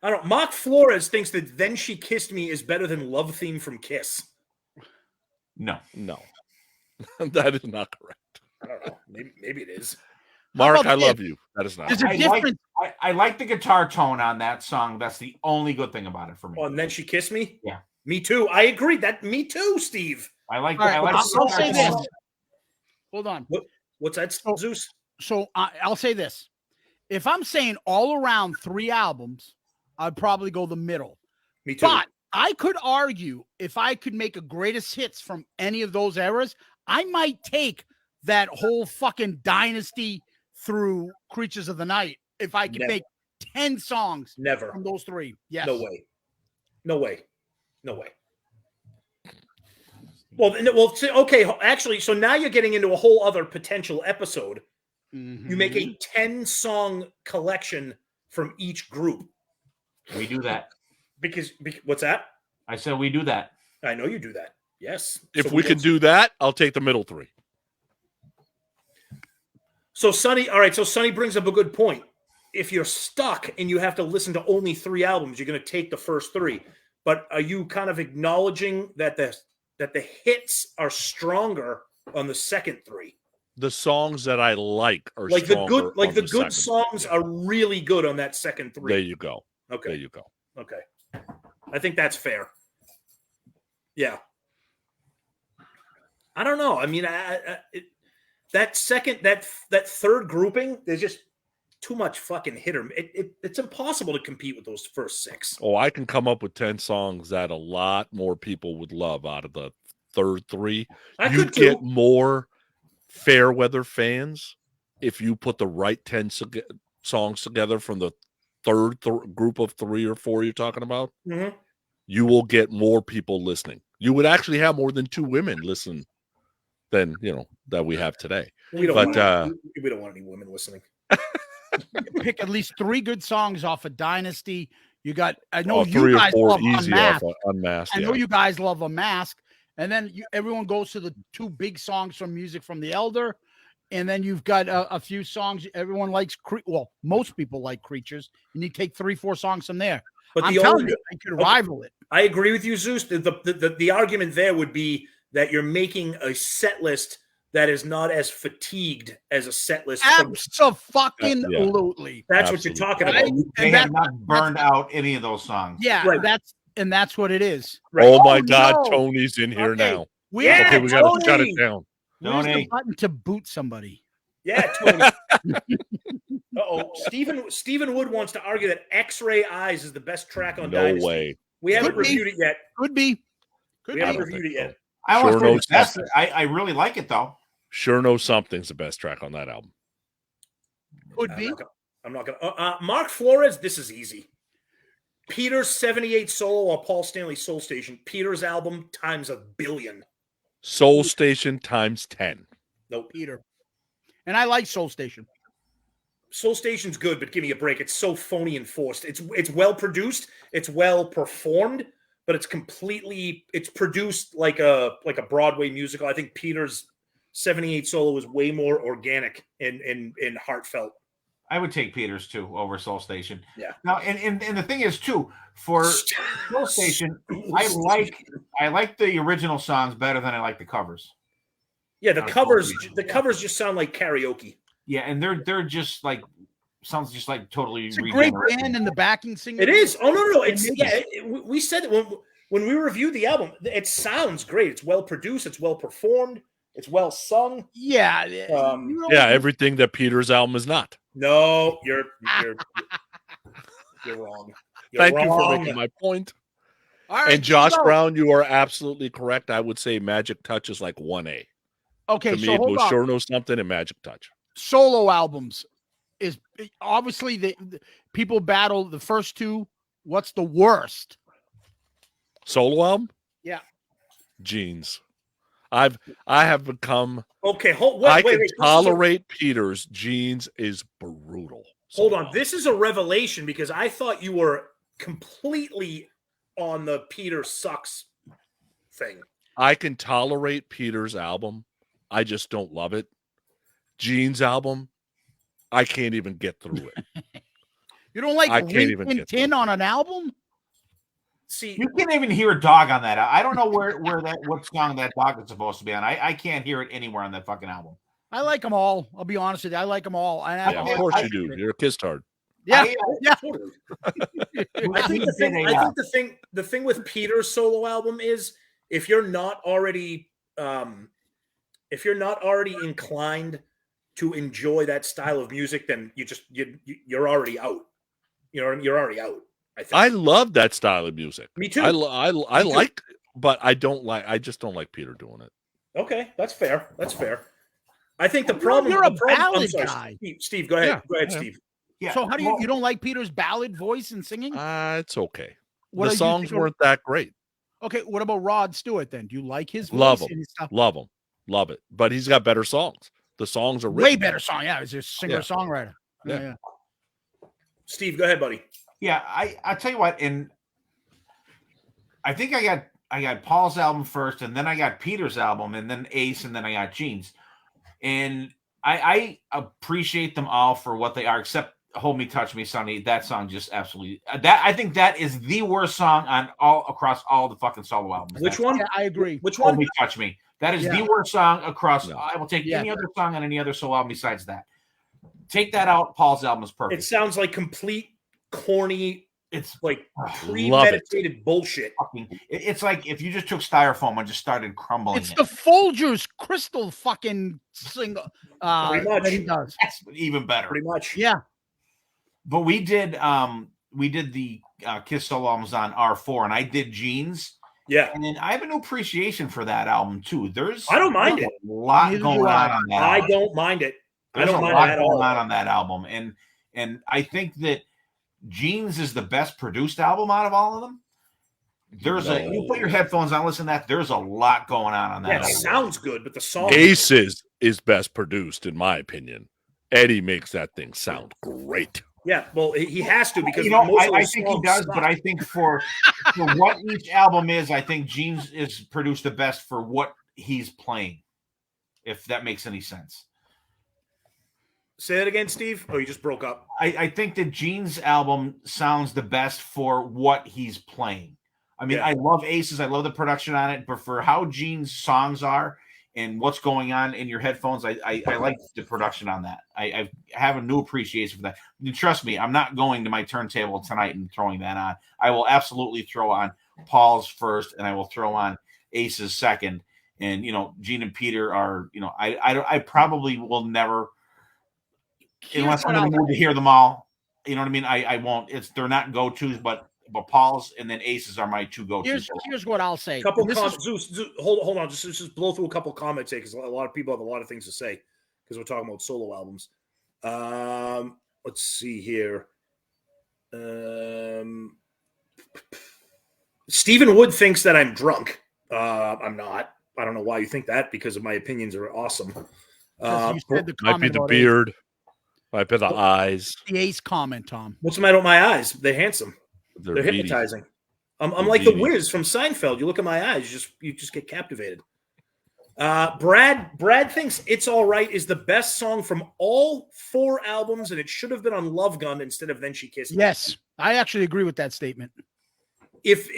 I don't. Mark Flores thinks that Then She Kissed Me is better than Love Theme from Kiss. No, that is not correct. I don't know. Maybe it is. Mark, I love you. That is not. There's a difference. I like the guitar tone on that song. That's the only good thing about it for me. Oh, and Then She Kissed Me? Yeah. Me too. I agree. Me too, Steve. I like All that. right, I'll say this. Tone. Hold on. What's that, Zeus? So I'll say this. If I'm saying all around 3 albums, I'd probably go the middle. Me too. But I could argue if I could make a greatest hits from any of those eras, I might take that whole fucking Dynasty through Creatures of the Night if I could make 10 songs from those 3. Yes. No way. Well, okay. Actually, so now you're getting into a whole other potential episode. Mm-hmm. You make a 10-song collection from each group. We do that. Because what's that? I said we do that. I know you do that. Yes. If we could do that, I'll take the middle 3. So Sonny brings up a good point. If you're stuck and you have to listen to only 3 albums, you're going to take the first 3. but are you kind of acknowledging that the hits are stronger on the second three? The songs that I like are like the stronger. good, the good second. songs are really good on that second three. There you go. Okay. There you go. Okay. I think that's fair. Yeah. I don't know. I mean, that third grouping, there's just too much fucking hitter. It's impossible to compete with those first 6. Oh, I can come up with 10 songs that a lot more people would love out of the third 3. You get more fair weather fans if you put the right 10 songs together from the third group of 3 or 4 you're talking about. Mm-hmm. You will get more people listening. You would actually have more than 2 women listen than that we have today. We don't want any women listening. Pick at least 3 good songs off of Dynasty. You got, I know 3 you or guys 4 love easy Unmasked. off of Unmasked. I know you guys love Unmasked. And then everyone goes to the 2 big songs from Music from the Elder. And then you've got a few songs everyone likes. Well, most people like Creatures. And you take 3-4 songs from there. But I'm telling you, I could rival it. I agree with you, Zeus. The argument there would be that you're making a set list that is not as fatigued as a set list. Absolutely. That's what you're talking about. They have not burned out any of those songs. Yeah, right. That's what it is. Right. Oh my God, no. Tony's in here now. We got to shut it down. Where's the button to boot somebody? Yeah, Tony. Uh-oh. Stephen Wood wants to argue that X-Ray Eyes is the best track on Dynasty. No way. We haven't reviewed it yet. Could be. We haven't reviewed it yet. I really like it though. Sure Know Something's the best track on that album. Could be. I'm not gonna. Mark Flores, this is easy. Peter's 78 solo or Paul Stanley Soul Station. Peter's album times 1 billion. Soul Station times 10. Nope. Peter. And I like Soul Station. Soul Station's good, but give me a break. It's so phony and forced. It's well produced. It's well performed, but it's produced like a Broadway musical. I think Peter's 78 solo is way more organic and heartfelt. I would take Peters too over Soul Station. Yeah. Now, and the thing is too, for Soul Station, I like the original songs better than I like the covers. Yeah, the covers just sound like karaoke. Yeah, and they're just like sounds just like totally. It's a great band in the backing singer. It is. Oh no, it's we said it when we reviewed the album. It sounds great. It's well produced. It's well performed. It's well sung. Yeah. Everything that Peter's album is not. No, you're wrong. Thank you for making my point. All right, and Josh Brown, you are absolutely correct. I would say Magic Touch is like 1A. Okay, to me, it was Sure Know Something and Magic Touch. Solo albums is obviously the people battle the first 2. What's the worst? Solo album? Yeah. Jeans. I have become okay. I can tolerate Peter's. Jeans is brutal. Hold on, this is a revelation because I thought you were completely on the Peter sucks thing. I can tolerate Peter's album. I just don't love it. Jeans album, I can't even get through it. You don't like Tin on an album? See, you can't even hear a dog on that. I don't know what song that dog is supposed to be on. I can't hear it anywhere on that fucking album. I like them all. I'll be honest with you. I like them all. Of course you do. You're a kiss tard. Yeah. Totally. I think the thing with Peter's solo album is if you're not already inclined to enjoy that style of music, then you're already out. You're already out. I love that style of music. Me too. I like, but I just don't like Peter doing it. Okay, that's fair. I think the problem. You're a ballad guy. Steve, go ahead. Yeah. Go ahead, Steve. Yeah. So how do you don't like Peter's ballad voice and singing? It's okay. The songs weren't that great. Okay, what about Rod Stewart then? Do you like his voice? Love him. Love him. Love it. But he's got better songs. The songs are way better song. Yeah, he's a singer-songwriter. Yeah. Steve, go ahead, buddy. Yeah, I tell you what, and I think I got Paul's album first, and then I got Peter's album, and then Ace, and then I got Jeans. And I appreciate them all for what they are, except Hold Me, Touch Me, Sonny. That song just absolutely that. I think that is the worst song on across all the fucking solo albums. Which one? Yeah, I agree. Which Hold one? Me, Touch Me. That is the worst song across. No. I will take any other song on any other solo album besides that. Take that out. Paul's album is perfect. It sounds like complete corny. It's like premeditated bullshit. It's like if you just took styrofoam and just started crumbling. It's the Folgers crystal fucking single. Pretty much. That he does. That's even better. Pretty much. Yeah. But we did the Kiss solo albums on R4, and I did Jeans. Yeah. And then I have a new appreciation for that album too. I don't mind it. A lot going on that album. I don't mind it. There's I don't a mind lot it at going all. on that album. And I think that Jeans is the best produced album out of all of them. You put your headphones on, listen to that. There's a lot going on that. Yeah, album. it sounds good, but the song Aces is best produced, in my opinion. Eddie makes that thing sound great. Yeah, well, he has to because I think he does, but I think for what each album is, I think Jeans is produced the best for what he's playing. If that makes any sense. Say that again, Steve. Oh, you just broke up. I think that Gene's album sounds the best for what he's playing. I mean, I love Aces. I love the production on it, but for how Gene's songs are and what's going on in your headphones, I like the production on that. I have a new appreciation for that. And trust me, I'm not going to my turntable tonight and throwing that on. I will absolutely throw on Paul's first, and I will throw on Ace's second. And, Gene and Peter are, I probably will never, unless I'm in the mood to hear them all. You know what I mean? I won't. They're not go-tos, but Paul's and then Aces are my two go-tos. Here's what I'll say. Zeus, hold on. Just blow through a couple comments here because a lot of people have a lot of things to say because we're talking about solo albums. Let's see here. Stephen Wood thinks that I'm drunk. I'm not. I don't know why you think that because my opinions are awesome. You said the might be the beard. Might be the eyes. The Ace comment, Tom. What's the matter with my eyes? They're handsome. They're hypnotizing. I'm like the Wiz from Seinfeld. You look at my eyes, you just get captivated. Brad thinks It's All Right is the best song from all 4 albums, and it should have been on Love Gun instead of Then She Kissed Me. Yes, I actually agree with that statement. If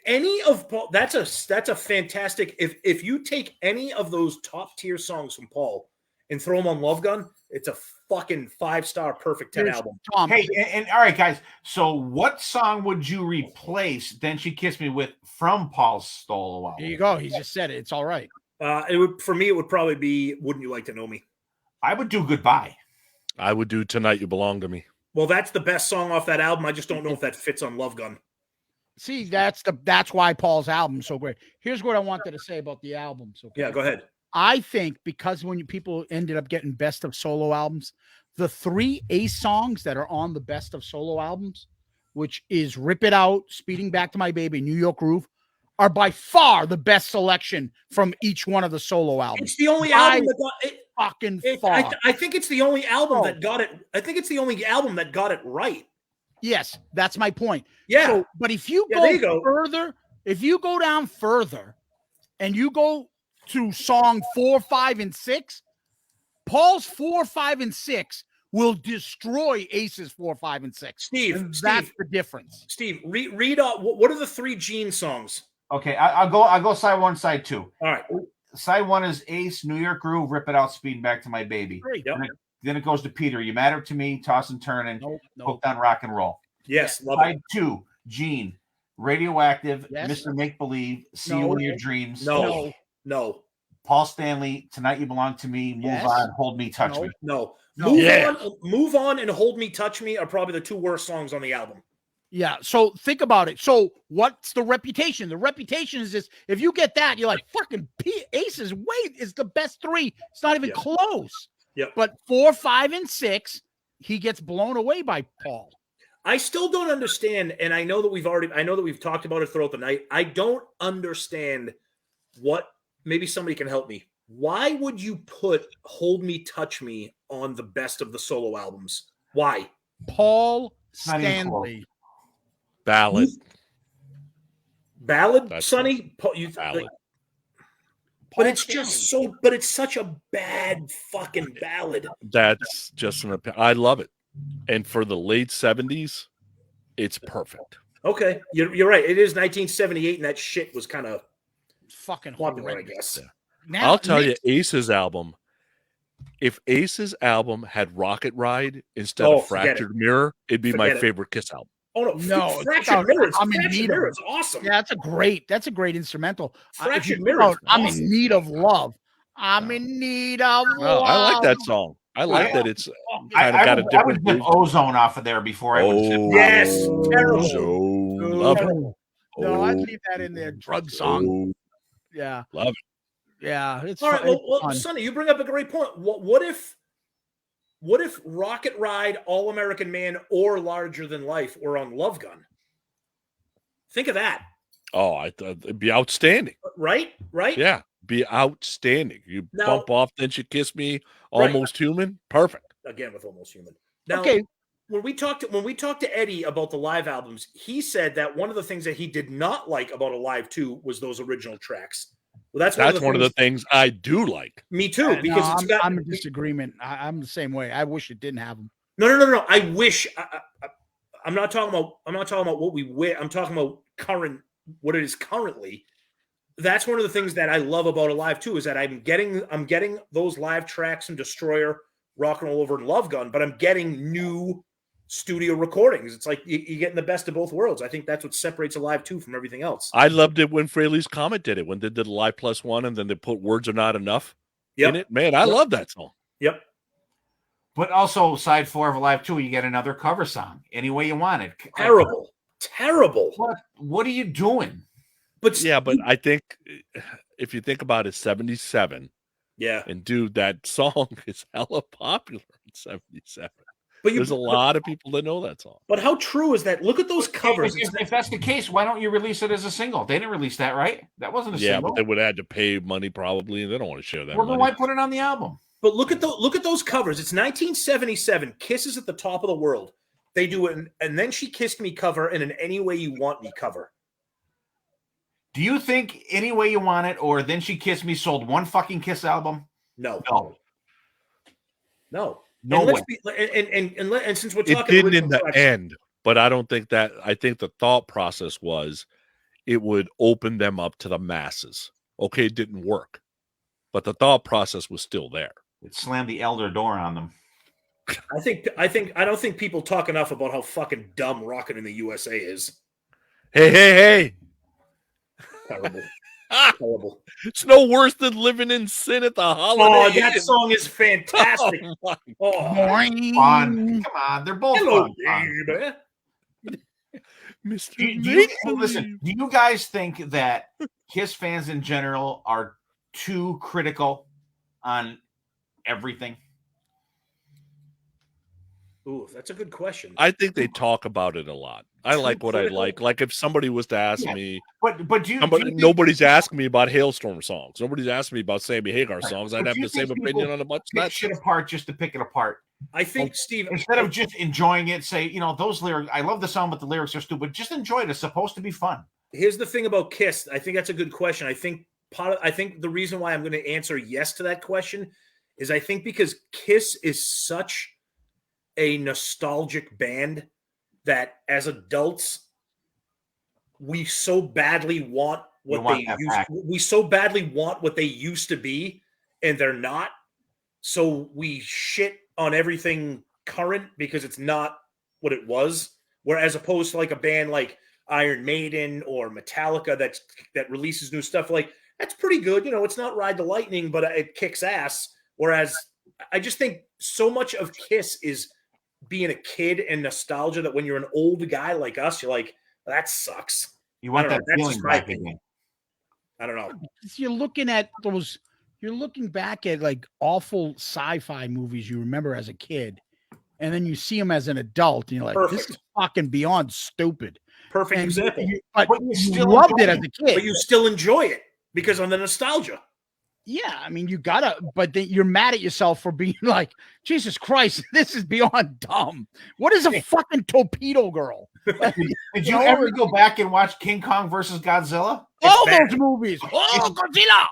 any of Paul, that's a fantastic. If you take any of those top tier songs from Paul and throw them on Love Gun, it's a fucking 5-star perfect 10 album. Tom. Hey, and all right, guys. So, what song would you replace "Then She Kissed Me" with from Paul's solo album? There you go. He just said it. It's all right. It would probably be "Wouldn't You Like to Know Me." I would do "Goodbye." I would do "Tonight You Belong to Me." Well, that's the best song off that album. I just don't know if that fits on Love Gun. See, that's why Paul's album's so great. Here's what I wanted to say about the albums. Okay? Yeah, go ahead. I think because when people ended up getting best of solo albums, the 3 Ace songs that are on the best of solo albums, which is Rip It Out, Speeding Back to My Baby, New York Groove, are by far the best selection from each one of the solo albums. It's the only album that got it. Fucking far. I think it's the only album that got it. I think it's the only album that got it right. Yes, that's my point. Yeah. So, but if you go further, if you go down further and you go to song 4, 5, and 6, Paul's 4, 5, and 6 will destroy Ace's 4, 5, and 6. Steve, that's the difference. Steve, read what are the 3 Gene songs? Okay, I'll go side 1, side 2. All right. Side 1 is Ace, New York Groove, Rip It Out, Speeding Back to My Baby. Great. Yep. Then it goes to Peter, You Matter to Me, Toss and Turn, and Hooked on Rock and Roll. Yes, love Side it. 2, Gene, Radioactive, Yes. Mr. Make Believe, See You in Your Dreams. No. Paul Stanley, Tonight You Belong to Me, Move On, Hold Me, Touch Me. No. No. Move on and Hold Me, Touch Me are probably the 2 worst songs on the album. Yeah. So think about it. So what's the reputation? The reputation is this. If you get that, you're like, fucking Aces, wait, it's the best 3. It's not even close. Yep. But 4, 5, and 6, he gets blown away by Paul. I still don't understand, and I know that we've talked about it throughout the night. I don't understand maybe somebody can help me. Why would you put Hold Me, Touch Me on the best of the solo albums? Why? Paul Stanley. Ballad. Ballad, Sonny? Ballad. But it's just but it's such a bad fucking ballad. That's just an opinion. I love it. And for the late 70s, it's perfect. Okay, you're right. It is 1978, and that shit was kind of Fucking popular, I horrendous. guess. Now, I'll tell you, Ace's album, if Ace's album had Rocket Ride instead of forget Fractured Mirror, it'd be my Forget it. favorite Kiss album. Oh no, No, Fractured Mirror. I'm in Fractured need Mirror of is awesome. Yeah, that's a great instrumental. Fractured Mirror. I'm in need of love. I'm in need of love. No, I like that song. I like that it's kind of got a I different would get groove. Ozone off of there before I would zip. Yes, terrible. So love it. No, I'd leave that in there. Drug song. Yeah. Love it. Yeah. It's All right. fun. Well, Sonny, you bring up a great point. What if Rocket Ride, All American Man, or Larger Than Life were on Love Gun? Think of that. Oh, I thought it'd be outstanding. Right? Yeah, be outstanding. You Now- bump off, then she kiss me, Almost Human. Perfect. Again with Almost Human. Now, Okay. when we talked to Eddie about the live albums, he said that one of the things that he did not like about Alive 2 was those original tracks. Well, that's one of the things I do like. Me too, because I'm in disagreement. I'm the same way. I wish it didn't have them. No. I wish. I'm not talking about what we wish. I'm talking about what it is currently. That's one of the things that I love about Alive 2 is that I'm getting those live tracks from Destroyer, Rock and Roll Over, and Love Gun, but I'm getting new studio recordings. It's like you're getting the best of both worlds. I think that's what separates Alive 2 from everything else. I loved it when Fraley's Comet did it, when they did Live +1 and then they put Words Are Not Enough in it. Man, I love that song. Yep. But also, side 4 of Alive 2, you get another cover song, Any Way You Want It. Terrible. What are you doing? But I think if you think about it, 77. Yeah. And dude, that song is hella popular in 77. But there's a lot of people that know that song. But how true is that? Look at those covers. If that's the case, why don't you release it as a single? They didn't release that, right? That wasn't a single. Yeah, but they would have had to pay money probably, and they don't want to share that. Well, then why put it on the album? But look at those covers. It's 1977. Kiss is at the top of the world. They do it, and then She Kissed Me cover and an Any Way You Want Me cover. Do you think Any Way You Want It or Then She Kissed Me sold one fucking Kiss album? No. No and way. And since we're talking, it didn't in the end, but I don't think that. I think the thought process was it would open them up to the masses. Okay, it didn't work, but the thought process was still there. It slammed the elder door on them. I don't think people talk enough about how fucking dumb Rockin' in the USA is. Hey. Terrible. Terrible. It's no worse than Living in Sin at the Holiday. Oh, that song is fantastic. Fun. Come on, they're both fun. Baby. Mr. Listen, do you guys think that Kiss fans in general are too critical on everything? Ooh, that's a good question. I think they talk about it a lot. I like what I like. Like if somebody was to ask me, but do you nobody's asking me about Hailstorm songs. Nobody's asking me about Sammy Hagar songs. I'd have the same opinion on a bunch of that shit apart just to pick it apart. I think, Steve, instead of just enjoying it, say, those lyrics, I love the song, but the lyrics are stupid. Just enjoy it. It's supposed to be fun. Here's the thing about Kiss. I think that's a good question. I think the reason why I'm going to answer yes to that question is I think because Kiss is such a nostalgic band that as adults we so badly want what they used to be, and they're not. So we shit on everything current because it's not what it was. Whereas opposed to like a band like Iron Maiden or Metallica that releases new stuff, like that's pretty good. It's not Ride the Lightning, but it kicks ass. Whereas I just think so much of Kiss is being a kid and nostalgia that when you're an old guy like us, you're like, that sucks. You want that feeling back again. I don't know. You're looking back at like awful sci-fi movies you remember as a kid, and then you see them as an adult, and you're like, this is fucking beyond stupid. Perfect example. But you still loved it as a kid. But you still enjoy it because of the nostalgia. Yeah, I mean, you gotta, but you're mad at yourself for being like, Jesus Christ, this is beyond dumb. What is a fucking torpedo girl? Did you ever go back and watch King Kong versus Godzilla? All those movies. Oh, Godzilla!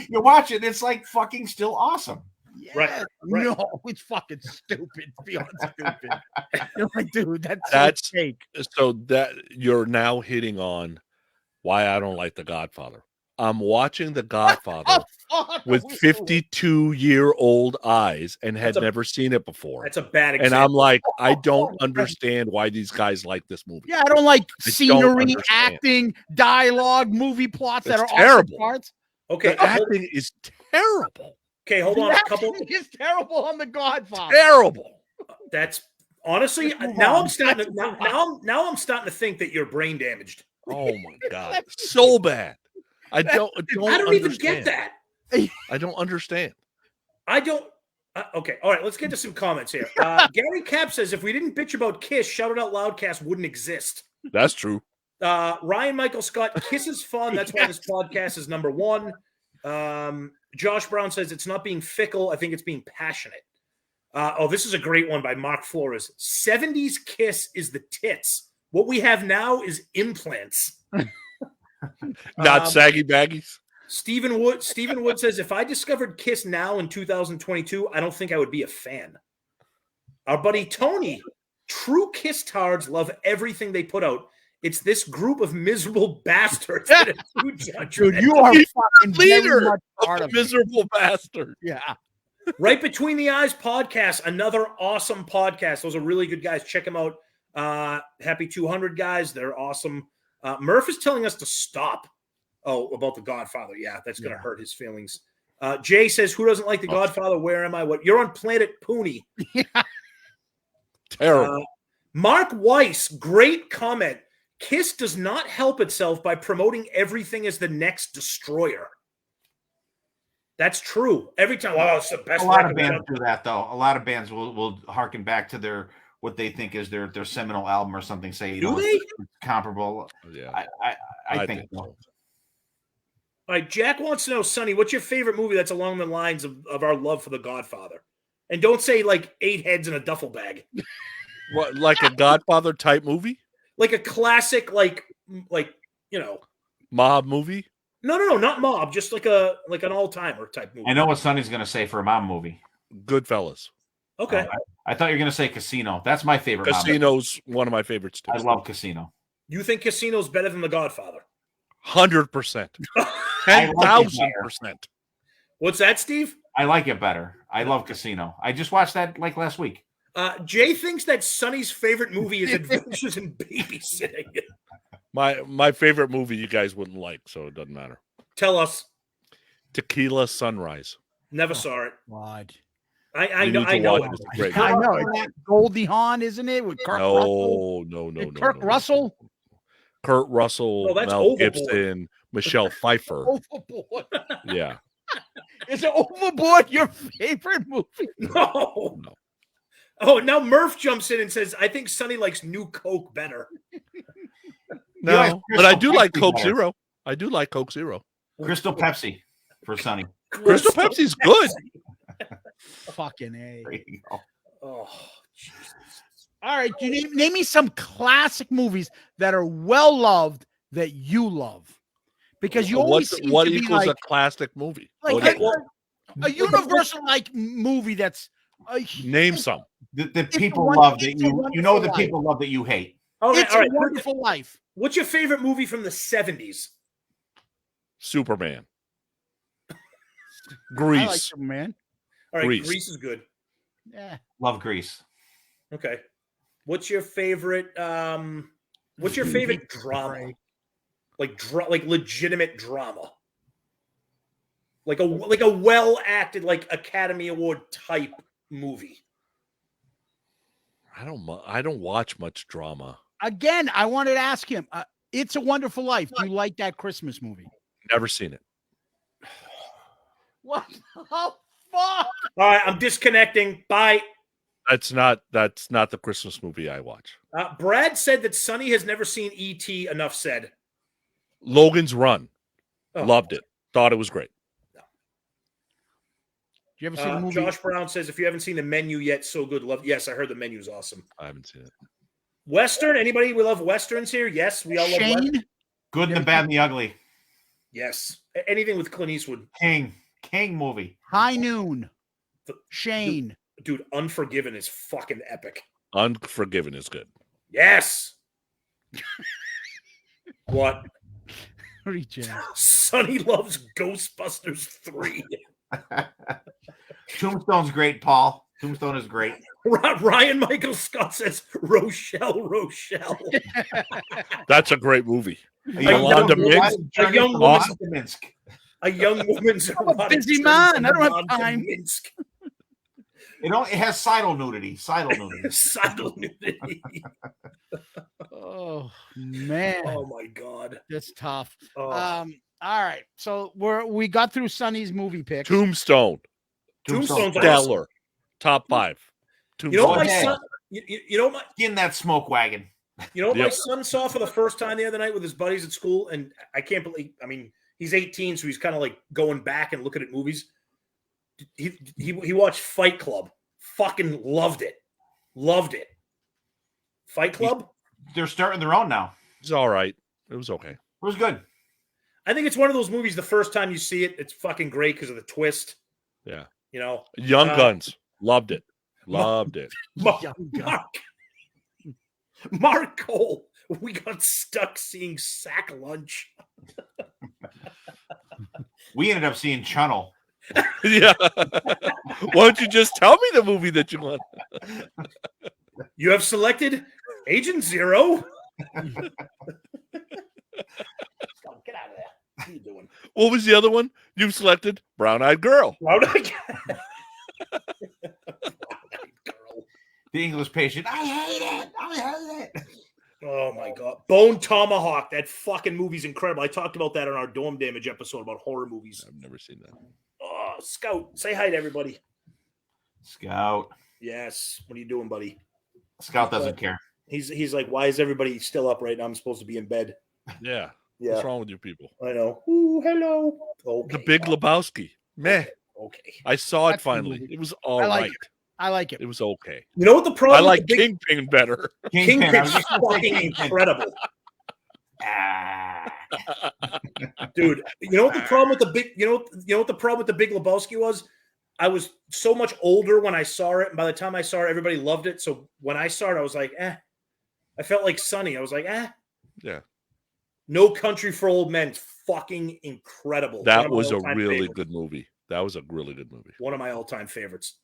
You watch it, it's like fucking still awesome. Yeah, Right. no, it's fucking stupid. Beyond stupid. You're like, dude, that's so fake. So that you're now hitting on why I don't like The Godfather. I'm watching The Godfather with 52-year-old eyes and had never seen it before. That's a bad example. And I'm like, I don't understand why these guys like this movie. Yeah, I don't like scenery, acting, dialogue, movie plots that are terrible. Parts. Okay, the acting is terrible. Okay, hold on. The acting is terrible on The Godfather. Terrible. That's honestly now I'm starting to think that you're brain damaged. Oh my god, so bad. I don't even get that. I don't understand. I don't. Okay, all right. Let's get to some comments here. Gary Cap says, if we didn't bitch about Kiss, Shout It Out Loudcast wouldn't exist. That's true. Ryan Michael Scott, Kiss is fun. That's why this podcast is number one. Josh Brown says it's not being fickle. I think it's being passionate. This is a great one by Mark Flores. 70s Kiss is the tits. What we have now is implants. Not saggy baggies. Stephen Wood says, if I discovered Kiss now in 2022, I don't think I would be a fan. Our buddy Tony, true Kiss tards love everything they put out. It's this group of miserable bastards. Dude, you are fucking leader of a miserable bastard. Yeah. Right Between the Eyes podcast, another awesome podcast. Those are really good guys. Check them out. Happy 200 guys. They're awesome. Murph is telling us to stop. Oh, about The Godfather. Yeah, that's going to hurt his feelings. Jay says, who doesn't like The Godfather? Where am I? What? You're on Planet Pooni. Yeah. Terrible. Mark Weiss, great comment. Kiss does not help itself by promoting everything as the next Destroyer. That's true. Every time, it's the best. A lot of bands do that, though. A lot of bands will harken back to what they think is their seminal album or something. Say, do they? Comparable. Yeah, I think so. All right, Jack wants to know, Sonny, what's your favorite movie that's along the lines of our love for The Godfather? And don't say like 8 heads in a duffel bag. What, like a Godfather type movie? Like a classic, like mob movie? No, not mob. Just like an all-timer type movie. I know what Sonny's going to say for a mob movie. Goodfellas. Okay. I thought you were going to say Casino. That's my favorite. Casino's one of my favorites too. I love Casino. You think Casino's better than The Godfather? 100%. 10,000%. What's that, Steve? I like it better. I love Casino. I just watched that like last week. Jay thinks that Sonny's favorite movie is Adventures in Babysitting. My favorite movie you guys wouldn't like, so it doesn't matter. Tell us. Tequila Sunrise. Never saw it. God. I know. I know. It's Goldie Hawn, isn't it? With Kurt Russell. No. Kurt Russell. Kurt Russell, Mel Gibson, Michelle Pfeiffer. Overboard. Yeah. Is it Overboard your favorite movie? No. Oh, now Murph jumps in and says, I think Sonny likes New Coke better. No, but I do like Coke Zero. I do like Coke Zero. Crystal Pepsi for Sonny. Crystal Pepsi's good. Fucking A. There you go. Oh, Jesus. All right, name me some classic movies that are well loved that you love, because you always seem what to be equals like a classic movie? Like a universal like movie that's name some. The people love that you know the people love that you hate. Okay, It's a Wonderful Life. What's your favorite movie from the 70s? Superman. Grease. I like Superman. All right, Grease. Grease is good. Yeah. Love Grease. Okay. What's your favorite drama? Like legitimate drama. Like a well acted, like Academy Award type movie. I don't watch much drama. Again, I wanted to ask him. It's a Wonderful Life. Do you like that Christmas movie? Never seen it. What the fuck? All right, I'm disconnecting. Bye. That's not the Christmas movie I watch. Brad said that Sonny has never seen E.T. Enough said. Logan's Run. Oh. Loved it. Thought it was great. Did you ever see the movie? Josh Brown says, if you haven't seen The Menu yet, so good. Love. Yes, I heard The Menu's awesome. I haven't seen it. Western? Anybody? We love Westerns here? Yes, we all love Western. Good and the bad and the ugly. Yes. Anything with Clint Eastwood. King movie. High Noon. Shane. Dude, Unforgiven is fucking epic. Unforgiven is good. Yes. What? Reject. Sonny loves Ghostbusters 3. Tombstone's great, Paul. Tombstone is great. Ryan Michael Scott says Rochelle. That's a great movie. A Yolanda Minsk. A young woman's I'm a busy man. I don't have time. Minsk. It has sidle nudity. Sidle nudity. Oh man. Oh my god. That's tough. Oh. All right. So we got through Sonny's movie pick. Tombstone. Tombstone's Stellar. awesome. Top 5. You know what my Tombstone. son? You know what in that smoke wagon. You know what my Yep. son saw for the first time the other night with his buddies at school, and I can't believe. I mean, he's 18, so he's kind of like going back and looking at movies. He watched Fight Club. Fucking loved it. Fight Club. They're starting their own now. It's all right. It was okay. It was good. I think it's one of those movies. The first time you see it, it's fucking great because of the twist. Yeah. You know, Young Guns. Loved it. Mark Cole. We got stuck seeing Sack Lunch. We ended up seeing Chunnel. Yeah. Why don't you just tell me the movie that you want? You have selected Agent Zero. Get out of there. What are you doing? What was the other one? You've selected Brown Eyed Girl. The English Patient. I hate it. Oh my god. Bone Tomahawk. That fucking movie's incredible. I talked about that on our Dorm Damage episode about horror movies. I've never seen that. Oh, Scout. Say hi to everybody. Scout. Yes. What are you doing, buddy? Scout doesn't care. He's like, why is everybody still up right now? I'm supposed to be in bed. Yeah. Yeah. What's wrong with you people? I know. Ooh, hello. Okay. The Big Lebowski. Meh. Okay. I saw it That's a finally. movie. It was all I like right. I like it. It was okay. You know what the problem? I like with the big- Kingpin better. Kingpin. I was Kingpin's just gonna say fucking Kingpin. incredible, Ah. dude. You know what the problem with the big? You know what the problem with the Big Lebowski was? I was so much older when I saw it, and by the time I saw it, everybody loved it. So when I saw it, I was like, eh. I felt like Sonny. I was like, eh. Yeah. No Country for Old Men, fucking incredible. That was a really good movie. That was a really good movie. One of my all-time favorites.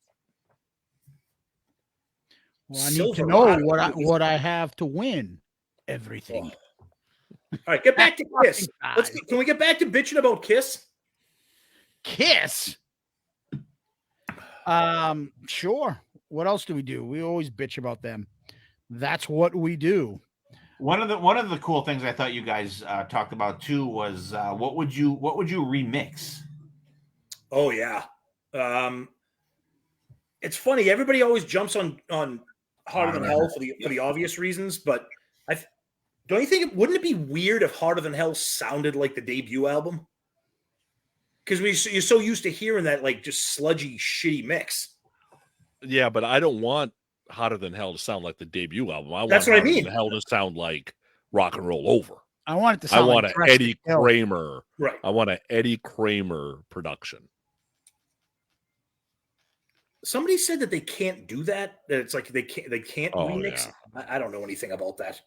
Well, I need to know Silverado. what I have to win. Everything. All right, get back to Kiss. Can we get back to bitching about Kiss? Kiss. Sure. What else do? We always bitch about them. That's what we do. One of the cool things I thought you guys talked about too was what would you remix? Oh yeah. It's funny. Everybody always jumps on Harder Than Hell for the obvious reasons, but don't you think wouldn't it be weird if Harder Than Hell sounded like the debut album? Because you're so used to hearing that like just sludgy, shitty mix. Yeah, but I don't want Hotter Than Hell to sound like the debut album. I want That's what I Hotter mean. Than Hell to sound like Rock and Roll Over. I want it to I sound want like an Eddie Dress to Kill. Kramer. Right. I want an Eddie Kramer production. Somebody said that they can't do that. That it's like they can't Oh, remix. yeah. I don't know anything about that.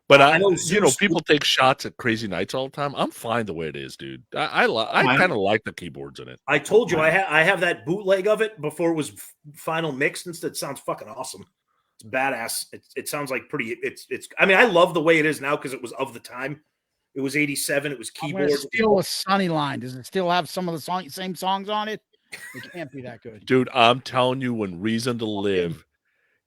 But I know Zeus people take shots at Crazy Nights all the time. I'm fine the way it is, dude. I kind of like the keyboards in it. I told you I have that bootleg of it before it was final mixed, and it sounds fucking awesome. It's badass. It sounds like pretty. It's. I mean, I love the way it is now because it was of the time. It was 87. It was I'm keyboard. gonna steal a Sunny line. Does it still have some of the same songs on it? It can't be that good. Dude, I'm telling you, when Reason to Live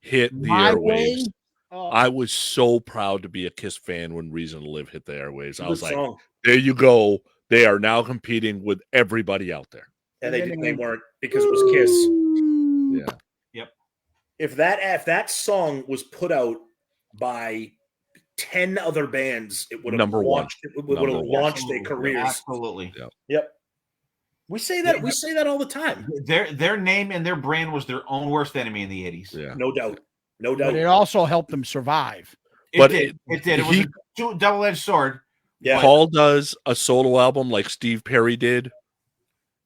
hit the My airwaves, Way? Oh. I was so proud to be a Kiss fan when Reason to Live hit the airwaves. I was like, song. there you go. They are now competing with everybody out there. And they weren't because it was Kiss. Yeah. Yep. If that song was put out by 10 other bands, it would have Number one. launched. It would have launched their careers. Absolutely. Yep. We say that. We say that all the time. Their name and their brand was their own worst enemy in the 80s. Yeah. No doubt. No doubt. But it also helped them survive. It did. It was a double-edged sword. Yeah. Paul does a solo album like Steve Perry did.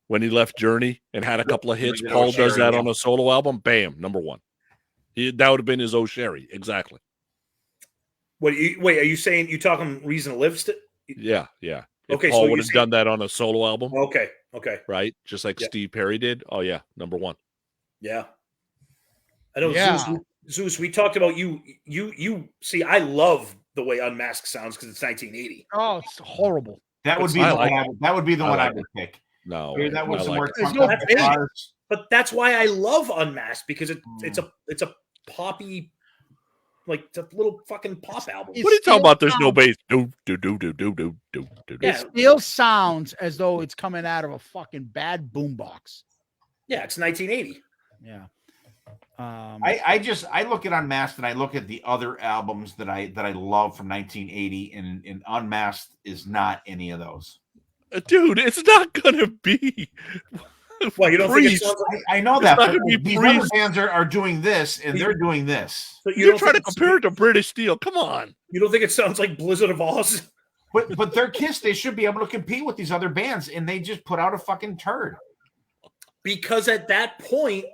when he left Journey and had a couple of hits. He did Paul Oh does Sherry, that yeah. on a solo album. Bam, number one. That would have been his Oh Sherry. Exactly. Wait, are you saying you talking Reason to Live? Yeah. If Okay, Paul so would you're have saying- done that on a solo album, Okay. right? Just like Yeah. Steve Perry did. Oh yeah, number one. Yeah. I know, Yeah. Zeus, we talked about you see, I love the way Unmasked sounds because it's 1980. Oh, it's horrible. That would be I the like one. That would be the I one like I would pick. No, Maybe that was I some like more it. There's trumped no up bass. guitars. But that's why I love Unmasked because it's a poppy, like it's a little fucking pop album. It What are you still talking about? There's no sounds- bass. Do. Yeah. It still sounds as though it's coming out of a fucking bad boombox. Yeah, it's 1980. Yeah. I look at Unmasked and I look at the other albums that I love from 1980, and Unmasked is not any of those. Dude, it's not gonna be. Well, you don't think it Priest. sounds like I know It's that, not but gonna be these other Priest. bands are doing this, and they're doing this. but You're don't trying to think compare it to British Steel. Come on. You don't think it sounds like Blizzard of Oz? But they're Kiss. They should be able to compete with these other bands, and they just put out a fucking turd. Because at that point,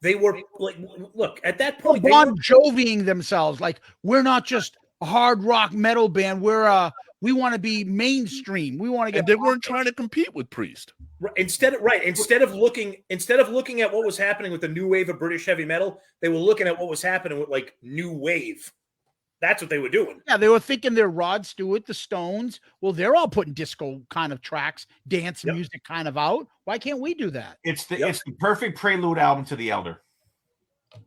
they were like, look, at that Well, point, they Bon were, Joviing themselves. Like, we're not just a hard rock metal band. We want to be mainstream. We want to get And they weren't trying to compete with Priest. instead of looking at what was happening with the new wave of British heavy metal, they were looking at what was happening with like new wave. That's what they were doing. Yeah, they were thinking they're Rod Stewart, the Stones. Well, they're all putting disco kind of tracks, dance Yep. music kind of out. Why can't we do that? It's the perfect prelude album to The Elder.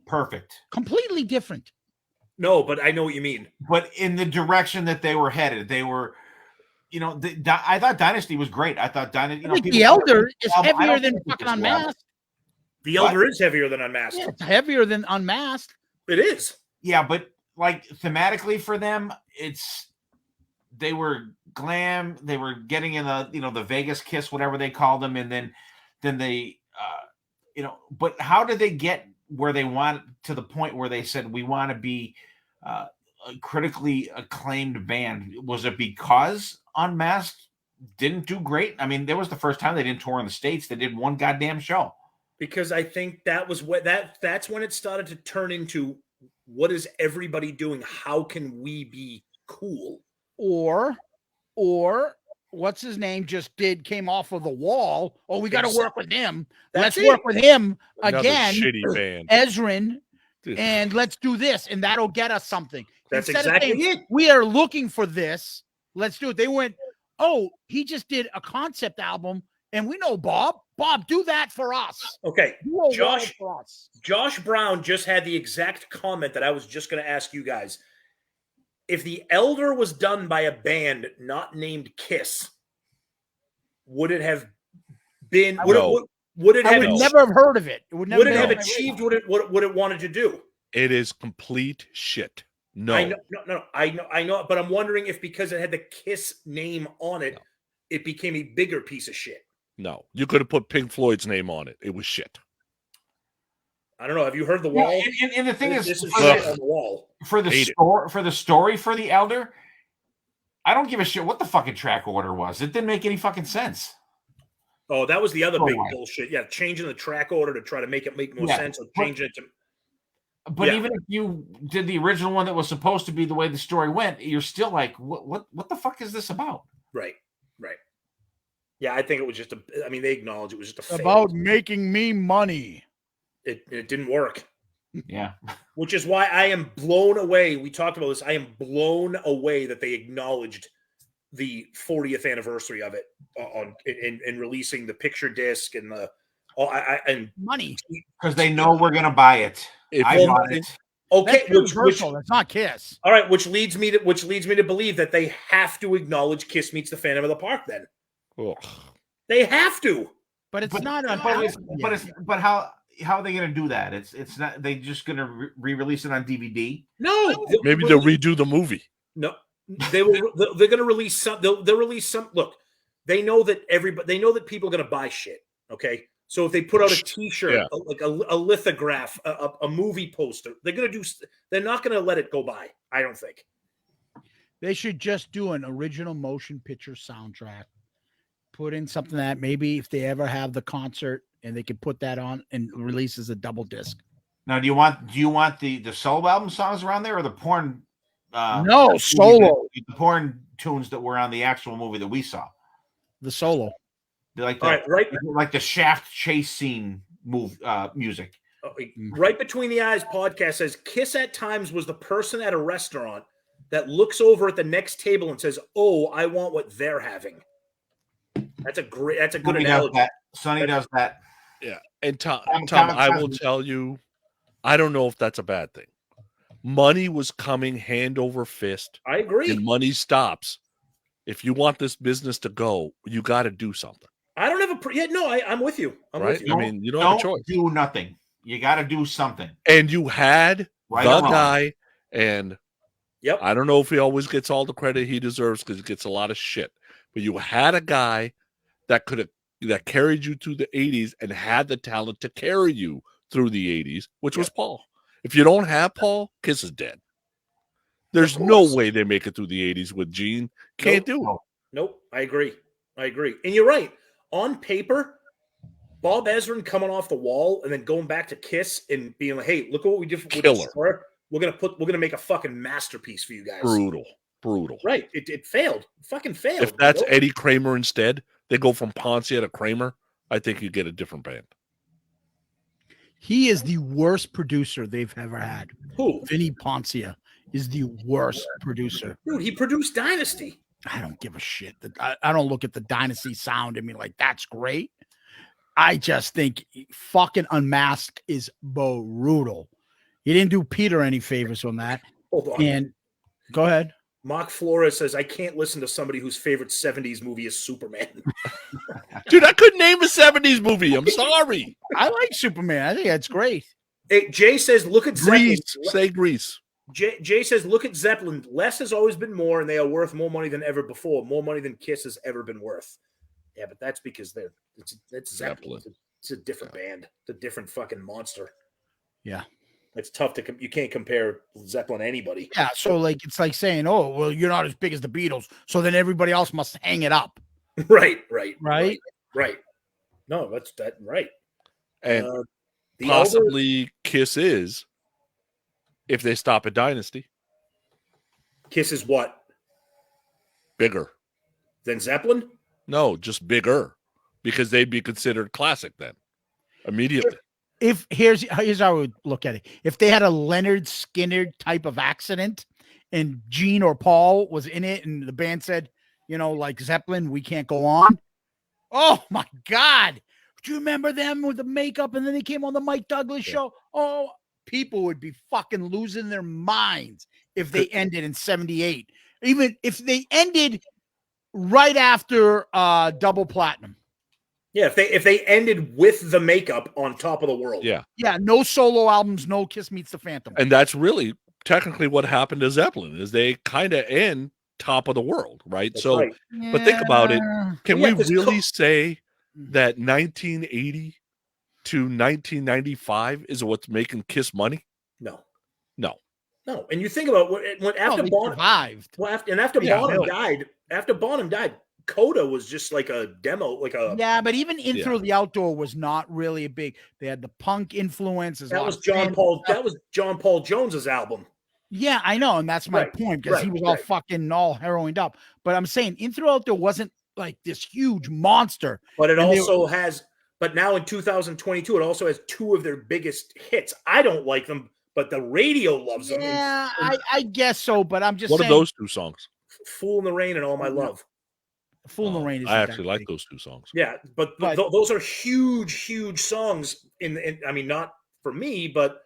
Perfect. Completely different. No, but I know what you mean. But in the direction that they were headed, they were, I thought Dynasty was great. I thought Dynasty, I think The Elder is I don't heavier than think fucking it's well. Unmasked. The Elder is heavier than Unmasked. Yeah, it's heavier than Unmasked. It is. Yeah, but like thematically for them, they were glam. They were getting in the Vegas Kiss, whatever they called them, and then they, But how did they get where they want to the point where they said we want to be a critically acclaimed band? Was it because Unmasked didn't do great? I mean, that was the first time they didn't tour in the States. They did one goddamn show. Because I think that was that's when it started to turn into what is everybody doing? How can we be cool? Or what's his name came off of the wall. Oh, we got to work with him. That's Let's work it. with him Another again. shitty band. Ezrin, Dude. and let's do this, and that'll get us something. That's Instead of exactly saying, it. we are looking for this. Let's do it. They went, oh, he just did a concept album, and we know Bob. Bob, do that for us. Okay, Do a wall Josh- for us. Josh Brown just had the exact comment that I was just going to ask you guys. If The Elder was done by a band not named Kiss, would it have been? No. Would it I have? would ach- never have heard of it. It would never would it been have on my achieved radar. what it wanted to do? It is complete shit. No. I know, no, I know, but I'm wondering if because it had the Kiss name on it, it became a bigger piece of shit. No. You could have put Pink Floyd's name on it. It was shit. I don't know. Have you heard the Yeah, wall? and the thing This is, is for shit the- on the wall. for the Hate it. story for The Elder, I don't give a shit what the fucking track order was. It didn't make any fucking sense. Oh, that was the other big Oh, bullshit. Yeah, changing the track order to try to make it make more Yeah, sense, or but- changing it to. But Yeah. even if you did the original one that was supposed to be the way the story went, you're still like, what the fuck is this about? Right. Yeah, I think it was just I mean, they acknowledge it was just a fail. About making me money. It didn't work, Yeah. which is why I am blown away. We talked about this. I am blown away that they acknowledged the 40th anniversary of it in releasing the picture disc and the and Money. Because they know we're gonna buy it. If I you- bought it. okay, That's which Universal. That's not Kiss. all right, which leads me to believe that they have to acknowledge Kiss meets the Phantom of the Park. Then Ugh. they have to. But it's But, not a but how are they gonna do that? It's not. They just gonna re-release it on DVD. No, Maybe they'll redo the movie. No, they're going to release some. They'll release some. Look, they know that people are going to buy shit. Okay, so if they put out a T-shirt, Yeah. like a lithograph, a movie poster, they're going to do. They're not going to let it go by. I don't think. They should just do an original motion picture soundtrack put in something that maybe if they ever have the concert and they could put that on and release as a double disc. Now, do you want the solo album songs around there or the porn? No, solo. The porn tunes that were on the actual movie that we saw. The solo. They're like right, the Shaft chase scene music. Right Between the Eyes podcast says Kiss at times was the person at a restaurant that looks over at the next table and says, "Oh, I want what they're having." That's a good analogy. Sonny does that. Yeah. And Tom, I will tell you, I don't know if that's a bad thing. Money was coming hand over fist. I agree. And money stops. If you want this business to go, you got to do something. I don't have I'm with you. I'm with you. I mean, you don't have a choice. Do nothing. You got to do something. And you had the guy, and I don't know if he always gets all the credit he deserves because he gets a lot of shit. But you had a guy that carried you through the 80s and had the talent to carry you through the 80s, which was Paul. If you don't have Paul, Kiss is dead. There's no way they make it through the 80s with Gene. Can't do it. Nope. I agree. And you're right. On paper, Bob Ezrin coming off the wall and then going back to Kiss and being like, "Hey, look at what we did with this score. We're gonna make a fucking masterpiece for you guys." Brutal. Right. It failed. Fucking failed. If that's Eddie Kramer instead, they go from Poncia to Kramer, I think you get a different band. He is the worst producer they've ever had. Who? Vinny Poncia is the worst producer. Dude, he produced Dynasty. I don't give a shit. I don't look at the Dynasty sound and be like, that's great. I just think fucking Unmasked is brutal. You didn't do Peter any favors on that. Hold on. And go ahead. Mark Flores says, I can't listen to somebody whose favorite 70s movie is Superman. Dude, I couldn't name a 70s movie. I'm sorry. I like Superman. I think that's great. Hey, Jay says, look at Grease. Zeppelin. Say Grease. Jay says, look at Zeppelin. Less has always been more, and they are worth more money than ever before. More money than Kiss has ever been worth. Yeah, but that's because it's Zeppelin. It's a different band. It's a different fucking monster. Yeah. It's tough to you can't compare Zeppelin to anybody. Yeah, so it's like saying, "Oh, well, you're not as big as the Beatles, so then everybody else must hang it up." Right. No, that's that right. And possibly Kiss is if they stop at Dynasty. Kiss is what? Bigger than Zeppelin? No, just bigger because they'd be considered classic then immediately. If here's how I would look at it. If they had a Leonard Skinner type of accident and Gene or Paul was in it and the band said, like Zeppelin, we can't go on. Oh my God. Do you remember them with the makeup and then they came on the Mike Douglas show? Oh, people would be fucking losing their minds if they ended in 78. Even if they ended right after double platinum. Yeah, if they ended with the makeup on Top of the World. Yeah. Yeah, no solo albums, no Kiss Meets the Phantom. And that's really technically what happened to Zeppelin is they kind of end Top of the World, right? That's so, right. But think about it. Can we really say that 1980 to 1995 is what's making Kiss money? No. No. And you think about when after Bonham survived. Well, after Bonham died, Coda was just like a demo, but even In Through the Outdoor was not really a big. They had the punk influences. That was John Paul. That was John Paul Jones's album. Yeah, I know, and that's my point because he was all fucking all heroined up. But I'm saying In Through the Outdoor wasn't like this huge monster. But it also has. But now in 2022, it also has two of their biggest hits. I don't like them, but the radio loves them. Yeah, I guess so. But I'm just saying. What are those two songs? "Fool in the Rain" and "All My Love." "Fool in the Rain" is I actually like those two songs. Yeah, but those are huge songs. I mean, not for me, but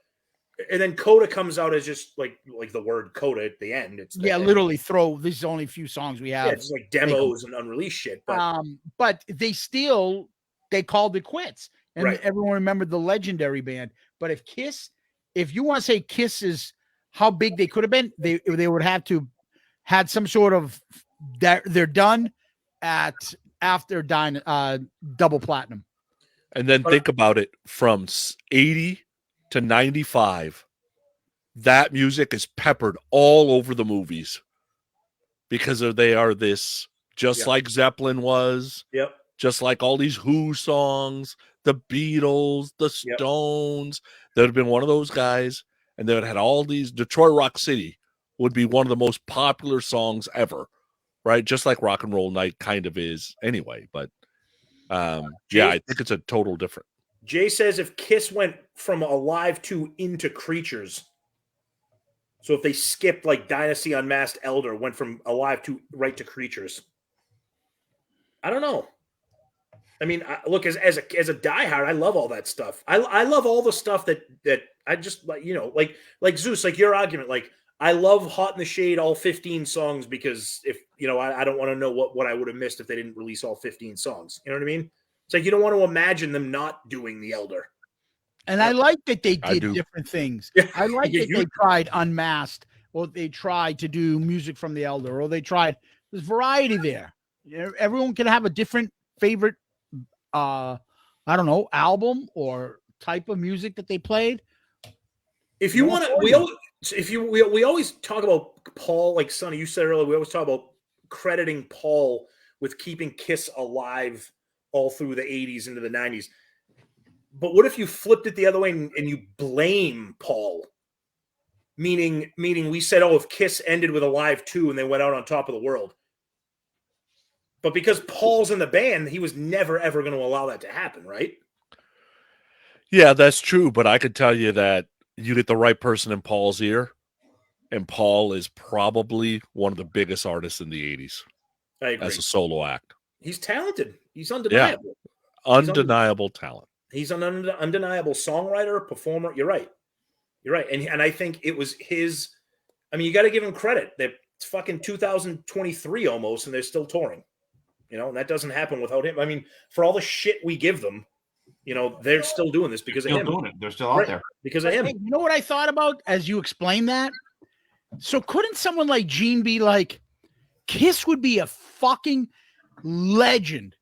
and then Coda comes out as just like the word Coda at the end. It's literally throw. These are only a few songs we have. Yeah, it's like demos and unreleased shit. But they called it quits, and everyone remembered the legendary band. But if you want to say Kiss is how big they could have been, they would have to had some sort of that they're done after double platinum. And then think about it from 80 to 95. That music is peppered all over the movies because they are this just like Zeppelin was. Yep. Just like all these Who songs, the Beatles, the Stones. There would have been one of those guys, and they would have had all these. Detroit Rock City would be one of the most popular songs ever, right? Just like Rock and Roll Night kind of is anyway. But I think it's a total different. Jay says if Kiss went from Alive 2 into Creatures, so if they skipped like Dynasty Unmasked Elder, went from Alive 2 right to Creatures, I don't know. I mean, look, as a diehard, I love all that stuff. I love all the stuff that I just like Zeus, like your argument. Like I love Hot in the Shade, all 15 songs, because if I don't want to know what I would have missed if they didn't release all 15 songs. You know what I mean? It's like you don't want to imagine them not doing the Elder. And I like that they did different things. I like that they tried Unmasked, or they tried to do music from the Elder, or they tried. There's variety there. Everyone can have a different favorite. I don't know, album or type of music that they played. If you want to, we always talk about Paul, like Sonny, you said earlier, we always talk about crediting Paul with keeping Kiss alive all through the 80s into the 90s. But what if you flipped it the other way and you blame Paul? Meaning we said, if Kiss ended with Alive 2 and they went out on top of the world. But because Paul's in the band, he was never, ever going to allow that to happen, right? Yeah, that's true. But I could tell you that you get the right person in Paul's ear, and Paul is probably one of the biggest artists in the 80s as a solo act. He's talented. He's undeniable. Yeah. Undeniable talent. He's an undeniable songwriter, performer. You're right. And I think it was his. I mean, you got to give him credit. It's fucking 2023 almost, and they're still touring. And that doesn't happen without him. I mean, for all the shit we give them, they're still doing this because of him. Doing it. They're still out there because of him. Hey, you know what I thought about as you explained that? So couldn't someone like Gene be like, Kiss would be a fucking legend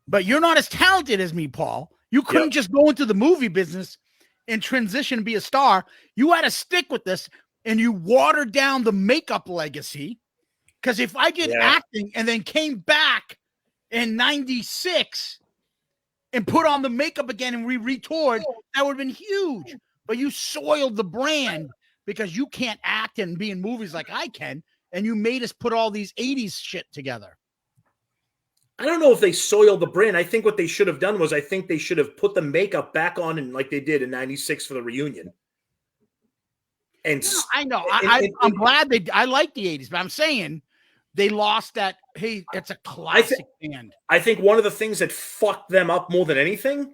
but you're not as talented as me, Paul. You couldn't just go into the movie business and transition and be a star. You had to stick with this, and you watered down the makeup legacy. Because if I did acting and then came back in 96 and put on the makeup again and we retoured, that would have been huge. But you soiled the brand because you can't act and be in movies like I can, and you made us put all these 80s shit together. I don't know if they soiled the brand. I think what they should have done was they should have put the makeup back on and like they did in 96 for the reunion. And I know. I'm glad I like the 80s, but I'm saying they lost that. Hey, it's a classic band. I think one of the things that fucked them up more than anything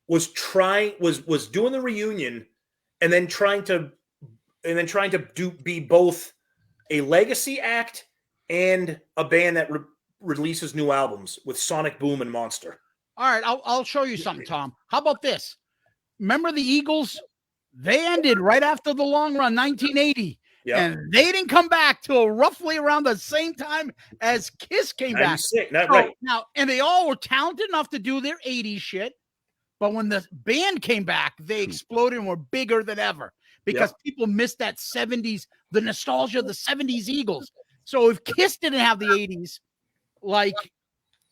was doing the reunion and then trying to be both a legacy act and a band that releases new albums with Sonic Boom and Monster. All right, I'll show you something, Tom. How about this? Remember the Eagles? They ended right after the long run, 1980. Yep. And they didn't come back till roughly around the same time as Kiss came back. Right. Now, and they all were talented enough to do their 80s shit. But when the band came back, they exploded and were bigger than ever because people missed that 70s, the nostalgia of the 70s Eagles. So if Kiss didn't have the 80s like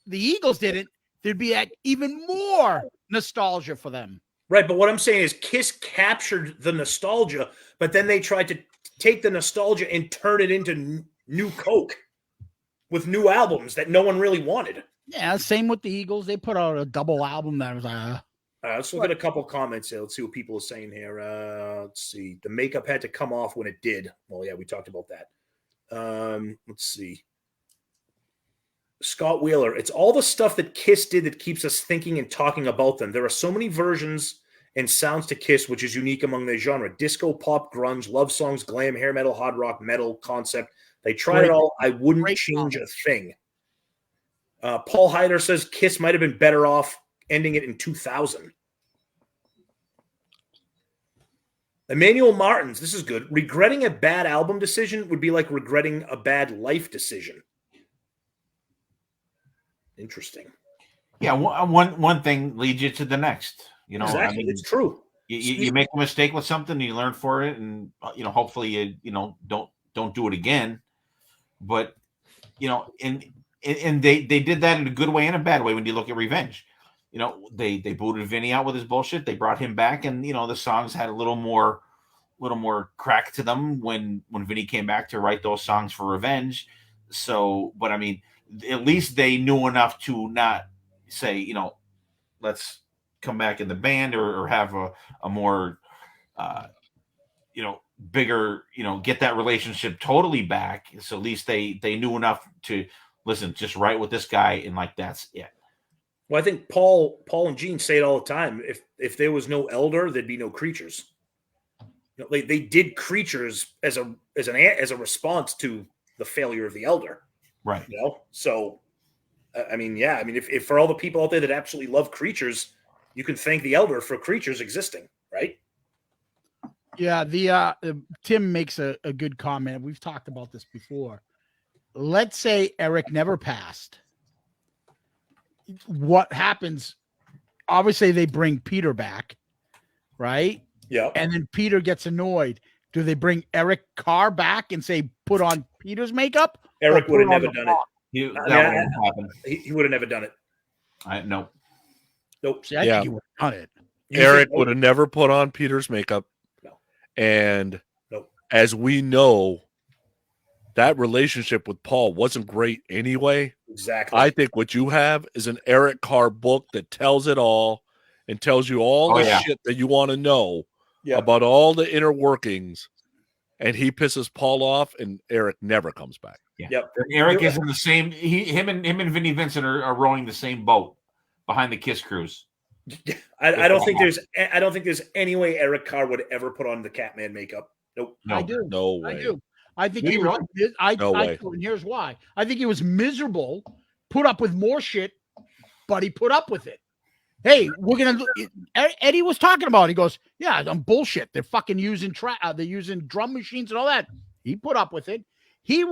the Eagles didn't, there'd be even more nostalgia for them. Right, but what I'm saying is Kiss captured the nostalgia, but then they tried to take the nostalgia and turn it into new Coke with new albums that no one really wanted. Yeah, same with the Eagles. They put out a double album that was let's look at a couple comments here. Let's see what people are saying here. Let's see. The makeup had to come off when it did. Well, yeah, we talked about that. Let's see. Scott Wheeler, it's all the stuff that Kiss did that keeps us thinking and talking about them. There are so many versions and sounds to Kiss, which is unique among their genre. Disco, pop, grunge, love songs, glam, hair metal, hard rock, metal, concept. They tried it all. I wouldn't change a thing. Paul Hyder says Kiss might have been better off ending it in 2000. Emmanuel Martins, this is good. Regretting a bad album decision would be like regretting a bad life decision. Interesting. Yeah, one thing leads you to the next. Exactly. I mean, it's true. You make a mistake with something, you learn for it, and hopefully you don't do it again. But and they did that in a good way and a bad way when you look at Revenge. They booted Vinny out with his bullshit. They brought him back, and the songs had a little more crack to them when Vinny came back to write those songs for Revenge. So, but I mean, at least they knew enough to not say, let's come back in the band or have a more, bigger, get that relationship totally back. So at least they knew enough to listen, just write with this guy, and like that's it. Well, I think Paul and Gene say it all the time. If there was no Elder, there'd be no Creatures. They did Creatures as a response to the failure of the Elder, right? So I mean, yeah, I mean, if for all the people out there that absolutely love Creatures, you can thank the Elder for Creatures existing, right? Yeah, Tim makes a good comment. We've talked about this before. Let's say Eric never passed. What happens? Obviously, they bring Peter back, right? Yeah. And then Peter gets annoyed. Do they bring Eric Carr back and say, put on Peter's makeup? Eric would have never done it. He would have never done it. Nope. See, I think he would have done it. Eric would have never put on Peter's makeup. No. And as we know, that relationship with Paul wasn't great anyway. Exactly. I think what you have is an Eric Carr book that tells it all and tells you all the shit that you want to know about all the inner workings. And he pisses Paul off, and Eric never comes back. Yeah. Yep. Eric is in the same. Him and Vinnie Vincent are rowing the same boat behind the Kiss cruise. I don't think there's any way Eric Carr would ever put on the Catman makeup. Nope. No, I do. No way. I do. I think he was. And here's why. I think he was miserable, put up with more shit, but he put up with it. Hey, we're gonna. Eddie was talking about. He goes, "Yeah, I'm bullshit. They're fucking using they're using drum machines and all that." He put up with it. He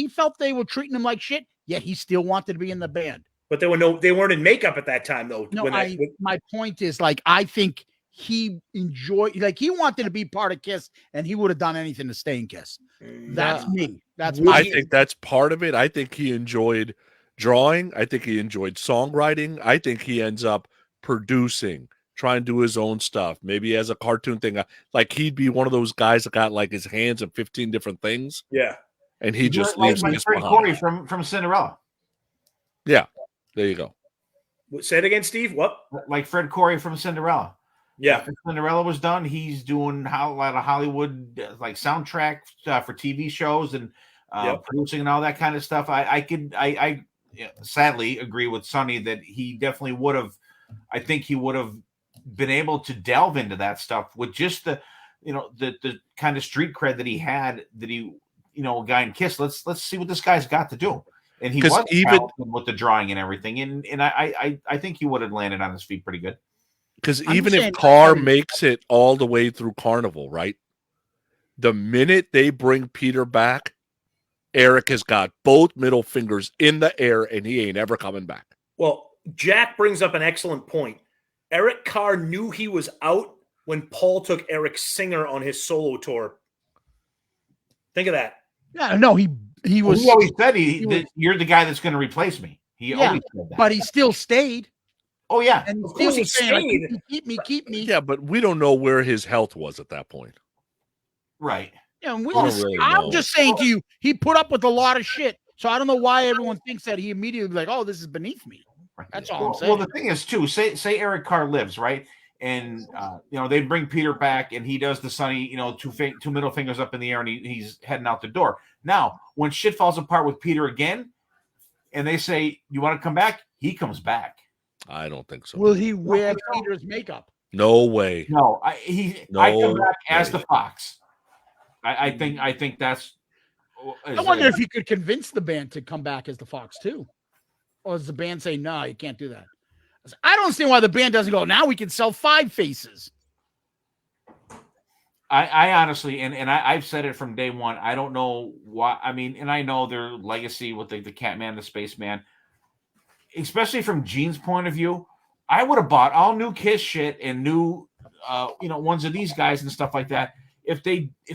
felt they were treating him like shit. Yet he still wanted to be in the band. But they weren't in makeup at that time, though. No, my point is, like, I think he enjoyed, like, he wanted to be part of Kiss, and he would have done anything to stay in Kiss. That's me. That's me. I think that's part of it. I think he enjoyed drawing. I think he enjoyed songwriting. I think he ends up producing, trying to do his own stuff. Maybe as a cartoon thing, like he'd be one of those guys that got like his hands in 15 different things. Yeah, and he just leaves like Fred Corey from Cinderella. Yeah, there you go. Say it again, Steve. What? Like Fred Corey from Cinderella. Yeah, after Cinderella was done, he's doing a lot of Hollywood like soundtrack for TV shows and producing and all that kind of stuff. I sadly agree with Sonny that he definitely would have. I think he would have been able to delve into that stuff with just the kind of street cred that he had. That he, a guy in Kiss. Let's see what this guy's got to do. And he was even with the drawing and everything. And I think he would have landed on his feet pretty good. Because even if Carr makes it all the way through Carnival, right? The minute they bring Peter back, Eric has got both middle fingers in the air, and he ain't ever coming back. Well, Jack brings up an excellent point. Eric Carr knew he was out when Paul took Eric Singer on his solo tour. Think of that. Yeah, no, he was. He always said you're the guy that's going to replace me. He always said that. But he still stayed. Oh, yeah. And of course he stayed. Like, keep me. Yeah, but we don't know where his health was at that point. Right. Yeah, I'm just saying to you, he put up with a lot of shit. So I don't know why everyone thinks that he immediately like, oh, this is beneath me. That's all I'm saying. Well, the thing is, too, say Eric Carr lives, right? And, they bring Peter back and he does the Sonny, two middle fingers up in the air and he's heading out the door. Now, when shit falls apart with Peter again and they say, you want to come back? He comes back. I don't think so. Will he wear Peter's makeup? No way. No, I come back as the Fox. I think that's. I wonder if he could convince the band to come back as the Fox too, or does the band say no, you can't do that? I don't understand why the band doesn't go. Now we can sell 5 faces. I honestly, and I've said it from day one. I don't know why. I mean, and I know their legacy with the Catman, the Spaceman. Especially from Gene's point of view, I would have bought all new Kiss shit and new, ones of these guys and stuff like that if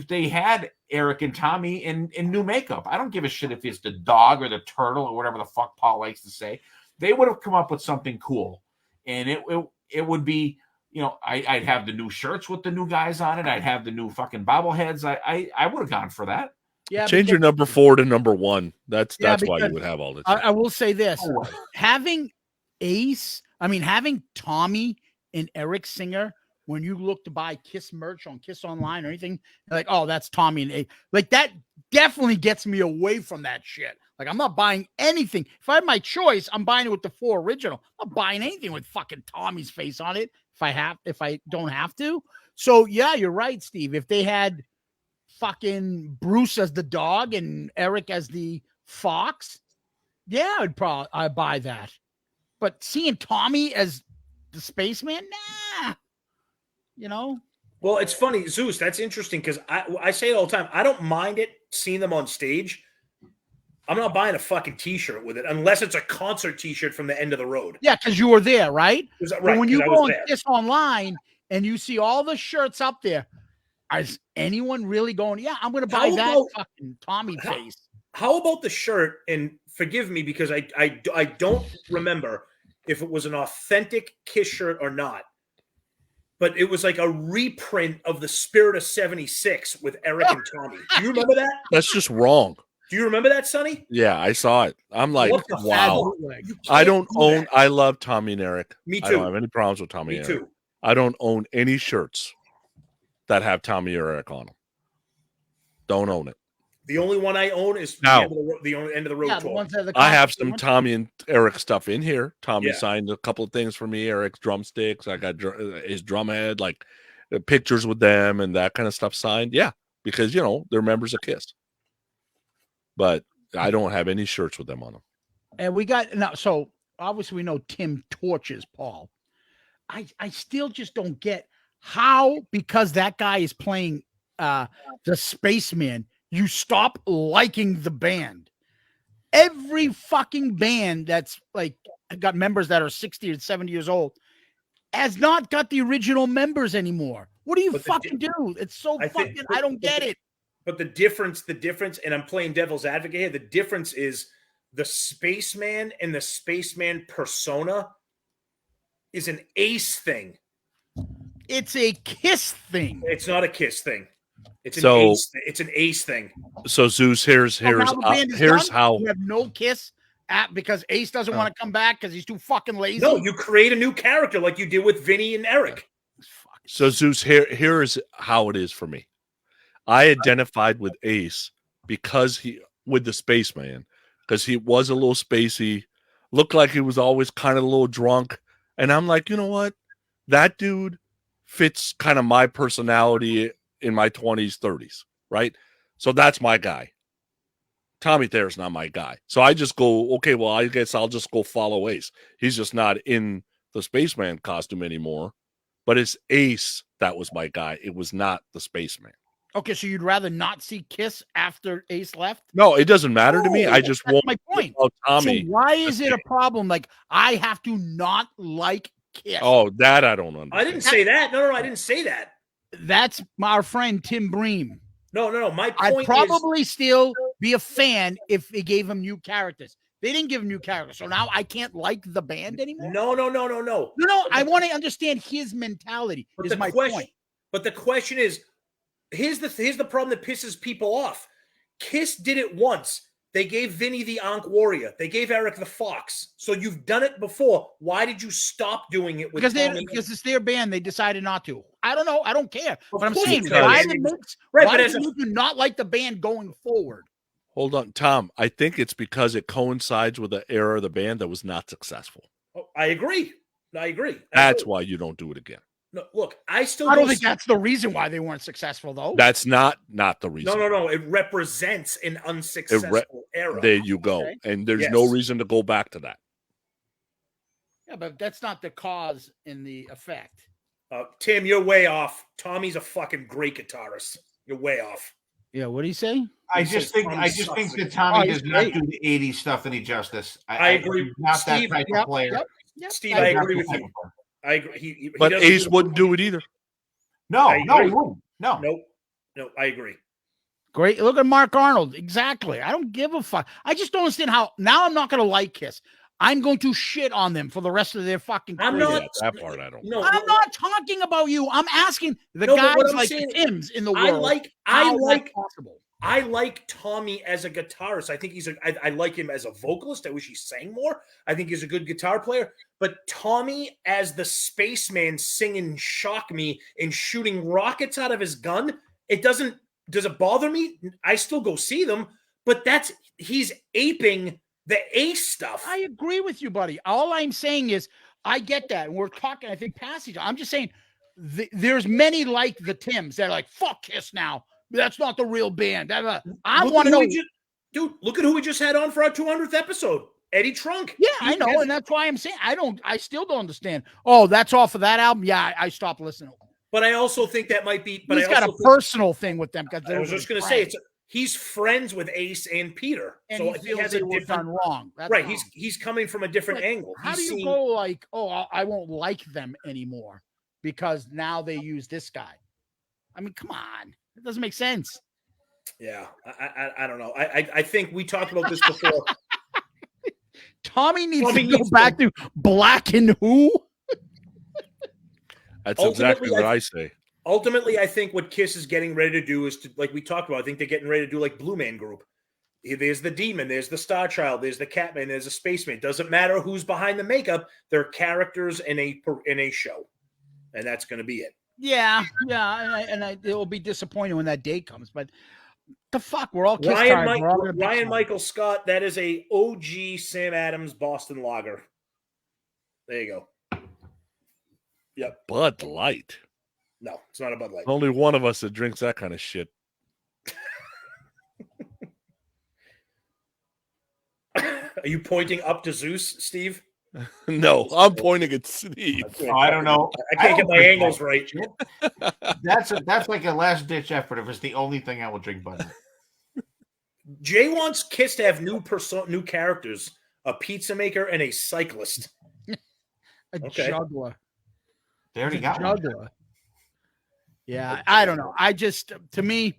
they had Eric and Tommy in new makeup. I don't give a shit if it's the dog or the turtle or whatever the fuck Paul likes to say. They would have come up with something cool, and it would be, you know, I'd have the new shirts with the new guys on it. I'd have the new fucking bobbleheads. I would have gone for that. Yeah, Change your number 4 to number 1. That's why you would have all this. I will say this: having having Tommy and Eric Singer, when you look to buy Kiss merch on Kiss Online or anything, like, oh, that's Tommy and A. Like, that definitely gets me away from that shit. Like, I'm not buying anything. If I had my choice, I'm buying it with the 4 original. I'm not buying anything with fucking Tommy's face on it if I don't have to. So yeah, you're right, Steve. If they had fucking Bruce as the dog and Eric as the fox, yeah, I'd buy that. But seeing Tommy as the spaceman, nah. You know? Well, it's funny, Zeus. That's interesting because I say it all the time. I don't mind it seeing them on stage. I'm not buying a fucking T-shirt with it unless it's a concert T-shirt from the end of the road. Yeah, because you were there, right? Right. But when you go on Kiss Online and you see all the shirts up there, is anyone really going, yeah, I'm going to buy that fucking Tommy face? How about the shirt? And forgive me because I don't remember if it was an authentic Kiss shirt or not. But it was like a reprint of the Spirit of 76 with Eric and Tommy. Do you remember that? That's just wrong. Do you remember that, Sonny? Yeah, I saw it. I'm like, wow. I I love Tommy and Eric. Me too. I don't have any problems with Tommy and Eric. Me too. I don't own any shirts that have Tommy or Eric on them. Don't own it. The only one I own is the end of the road tour. I have some Tommy and Eric stuff in here. Tommy signed a couple of things for me. Eric's drumsticks. I got his drum head, like pictures with them and that kind of stuff signed. Yeah, because, you know, they're members of Kiss. But I don't have any shirts with them on them. And we got now. So obviously we know Tim torches Paul. I still just don't get how, because that guy is playing the spaceman, you stop liking the band. Every fucking band that's like got members that are 60 or 70 years old has not got the original members anymore. What do you fucking do? It's so I don't get it. But the difference, and I'm playing devil's advocate here, the difference is the spaceman and the spaceman persona is an Ace thing. It's a Kiss thing. It's not a Kiss thing. It's an Ace thing. So Zeus, here's how you have no Kiss because Ace doesn't want to come back because he's too fucking lazy. No, you create a new character like you did with Vinny and Eric. So Zeus, here is how it is for me. I identified with Ace because with the spaceman, because he was a little spacey, looked like he was always kind of a little drunk. And I'm like, you know what? That dude fits kind of my personality in my 20s, 30s, right? So that's my guy. Tommy Thayer's not my guy. So I just go, okay, well, I guess I'll just go follow Ace. He's just not in the spaceman costume anymore. But it's Ace that was my guy. It was not the spaceman. Okay, so you'd rather not see Kiss after Ace left? No, it doesn't matter to me. I just want my point. Tommy. So why is it a problem? Like, I have to not like Kiss. Oh, that I don't understand. I didn't say that. No, I didn't say that. That's our friend Tim Bream. No. My point I'd probably still be a fan if they gave him new characters. They didn't give him new characters, so now I can't like the band anymore? No. No, I want to understand his mentality. Is my point. But the question is, here's the problem that pisses people off. Kiss did it once. They gave Vinny the Ankh Warrior. They gave Eric the Fox. So you've done it before. Why did you stop doing it with because it's their band. They decided not to. I don't know. I don't care. But I'm saying, why do you not like the band going forward? Hold on, Tom. I think it's because it coincides with the era of the band that was not successful. Oh, I agree. That's why you don't do it again. No, look, I don't think that's the reason why they weren't successful, though. That's not the reason. No. It represents an unsuccessful era. There you go. Okay. And there's no reason to go back to that. Yeah, but that's not the cause and the effect. Tim, you're way off. Tommy's a fucking great guitarist. You're way off. Yeah, what do you say? I just think that Tommy does not do the 80s stuff any justice. I agree. Not Steve, that type of player. Yep. Steve, I agree with you. I agree. But Ace wouldn't do it either. No, he wouldn't. No. Nope. No, I agree. Great. Look at Mark Arnold. Exactly. I don't give a fuck. I just don't understand how now I'm not going to like Kiss. I'm going to shit on them for the rest of their fucking career. I'm not that part. I don't. No, I'm not talking about you. I'm asking the No, but guys what I'm like saying- the Tims in the I world. like possible. I like Tommy as a guitarist. I think I like him as a vocalist. I wish he sang more. I think he's a good guitar player. But Tommy as the spaceman singing "Shock Me" and shooting rockets out of his gun, does it bother me? I still go see them, but he's aping the Ace stuff. I agree with you, buddy. All I'm saying is I get that. And we're talking, I think, passage. I'm just saying there's many like the Tims that are like, fuck Kiss now. That's not the real band. I want to know. Dude, look at who we just had on for our 200th episode. Eddie Trunk. Yeah, I know. And that's why I'm saying I still don't understand. Oh, that's off of that album. Yeah, I stopped listening. But I also think that might be. But he's got a personal thing with them. I was just going to say he's friends with Ace and Peter, and so he has a different wrong. That's right. wrong. He's coming from a different angle. How do you go like, oh, I won't like them anymore because now they use this guy? I mean, come on, it doesn't make sense. Yeah, I don't know. I think we talked about this before. Tommy needs to go back to Black and Who. That's exactly what I say. Ultimately, I think what Kiss is getting ready to do is to, like we talked about, I think they're getting ready to do like Blue Man Group. There's the Demon, there's the Star Child, there's the Catman, there's a Spaceman. Doesn't matter who's behind the makeup. They're characters in a show, and that's going to be it. Yeah, and it will be disappointing when that day comes. But the fuck, we're all Kiss cards. Ryan Michael Scott. That is a OG Sam Adams Boston Lager. There you go. Yep. Bud Light. No, it's not a Bud Light. Only one of us that drinks that kind of shit. Are you pointing up to Zeus, Steve? No, I'm pointing at Steve. I don't know. I can't get my angles right. That's like a last ditch effort if it's the only thing I will drink, Bud. Jay wants Kiss to have new characters: a pizza maker and a cyclist. A juggler. They already got juggler. One. Yeah, I don't know. I just, to me,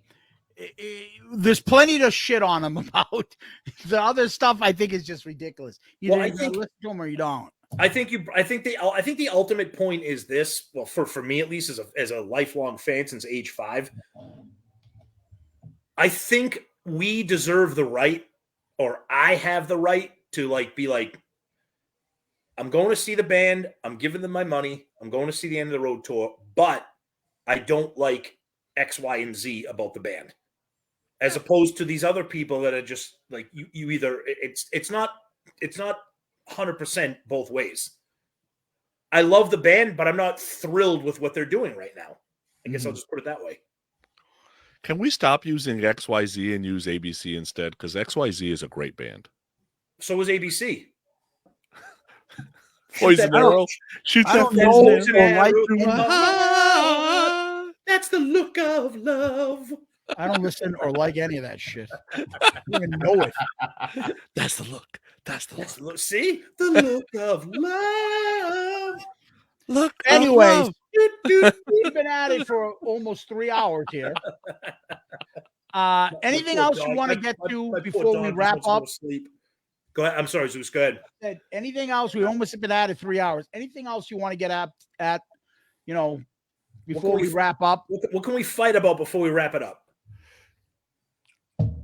there's plenty to shit on them about. The other stuff I think is just ridiculous. Either you listen to them or you don't. I think the ultimate point is this. Well, for me at least, as a lifelong fan since age 5, I think we deserve the right, or I have the right to be like, I'm going to see the band. I'm giving them my money. I'm going to see the end of the road tour, but I don't like X, Y, and Z about the band. As opposed to these other people that are just like you either it's not 100% both ways. I love the band, but I'm not thrilled with what they're doing right now. I guess I'll just put it that way. Can we stop using XYZ and use ABC instead? Because XYZ is a great band. So is ABC. Poison arrow. Shoots that poison arrow. That's the look of love. I don't listen or like any of that shit. I don't even know it. That's the look. That's the look. See? The look of love. Look. Anyways, we've been at it for almost 3 hours here. Anything else you want to get to before we wrap up? Go ahead. I'm sorry, Zeus. Go ahead. Anything else? We almost been at it 3 hours. Anything else you want to get at before we wrap up? What can we fight about before we wrap it up?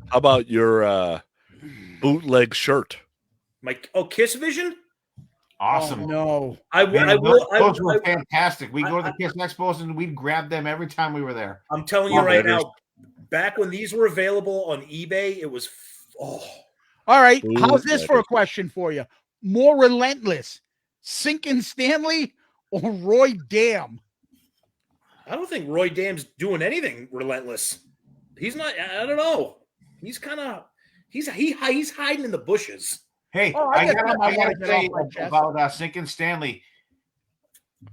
How about your bootleg shirt? Kiss Vision? Awesome. Oh, no. Those were fantastic. We go to the Kiss Expos and we'd grab them every time we were there. I'm telling you right now, back when these were available on eBay, it was All right. How's this for a question for you? More relentless, Sinkin' Stanley or Roy Dam? I don't think Roy Dam's doing anything relentless. He's not. I don't know. He's kind of. He's hiding in the bushes. Hey, I gotta say about Sinkin' Stanley.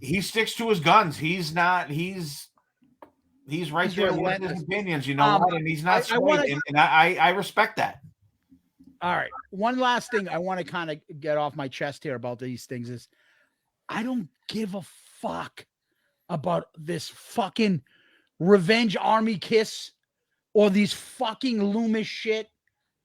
He sticks to his guns. He's not. He's right there with his opinions. You know what? And he's not swayed, and I respect that. All right. One last thing I want to kind of get off my chest here about these things is I don't give a fuck about this fucking Revenge Army Kiss or these fucking Loomis shit.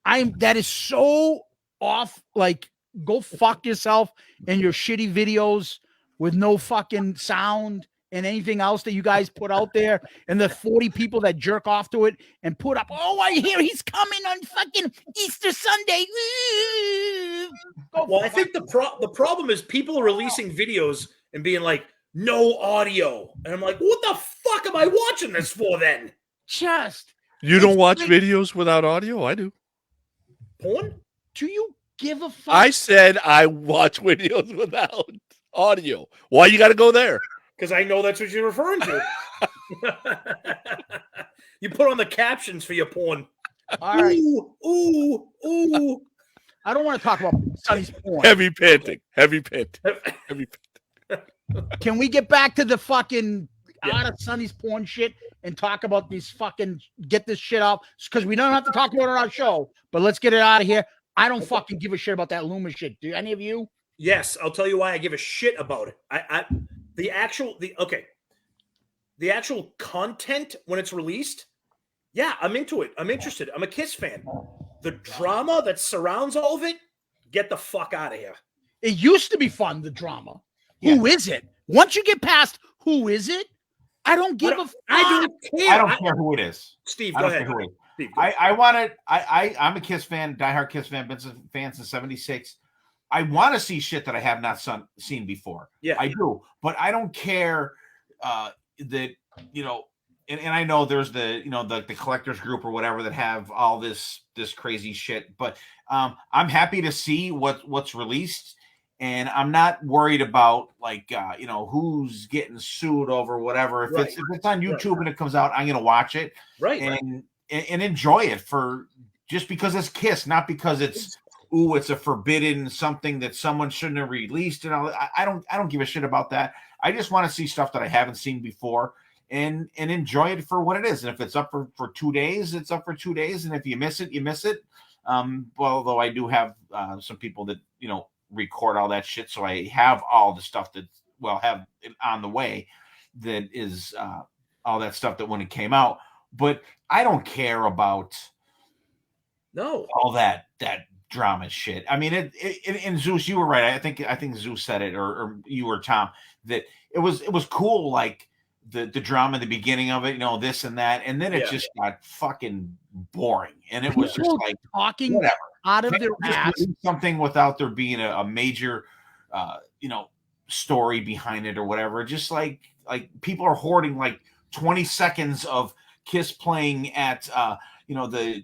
That is so off. Like, go fuck yourself and your shitty videos with no fucking sound and anything else that you guys put out there, and the 40 people that jerk off to it and put up, oh, I hear he's coming on fucking Easter Sunday. Well, I think the problem is people are releasing videos and being like, no audio. And I'm like, what the fuck am I watching this for then? You don't watch videos without audio? I do. Porn? Do you give a fuck? I said I watch videos without audio. Why you got to go there? Because I know that's what you're referring to. You put on the captions for your porn. All right. Ooh. I don't want to talk about Sonny's porn. Heavy panting. Can we get back to the fucking out of Sonny's porn shit and talk about these fucking get this shit off? Because we don't have to talk about it on our show, but let's get it out of here. I don't fucking give a shit about that Loomis shit. Do any of you? Yes, I'll tell you why I give a shit about it. The actual content when it's released, yeah, I'm into it. I'm interested. I'm a Kiss fan. The drama that surrounds all of it, get the fuck out of here. It used to be fun, the drama. Yeah. Who is it? Once you get past who is it, I don't give a fuck. I don't care who it is. Steve, go ahead. Steve, I want it. I'm a Kiss fan, diehard Kiss fan, been a fan since '76. I want to see shit that I have not seen before. Yeah, I do, but I don't care that and I know there's the collectors group or whatever that have all this crazy shit. But I'm happy to see what's released, and I'm not worried about who's getting sued over whatever. If it's on YouTube and it comes out, I'm gonna watch it and enjoy it for just because it's Kiss, not because it's a forbidden something that someone shouldn't have released and all. I don't give a shit about that. I just want to see stuff that I haven't seen before and enjoy it for what it is. And if it's up for 2 days, it's up for 2 days. And if you miss it, you miss it. Although I do have some people that record all that shit, so I have all the stuff that have it on the way that is all that stuff that when it came out. But I don't care about all that drama shit. I mean, in Zeus, you were right. I think Zeus said it, or you or Tom, that it was cool, like the drama in the beginning of it, this and that, and then it just got fucking boring, and it was just like talking whatever out of their ass something without there being a major story behind it or whatever. Just like people are hoarding like 20 seconds of Kiss playing at the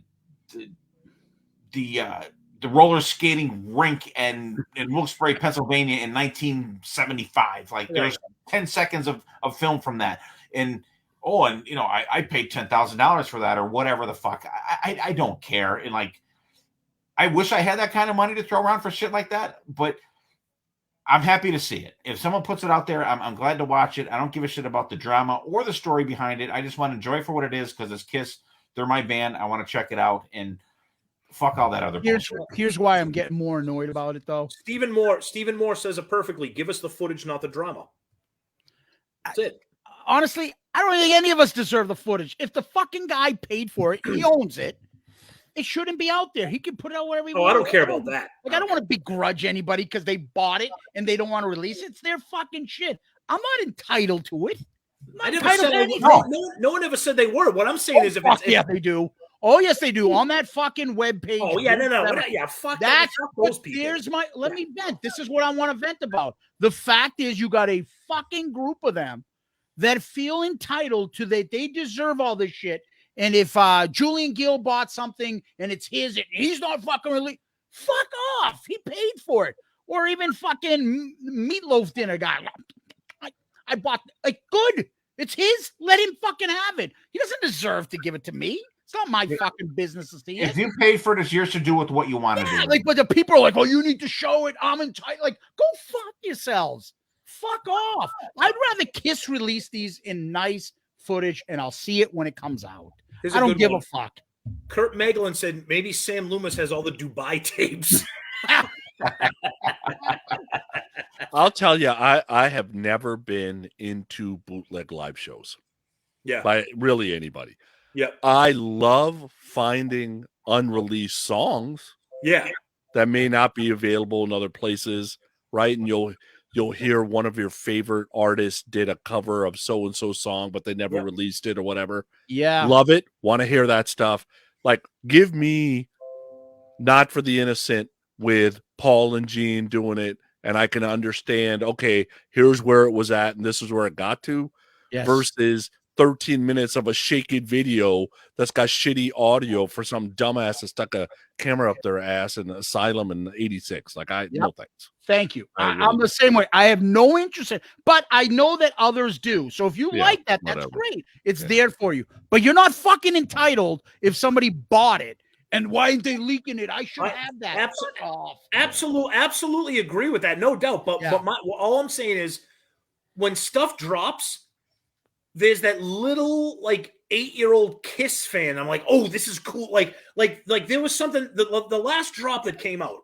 roller skating rink in Wilkes-Barre, Pennsylvania in 1975. Like there's 10 seconds of film from that. And I paid $10,000 for that or whatever the fuck. I don't care. And I wish I had that kind of money to throw around for shit like that, but I'm happy to see it. If someone puts it out there, I'm glad to watch it. I don't give a shit about the drama or the story behind it. I just want to enjoy it for what it is because it's Kiss. They're my band. I want to check it out and fuck all that other bullshit. Here's why I'm getting more annoyed about it, though. Stephen Moore says it perfectly. Give us the footage, not the drama. That's it. Honestly, I don't think any of us deserve the footage. If the fucking guy paid for it, he owns it. It shouldn't be out there. He can put it out wherever he wants. I don't care about that. I don't want to begrudge anybody because they bought it and they don't want to release it. It's their fucking shit. I'm not entitled to it. I never said no one ever said they were. What I'm saying is, they do. Oh, yes, they do. On that fucking webpage. Oh, yeah, no. Yeah, fuck that. Fuck those people. Let me vent. This is what I want to vent about. The fact is you got a fucking group of them that feel entitled to that they deserve all this shit. And if Julian Gill bought something and it's his and he's not fucking really, fuck off. He paid for it. Or even fucking Meatloaf dinner guy. I bought, good. It's his. Let him fucking have it. He doesn't deserve to give it to me. It's not my fucking business to see it. If you paid for it, it's yours to do with what you want to do. But the people are like, oh, you need to show it. I'm entitled. Go fuck yourselves. Fuck off. I'd rather Kiss release these in nice footage, and I'll see it when it comes out. I don't give a fuck. Kurt Magellan said maybe Sam Loomis has all the Dubai tapes. I'll tell you, I have never been into bootleg live shows. Yeah. by really anybody. Yeah. I love finding unreleased songs Yeah. that may not be available in other places, right? And you'll hear one of your favorite artists did a cover of so and so song, but they never released it or whatever. Yeah. Love it. Want to hear that stuff. Like, give me Not for the Innocent with Paul and Gene doing it, and I can understand, okay, here's where it was at, and this is where it got to, versus 13 minutes of a shaky video that's got shitty audio for some dumbass that stuck a camera up their ass in Asylum in 86. Like, no thanks. Thank you. I'm the same way. I have no interest in, but I know that others do. So if you like that, that's great. It's there for you. But you're not fucking entitled if somebody bought it. And why ain't they leaking it? I should have that. Absolutely agree with that, no doubt. But all I'm saying is, when stuff drops, there's that little like 8-year-old Kiss fan. I'm like, oh, this is cool. Like there was something. The last drop that came out,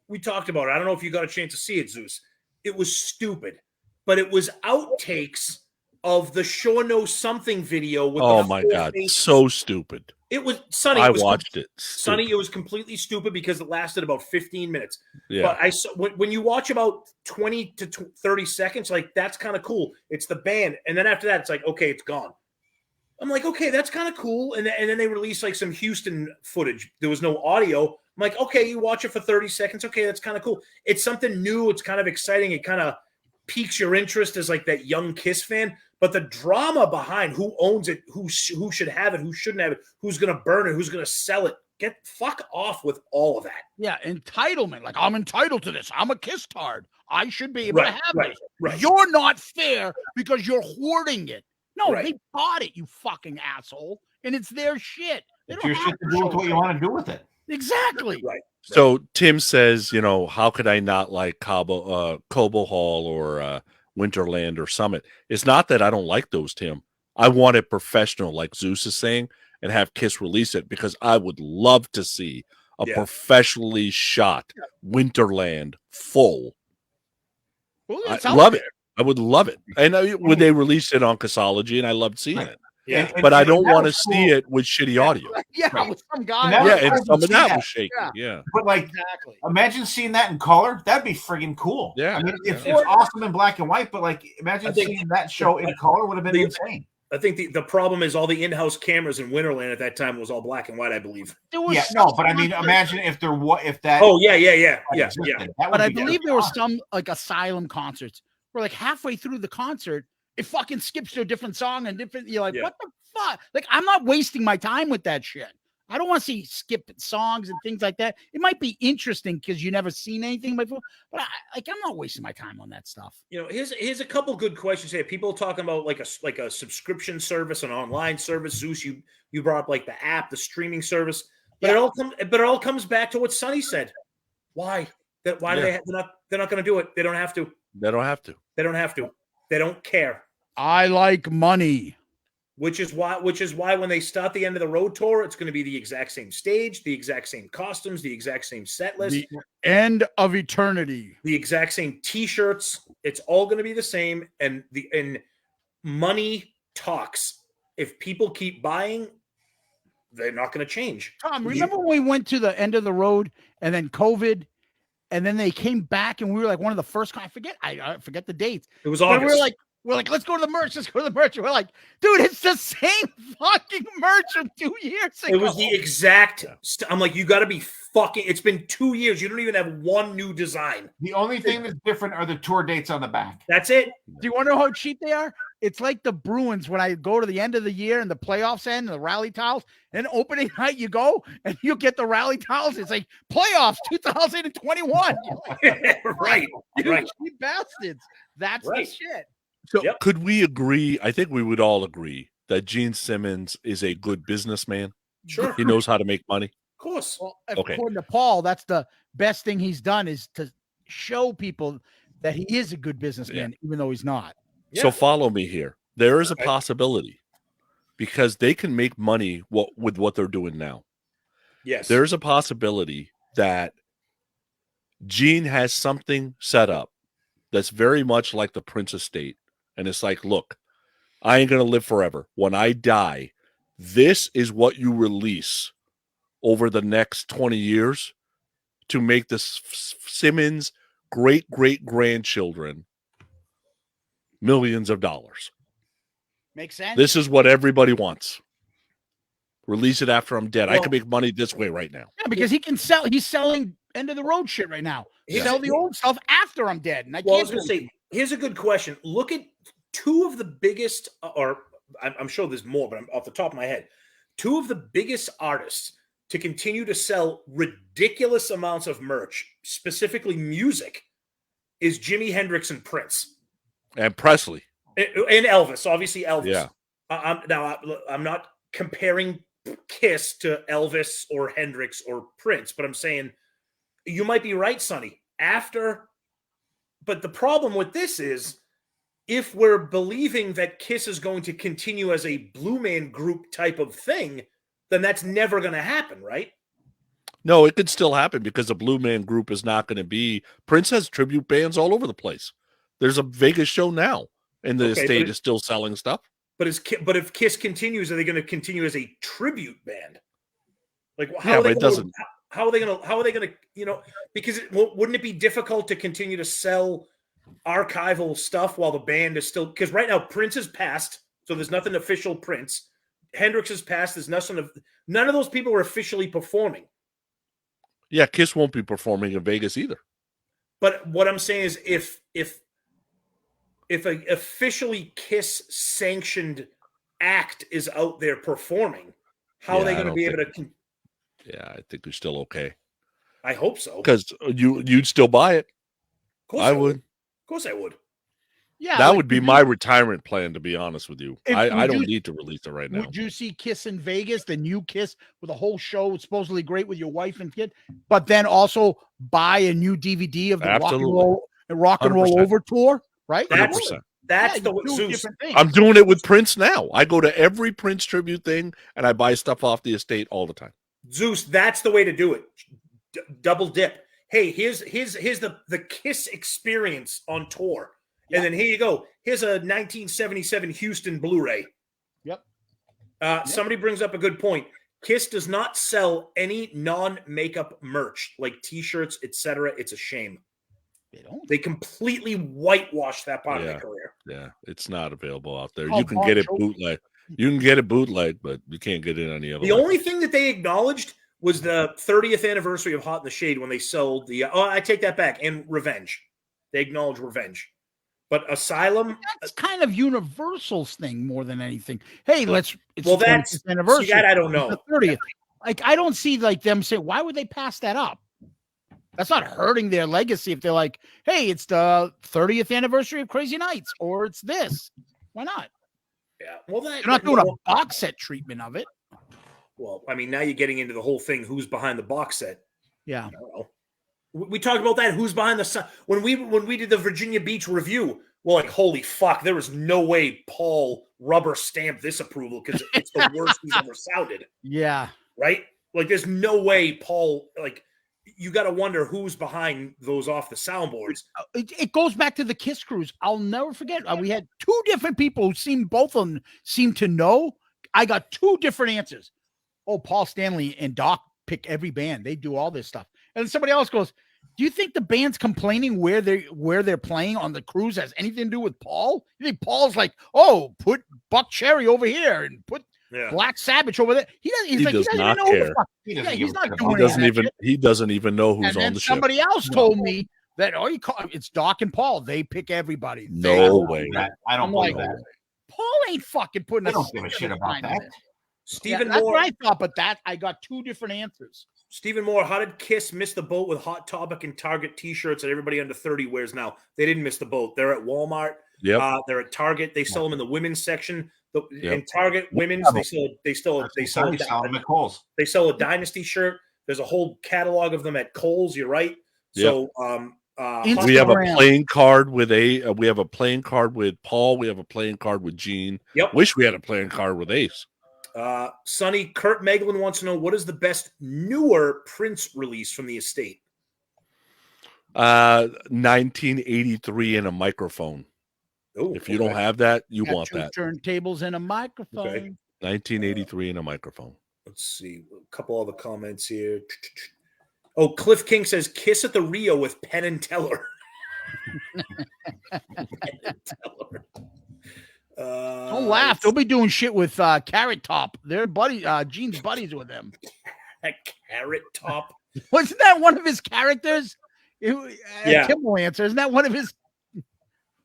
we talked about it. I don't know if you got a chance to see it, Zeus. It was stupid, but it was outtakes of the Sure Know Something video. With oh my god, so stupid. It was Sonny. I watched it. Sonny, it was completely stupid because it lasted about 15 minutes. Yeah. But I saw when you watch about 20 to 30 seconds, like that's kind of cool. It's the band, and then after that, it's like okay, it's gone. I'm like, okay, that's kind of cool. And then they released like some Houston footage. There was no audio. I'm like, okay, you watch it for 30 seconds. Okay, that's kind of cool. It's something new. It's kind of exciting. It kind of piques your interest as like that young Kiss fan. But the drama behind who owns it, who should have it, who shouldn't have it, who's going to burn it, who's going to sell it, fuck off with all of that. Yeah, entitlement. Like, I'm entitled to this. I'm a Kiss tard. I should be able to have it. Right. You're not fair because you're hoarding it. No, they bought it, you fucking asshole, and it's their shit. It's your shit to do with what you want to do with it. Exactly. Right. So Tim says, how could I not like Cobo Hall or Winterland or Summit? It's not that I don't like those, Tim. I want it professional, like Zeus is saying, and have Kiss release it because I would love to see a professionally shot Winterland full. Well, I love it. I would love it. And when they released it on Kissology, and I loved seeing it. Yeah, but I don't want to see it with shitty audio. Yeah, with some guy. And some of that was shaky. Yeah. But like, imagine seeing that in color. That'd be friggin' cool. Yeah. I mean, it's awesome in black and white, but like, imagine seeing that show in color would have been insane. I think the problem is all the in-house cameras in Winterland at that time was all black and white, I believe. But I mean, imagine if that. Oh yeah. But I believe there were some like Asylum concerts where like halfway through the concert, it fucking skips to a different song and different. You're like, what the fuck? Like, I'm not wasting my time with that shit. I don't want to see skipped songs and things like that. It might be interesting because you never seen anything before, but I'm not wasting my time on that stuff. Here's a couple good questions here. People talking about like a subscription service, an online service. Zeus, you brought up like the app, the streaming service, but it all comes back to what Sonny said. Why? Do they? They're not going to do it. They don't have to. They don't have to. They don't have to. They don't care. I like money. Which is why when they start the end of the road tour, it's going to be the exact same stage, the exact same costumes, the exact same set list. The end of eternity. The exact same T-shirts. It's all going to be the same. And money talks. If people keep buying, they're not going to change. Tom, remember when we went to the end of the road and then COVID, and then they came back and we were like one of the first. I forget the dates. It was August. We're like, let's go to the merch. Let's go to the merch. And we're like, dude, it's the same fucking merch from 2 years ago. It was the exact. I'm like, you got to be fucking. It's been 2 years. You don't even have one new design. The only thing that's different are the tour dates on the back. That's it. Do you want to know how cheap they are? It's like the Bruins when I go to the end of the year and the playoffs end and the rally towels. And opening night, you go and you get the rally towels. It's like playoffs 2021. Right. You cheap bastards. That's the shit. So could we agree? I think we would all agree that Gene Simmons is a good businessman. Sure. He knows how to make money. Of course. Well, according to Paul, that's the best thing he's done is to show people that he is a good businessman, even though he's not. Yeah. So follow me here. There is a possibility because they can make money with what they're doing now. Yes. There's a possibility that Gene has something set up that's very much like the Prince estate. And it's like, look, I ain't going to live forever. When I die, this is what you release over the next 20 years to make the Simmons great-great-grandchildren millions of dollars. Makes sense. This is what everybody wants. Release it after I'm dead. Well, I can make money this way right now. Yeah, because he can sell. He's selling end of the road shit right now. Sell the old stuff after I'm dead. And I Well, I can't was going to say, here's a good question. Look at two of the biggest, or I'm sure there's more, but I'm off the top of my head. Two of the biggest artists to continue to sell ridiculous amounts of merch, specifically music, is Jimi Hendrix and Prince. And Presley. And Elvis, obviously Elvis. Yeah. I'm not comparing Kiss to Elvis or Hendrix or Prince, but I'm saying you might be right, Sonny. But the problem with this is, if we're believing that Kiss is going to continue as a Blue Man Group type of thing, then that's never going to happen, right? No, it could still happen because the Blue Man Group is not going to be. Prince has tribute bands all over the place. There's a Vegas show now, and the estate is still selling stuff. But if Kiss continues, are they going to continue as a tribute band? Like, how are they going to, because wouldn't it be difficult to continue to sell archival stuff while the band is still, because right now Prince has passed, so there's nothing official Prince. Hendrix has passed, there's none of those people are officially performing. Yeah, Kiss won't be performing in Vegas either. But what I'm saying is, if an officially Kiss sanctioned act is out there performing, how are they going to be able to? Yeah, I think you're still okay. I hope so. Because you'd still buy it. Of course I would. Of course I would. Yeah, that would be my retirement plan, to be honest with you. I don't need to release it right now. Would you see Kiss in Vegas, the new Kiss with a whole show supposedly great with your wife and kid, but then also buy a new DVD of the rock and roll over tour, right? 100%. That's the Zeus. I'm doing it with Prince now. I go to every Prince tribute thing and I buy stuff off the estate all the time. Zeus, that's the way to do it. Double dip. Hey, here's the Kiss experience on tour. Yeah. And then here you go. Here's a 1977 Houston Blu-ray. Yep. Somebody brings up a good point. Kiss does not sell any non-makeup merch like T-shirts, etc. It's a shame. They don't. They completely whitewash that part of their career. Yeah, it's not available out there. You can get it bootleg. You can get it bootleg, but you can't get it any other. The only thing that they acknowledged was the 30th anniversary of Hot in the Shade when they sold the. I take that back. And Revenge. They acknowledge Revenge. But Asylum, that's kind of Universal's thing more than anything. Hey, it's that's anniversary. See, that I don't know. The 30th. Like, I don't see like them say, why would they pass that up? That's not hurting their legacy if they're like, hey, it's the 30th anniversary of Crazy Nights, or it's this. Why not? Yeah. Well, they're not doing a box set treatment of it. Well, I mean, now you're getting into the whole thing. Who's behind the box set? Yeah. I don't know. We talked about that. Who's behind the when we did the Virginia Beach review? Well, like, holy fuck, there was no way Paul rubber stamped this approval because it's the worst he's ever sounded. Yeah. Right? Like, there's no way Paul, like, you got to wonder who's behind those off the soundboards. It goes back to the Kiss cruise. I'll never forget. We had two different people who both of them seemed to know. I got two different answers. Oh, Paul Stanley and Doc pick every band. They do all this stuff. And somebody else goes, do you think the band's complaining where they're playing on the cruise has anything to do with Paul? You think Paul's like, oh, put Buck Cherry over here and put Black Sabbath over there? He doesn't not even care. know. He doesn't even know who's on the ship. Somebody else told me that it's Doc and Paul. They pick everybody. No way. I don't believe that. Paul ain't fucking putting. I don't give a shit about that. Stephen Moore. That's Moore. what I thought, but I got two different answers. Stephen Moore, how did Kiss miss the boat with Hot Topic and Target T-shirts that everybody under 30 wears now? They didn't miss the boat. They're at Walmart. Yep. They're at Target. They sell them in the women's section. In Target women's, they sell They sell a Dynasty shirt. There's a whole catalog of them at Kohl's. You're right. So we have a playing card with we have a playing card with Paul. We have a playing card with Gene. Yep. Wish we had a playing card with Ace. Sonny, Kurt Meglin wants to know, what is the best newer Prince release from the estate? 1983 and a microphone. Ooh, If you don't have that, you Got want two that. turntables and a microphone. Okay. 1983 and a microphone. Let's see. A couple other comments here. Oh, Cliff King says, "Kiss at the Rio with Penn and Teller." Penn and Teller. Don't laugh. They'll be doing shit with Carrot Top. They're Gene's buddies with them. Carrot Top. Wasn't that one of his characters? Yeah. Kim will answer. Isn't that one of his?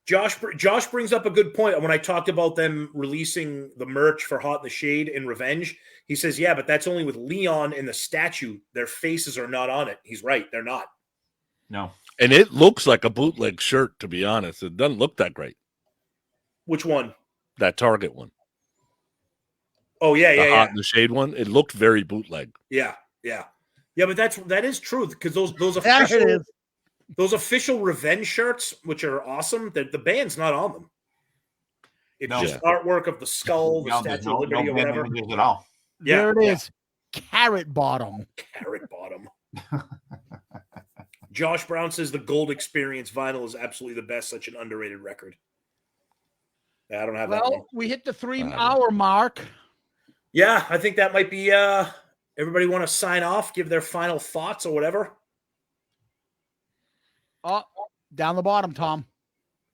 Josh brings up a good point. When I talked about them releasing the merch for Hot in the Shade and Revenge, he says, yeah, but that's only with Leon and the statue. Their faces are not on it. He's right. They're not. No. And it looks like a bootleg shirt, to be honest. It doesn't look that great. Which one? That Target one. Oh, yeah, The yeah, Hot yeah. in the Shade one. It looked very bootleg. Yeah, yeah. Yeah, but that is true because those There it official is. those official Revenge shirts, which are awesome, the band's not on them. It's No. just artwork of the skull, the No, there's Statue of Liberty, or no band whatever. images at all. Yeah, There it yeah. is. Carrot Bottom. Carrot Bottom. Josh Brown says the Gold Experience vinyl is absolutely the best. Such an underrated record. Yeah, I don't have that one. Well, we hit the 3-hour mark. Yeah, I think that might be. Everybody want to sign off, give their final thoughts or whatever. Oh, down the bottom, Tom.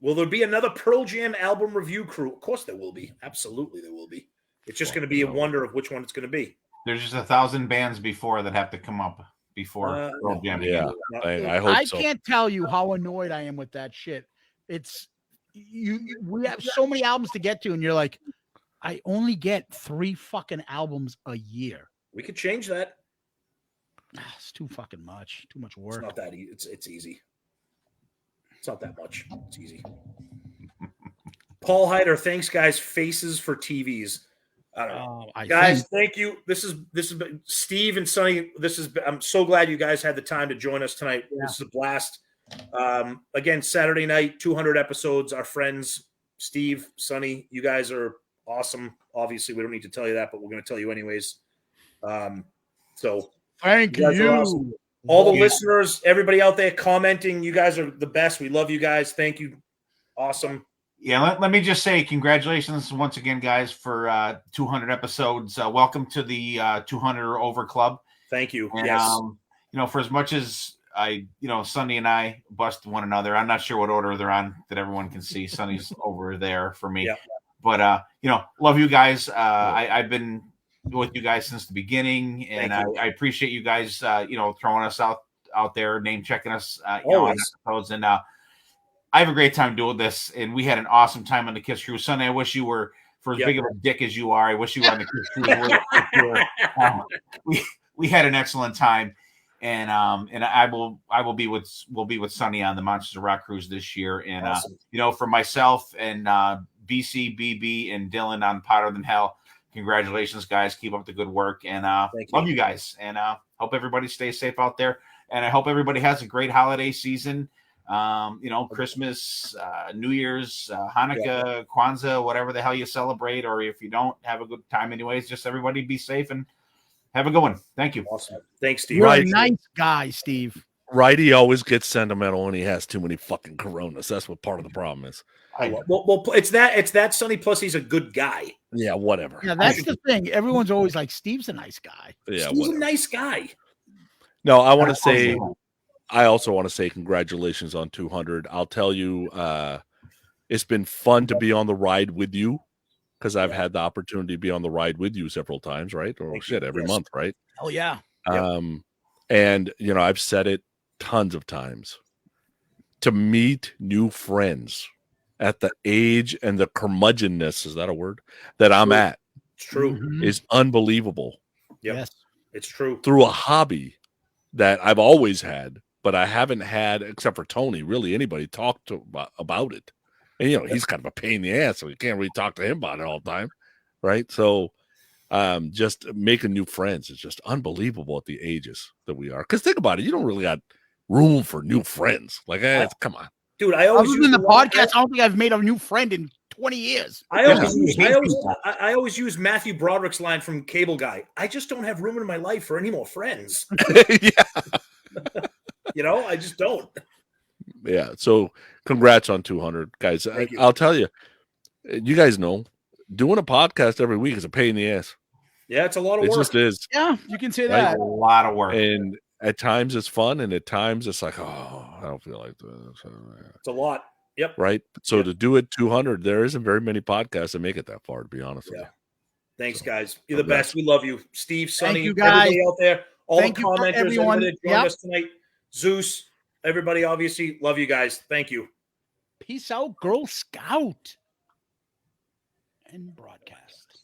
Will there be another Pearl Jam album review crew? Of course there will be. Absolutely there will be. It's just going to be a wonder of which one it's going to be. There's just 1,000 bands before that have to come up before Pearl Jam. Yeah, I hope so. Can't tell you how annoyed I am with that shit. It's we have so many albums to get to, and you're like, I only get 3 fucking albums a year. We could change that. It's too fucking much. Too much It's work. not that easy. It's easy. It's not that much. It's easy. Paul Hyder, thanks, guys. Faces for TVs. I don't know. Guys, thank you. This is Steve and Sonny. I'm so glad you guys had the time to join us tonight. Yeah. This is a blast. Again, Saturday night, 200 episodes. Our friends, Steve, Sonny, you guys are awesome. Obviously, we don't need to tell you that, but we're going to tell you anyways. So thank you. Awesome. All the listeners, everybody out there commenting, you guys are the best. We love you guys. Thank you. Awesome. Yeah, let me just say congratulations once again, guys, for 200 episodes. Welcome to the 200 or Over Club. Thank you. And, yes. For as much as Sonny and I bust one another, I'm not sure what order they're on that everyone can see. Sonny's over there for me. Yeah. But, love you guys. I've been with you guys since the beginning, and I appreciate you guys, throwing us out there, name checking us, on episodes. And I have a great time doing this, and we had an awesome time on the Kiss Crew. Sonny, I wish you were, for as big of a dick as you are, I wish you were on the Kiss Crew. We had an excellent time, and we'll be with Sonny on the Monsters of Rock cruise this year. And awesome. For myself and BC, BB, and Dylan on Potter Than Hell, congratulations, guys. Keep up the good work, and love you guys, and hope everybody stays safe out there, and I hope everybody has a great holiday season. Christmas, New Year's, Hanukkah, Kwanzaa, whatever the hell you celebrate, or if you don't, have a good time anyways. Just everybody be safe and have a good one. Thank you. Awesome. Thanks, Steve. You're a nice guy, Steve. Righty always gets sentimental when he has too many fucking Coronas. That's what part of the problem is. Well, it's that Sonny. Plus, he's a good guy. Yeah, whatever. Yeah, that's the thing. Everyone's always like, Steve's a nice guy. Yeah, Steve's a nice guy. No, I want to say. I also want to say congratulations on 200. I'll tell you, it's been fun to be on the ride with you because I've had the opportunity to be on the ride with you several times, right? Or every month, right? Oh, yeah. And, I've said it tons of times. To meet new friends at the age and the curmudgeonness, is that a word, that I'm at? It's true. Is unbelievable. Yep. Yes, it's true. Through a hobby that I've always had, but I haven't had, except for Tony, really anybody talk to about it. And, he's kind of a pain in the ass, so you can't really talk to him about it all the time, right? So just making new friends is just unbelievable at the ages that we are. Because think about it, you don't really got room for new friends. Like, come on. Dude, I always use in the podcast, I don't think I've made a new friend in 20 years. I always use Matthew Broderick's line from Cable Guy. I just don't have room in my life for any more friends. Yeah. I just don't. Yeah. So congrats on 200, guys. Thank you. I'll tell you, you guys know, doing a podcast every week is a pain in the ass. Yeah, it's a lot of It work. just is. Yeah, you can say Right? that. A lot of work. And at times it's fun, and at times it's like, oh, I don't feel like this. It's a lot. Yep. Right. So Yep. to do it 200, there isn't very many podcasts that make it that far, to be honest with you. Thanks, So, guys. You're the congrats. best. We love you. Steve, Sonny, you, guys. everybody out there, all Thank the you for commenters, everyone. everybody that joined us tonight. Zeus, everybody, obviously, love you guys. Thank you. Peace out, Girl Scout. And broadcast.